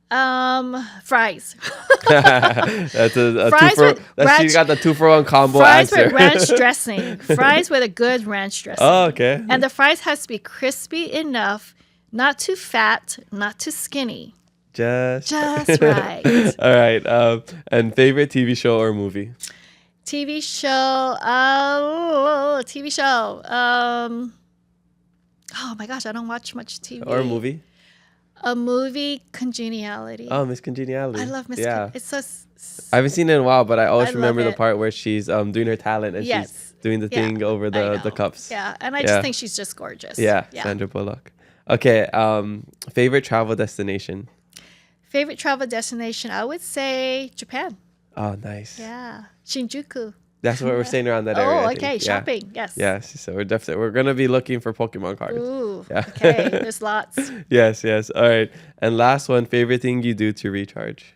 [SPEAKER 7] Fries.
[SPEAKER 1] That's a
[SPEAKER 7] Fries
[SPEAKER 1] two for.
[SPEAKER 7] with
[SPEAKER 1] She
[SPEAKER 7] ranch-
[SPEAKER 1] got the 2-for-1 combo
[SPEAKER 7] Fries
[SPEAKER 1] answer.
[SPEAKER 7] with ranch dressing. Fries with a good ranch dressing.
[SPEAKER 1] Oh, okay.
[SPEAKER 7] And the fries has to be crispy enough, not too fat, not too skinny.
[SPEAKER 1] Just
[SPEAKER 7] right.
[SPEAKER 1] All right. And favorite TV show or movie?
[SPEAKER 7] TV show. TV show. Oh my gosh, I don't watch much TV.
[SPEAKER 1] Or movie?
[SPEAKER 7] A movie, Congeniality.
[SPEAKER 1] Oh, Miss Congeniality.
[SPEAKER 7] I love Miss.
[SPEAKER 1] Yeah.
[SPEAKER 7] It's so
[SPEAKER 1] I haven't seen it in a while, but I always
[SPEAKER 7] I
[SPEAKER 1] remember
[SPEAKER 7] love
[SPEAKER 1] the
[SPEAKER 7] it.
[SPEAKER 1] part where she's doing her talent and
[SPEAKER 7] Yes.
[SPEAKER 1] she's doing the
[SPEAKER 7] Yeah,
[SPEAKER 1] thing over
[SPEAKER 7] I
[SPEAKER 1] the
[SPEAKER 7] know.
[SPEAKER 1] cups.
[SPEAKER 7] Yeah, and I
[SPEAKER 1] Yeah.
[SPEAKER 7] just think she's just gorgeous.
[SPEAKER 1] Yeah, Sandra Bullock. Okay, favorite travel destination?
[SPEAKER 7] Favorite travel destination? I would say Japan.
[SPEAKER 1] Oh, nice.
[SPEAKER 7] Yeah, Shinjuku.
[SPEAKER 1] That's what we're staying around that area. I
[SPEAKER 7] Oh,
[SPEAKER 1] think.
[SPEAKER 7] okay,
[SPEAKER 1] Yeah.
[SPEAKER 7] shopping. Yes.
[SPEAKER 1] Yes, so we're gonna be looking for Pokemon cards.
[SPEAKER 7] Ooh.
[SPEAKER 1] Yeah.
[SPEAKER 7] Okay, there's lots.
[SPEAKER 1] Yes. All right. And last one, favorite thing you do to recharge?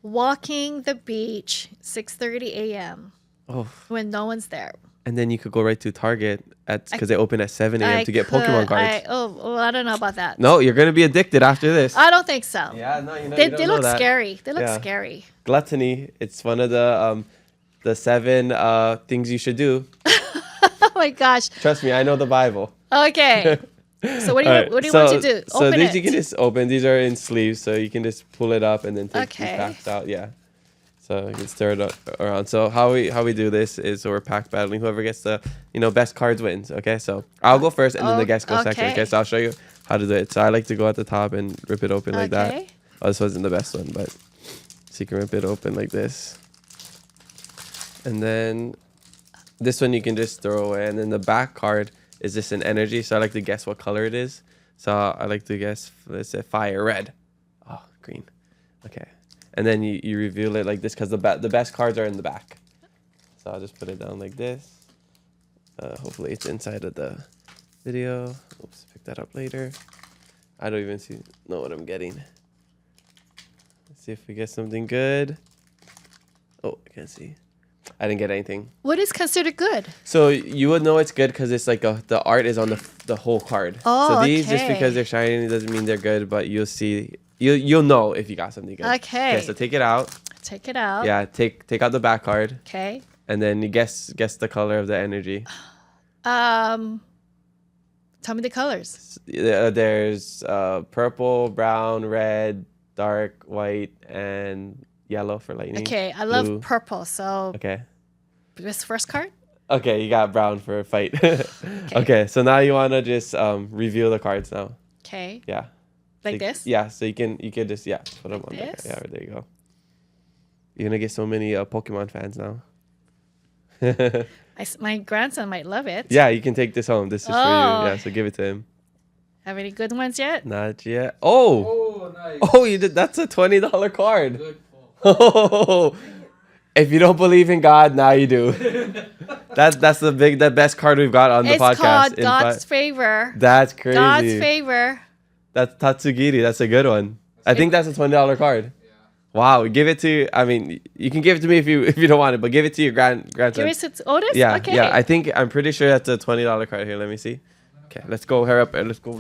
[SPEAKER 7] Walking the beach, 6:30 a.m.
[SPEAKER 1] Oh,
[SPEAKER 7] when no one's there.
[SPEAKER 1] and then you could go right to Target because they open at 7 a.m. to get Pokemon cards.
[SPEAKER 7] I don't know about that.
[SPEAKER 1] No, you're gonna be addicted after this.
[SPEAKER 7] I don't think so.
[SPEAKER 1] Yeah, no, you know,
[SPEAKER 7] They,
[SPEAKER 1] you don't
[SPEAKER 7] they
[SPEAKER 1] know
[SPEAKER 7] look
[SPEAKER 1] that.
[SPEAKER 7] scary. They look
[SPEAKER 1] Yeah.
[SPEAKER 7] scary.
[SPEAKER 1] Gluttony. It's one of the 7 things you should do.
[SPEAKER 7] Oh my gosh.
[SPEAKER 1] Trust me, I know the Bible.
[SPEAKER 7] Okay. So what do you
[SPEAKER 1] All right,
[SPEAKER 7] what do you want to do?
[SPEAKER 1] So
[SPEAKER 7] Open
[SPEAKER 1] these
[SPEAKER 7] it.
[SPEAKER 1] you can just open. These are in sleeves, so you can just pull it up and then take
[SPEAKER 7] Okay.
[SPEAKER 1] these packs out. Yeah. So you can stir it around. So how we do this is we're pack battling. Whoever gets the best cards wins. Okay. So I'll go first, and then the guest goes second.
[SPEAKER 7] Okay.
[SPEAKER 1] Okay. So I'll show you how to do it. So I like to go at the top and rip it open like that.
[SPEAKER 7] Okay.
[SPEAKER 1] Oh, this wasn't the best one, but so you can rip it open like this, and then this one you can just throw away, and then the back card is just an energy. So I like to guess what color it is. So I like to guess, let's say fire, red. Oh, green. Okay. And then you reveal it like this because the best cards are in the back. So I'll just put it down like this. Hopefully it's inside of the video. Oops, pick that up later. I don't even know what I'm getting. Let's see if we get something good. Oh, I can't see. I didn't get anything.
[SPEAKER 7] What is considered good?
[SPEAKER 1] So you would know it's good because it's like the art is on the whole card.
[SPEAKER 7] Oh,
[SPEAKER 1] so these just
[SPEAKER 7] okay.
[SPEAKER 1] because they're shiny doesn't mean they're good, but you'll see you'll know if you got something good.
[SPEAKER 7] Okay.
[SPEAKER 1] So take it out.
[SPEAKER 7] Take it out.
[SPEAKER 1] Yeah, take out the back card,
[SPEAKER 7] Okay.
[SPEAKER 1] and then you guess the color of the energy.
[SPEAKER 7] Tell me the colors.
[SPEAKER 1] There's purple, brown, red, dark, white, and yellow for lightning.
[SPEAKER 7] Okay, I love
[SPEAKER 1] blue.
[SPEAKER 7] purple. So
[SPEAKER 1] Okay.
[SPEAKER 7] this first card.
[SPEAKER 1] Okay, you got brown for a fight. Okay, so now you wanna just reveal the cards now.
[SPEAKER 7] Okay.
[SPEAKER 1] Yeah.
[SPEAKER 7] Like this.
[SPEAKER 1] Yeah, so you can just put them on there.
[SPEAKER 7] this?
[SPEAKER 1] Yeah, there you go. You're gonna get so many Pokemon fans now.
[SPEAKER 7] My grandson might love it.
[SPEAKER 1] Yeah, you can take this home. This is for you.
[SPEAKER 7] Oh.
[SPEAKER 1] Yeah, so give it to him.
[SPEAKER 7] Have any good ones yet?
[SPEAKER 1] Not yet. Oh,
[SPEAKER 5] Oh, nice.
[SPEAKER 1] oh, you did. That's a $20 card. Oh, if you don't believe in God, now you do. That's the best card we've got on the
[SPEAKER 7] It's
[SPEAKER 1] podcast.
[SPEAKER 7] called
[SPEAKER 1] In
[SPEAKER 7] God's favor.
[SPEAKER 1] That's crazy.
[SPEAKER 7] God's favor.
[SPEAKER 1] That's Tatsugiri. That's a good one. I think that's a $20 card. Wow, give it to. I mean, you can give it to me if you don't want it, but give it to your grandson.
[SPEAKER 7] Give it to Otis.
[SPEAKER 1] Yeah,
[SPEAKER 7] Okay.
[SPEAKER 1] yeah. I'm pretty sure that's a $20 card. Here, let me see. Okay, let's go. Hurry up and let's go.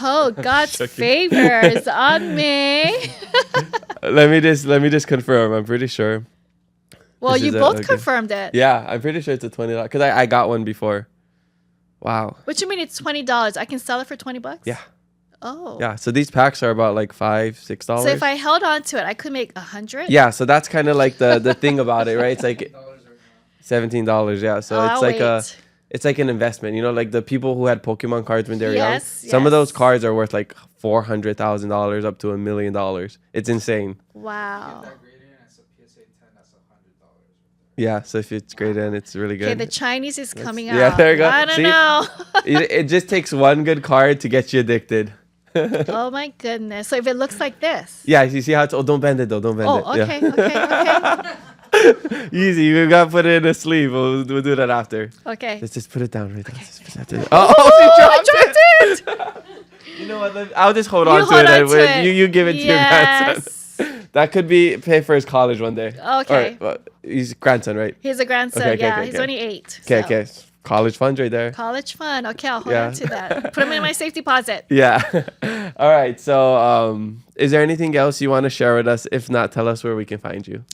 [SPEAKER 7] Oh, God's
[SPEAKER 1] Shocking.
[SPEAKER 7] favor is on me.
[SPEAKER 1] Let me just confirm. I'm pretty sure.
[SPEAKER 7] Well,
[SPEAKER 1] This
[SPEAKER 7] you
[SPEAKER 1] is it,
[SPEAKER 7] both
[SPEAKER 1] okay.
[SPEAKER 7] confirmed it.
[SPEAKER 1] Yeah, I'm pretty sure it's a $20 because I got one before. Wow.
[SPEAKER 7] What you mean it's $20? I can sell it for $20?
[SPEAKER 1] Yeah.
[SPEAKER 7] Oh.
[SPEAKER 1] Yeah. So these packs are about like $5-6.
[SPEAKER 7] So if I held on to it, I could make 100.
[SPEAKER 1] Yeah. So that's kind of like the thing about it, right? It's like $17. Yeah. So
[SPEAKER 7] Oh,
[SPEAKER 1] it's
[SPEAKER 7] I'll
[SPEAKER 1] like
[SPEAKER 7] wait.
[SPEAKER 1] it's like an investment. You know, like the people who had Pokemon cards when they were young.
[SPEAKER 7] Yes,
[SPEAKER 1] Some of those
[SPEAKER 7] yes.
[SPEAKER 1] cards are worth like $400,000 up to $1 million. It's insane.
[SPEAKER 7] Wow.
[SPEAKER 1] Yeah. So if it's graded in, it's really
[SPEAKER 7] Okay,
[SPEAKER 1] good.
[SPEAKER 7] the Chinese is coming out.
[SPEAKER 1] yeah, there you go.
[SPEAKER 7] I don't
[SPEAKER 1] See?
[SPEAKER 7] know.
[SPEAKER 1] it just takes one good card to get you addicted.
[SPEAKER 7] Oh my goodness. So if it looks like this.
[SPEAKER 1] Yeah, you see how it's. Oh, don't bend it though. Don't bend it.
[SPEAKER 7] Oh,
[SPEAKER 1] Yeah.
[SPEAKER 7] okay.
[SPEAKER 1] Easy. We gotta put it in a sleeve. We'll do that after.
[SPEAKER 7] Okay.
[SPEAKER 1] Let's just put it down right there. Just put that there. Oh, she dropped it. You know what? I'll just hold on to
[SPEAKER 7] hold
[SPEAKER 1] it.
[SPEAKER 7] on to it.
[SPEAKER 1] You give it to your grandson.
[SPEAKER 7] Yes.
[SPEAKER 1] That could be pay for his college one day.
[SPEAKER 7] Okay.
[SPEAKER 1] Or, he's grandson, right?
[SPEAKER 7] He's a grandson.
[SPEAKER 1] Okay, okay,
[SPEAKER 7] yeah,
[SPEAKER 1] okay,
[SPEAKER 7] he's
[SPEAKER 1] okay.
[SPEAKER 7] only 8.
[SPEAKER 1] Okay,
[SPEAKER 7] so.
[SPEAKER 1] okay. College funds right there.
[SPEAKER 7] College fund. Okay, I'll hold
[SPEAKER 1] Yeah.
[SPEAKER 7] on to that. Put him in my safe deposit.
[SPEAKER 1] Yeah. All right. So, is there anything else you want to share with us? If not, tell us where we can find you.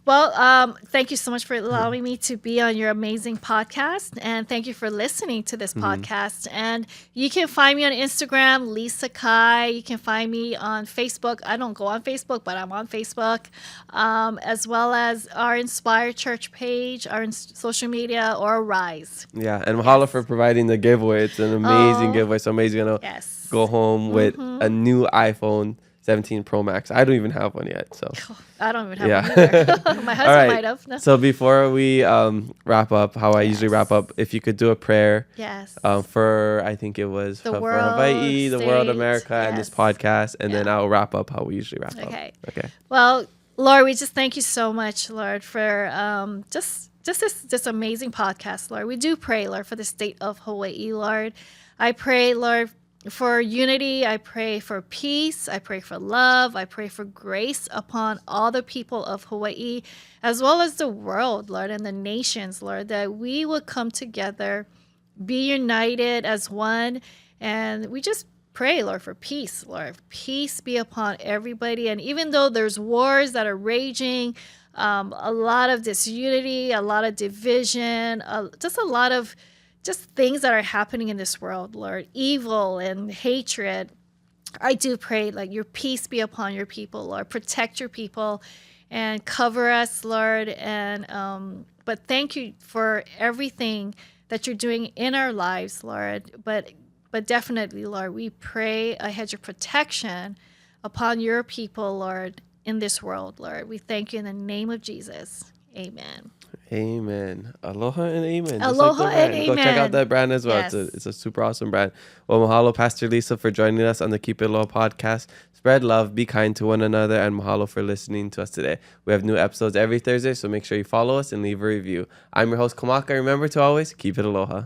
[SPEAKER 7] Well, thank you so much for allowing me to be on your amazing podcast. And thank you for listening to this podcast. And you can find me on Instagram, Lisa Kai. You can find me on Facebook. I don't go on Facebook, but I'm on Facebook. As well as our Inspire Church page, our social media, or Rise.
[SPEAKER 1] Yeah, and mahalo for providing the giveaway. It's an amazing giveaway. So amazing,
[SPEAKER 7] Yes.
[SPEAKER 1] go home with a new iPhone 17 Pro Max. I don't even have one yet. So
[SPEAKER 7] I don't even have
[SPEAKER 1] Yeah.
[SPEAKER 7] one either. My husband
[SPEAKER 1] right.
[SPEAKER 7] might have. No.
[SPEAKER 1] so before we wrap up, how I usually wrap up, if you could do a prayer
[SPEAKER 7] Yes.
[SPEAKER 1] for, I think it was
[SPEAKER 7] The
[SPEAKER 1] for
[SPEAKER 7] world,
[SPEAKER 1] Hawaiʻi, the world,
[SPEAKER 7] state,
[SPEAKER 1] America, and this
[SPEAKER 7] yes.
[SPEAKER 1] podcast, and then
[SPEAKER 7] Yeah.
[SPEAKER 1] I'll wrap up how we usually wrap
[SPEAKER 7] Okay.
[SPEAKER 1] up. Okay.
[SPEAKER 7] Well, Lord, we just thank you so much, Lord, for just this amazing podcast, Lord. We do pray, Lord, for the state of Hawaii, Lord. I pray, Lord, for unity. I pray for peace. I pray for love. I pray for grace upon all the people of Hawaii, as well as the world, Lord, and the nations, Lord, that we would come together, be united as one, and we just pray, Lord, for peace, Lord. Peace be upon everybody. And even though there's wars that are raging, a lot of disunity, a lot of division, just a lot of just things that are happening in this world, Lord, evil and hatred. I do pray, like, your peace be upon your people, Lord. Protect your people and cover us, Lord. And but thank you for everything that you're doing in our lives, Lord. But definitely, Lord, we pray a hedge of protection upon your people, Lord, in this world, Lord. We thank you in the name of Jesus. Amen.
[SPEAKER 1] Amen. Aloha and amen. Just
[SPEAKER 7] Aloha
[SPEAKER 1] like the brand.
[SPEAKER 7] and
[SPEAKER 1] Go check out
[SPEAKER 7] amen.
[SPEAKER 1] that brand as well.
[SPEAKER 7] Yes.
[SPEAKER 1] It's a super awesome brand. Well, mahalo, Pastor Lisa, for joining us on the Keep It Aloha podcast. Spread love, be kind to one another, and mahalo for listening to us today. We have new episodes every Thursday, so make sure you follow us and leave a review. I'm your host, Kamaka. Remember to always keep it aloha.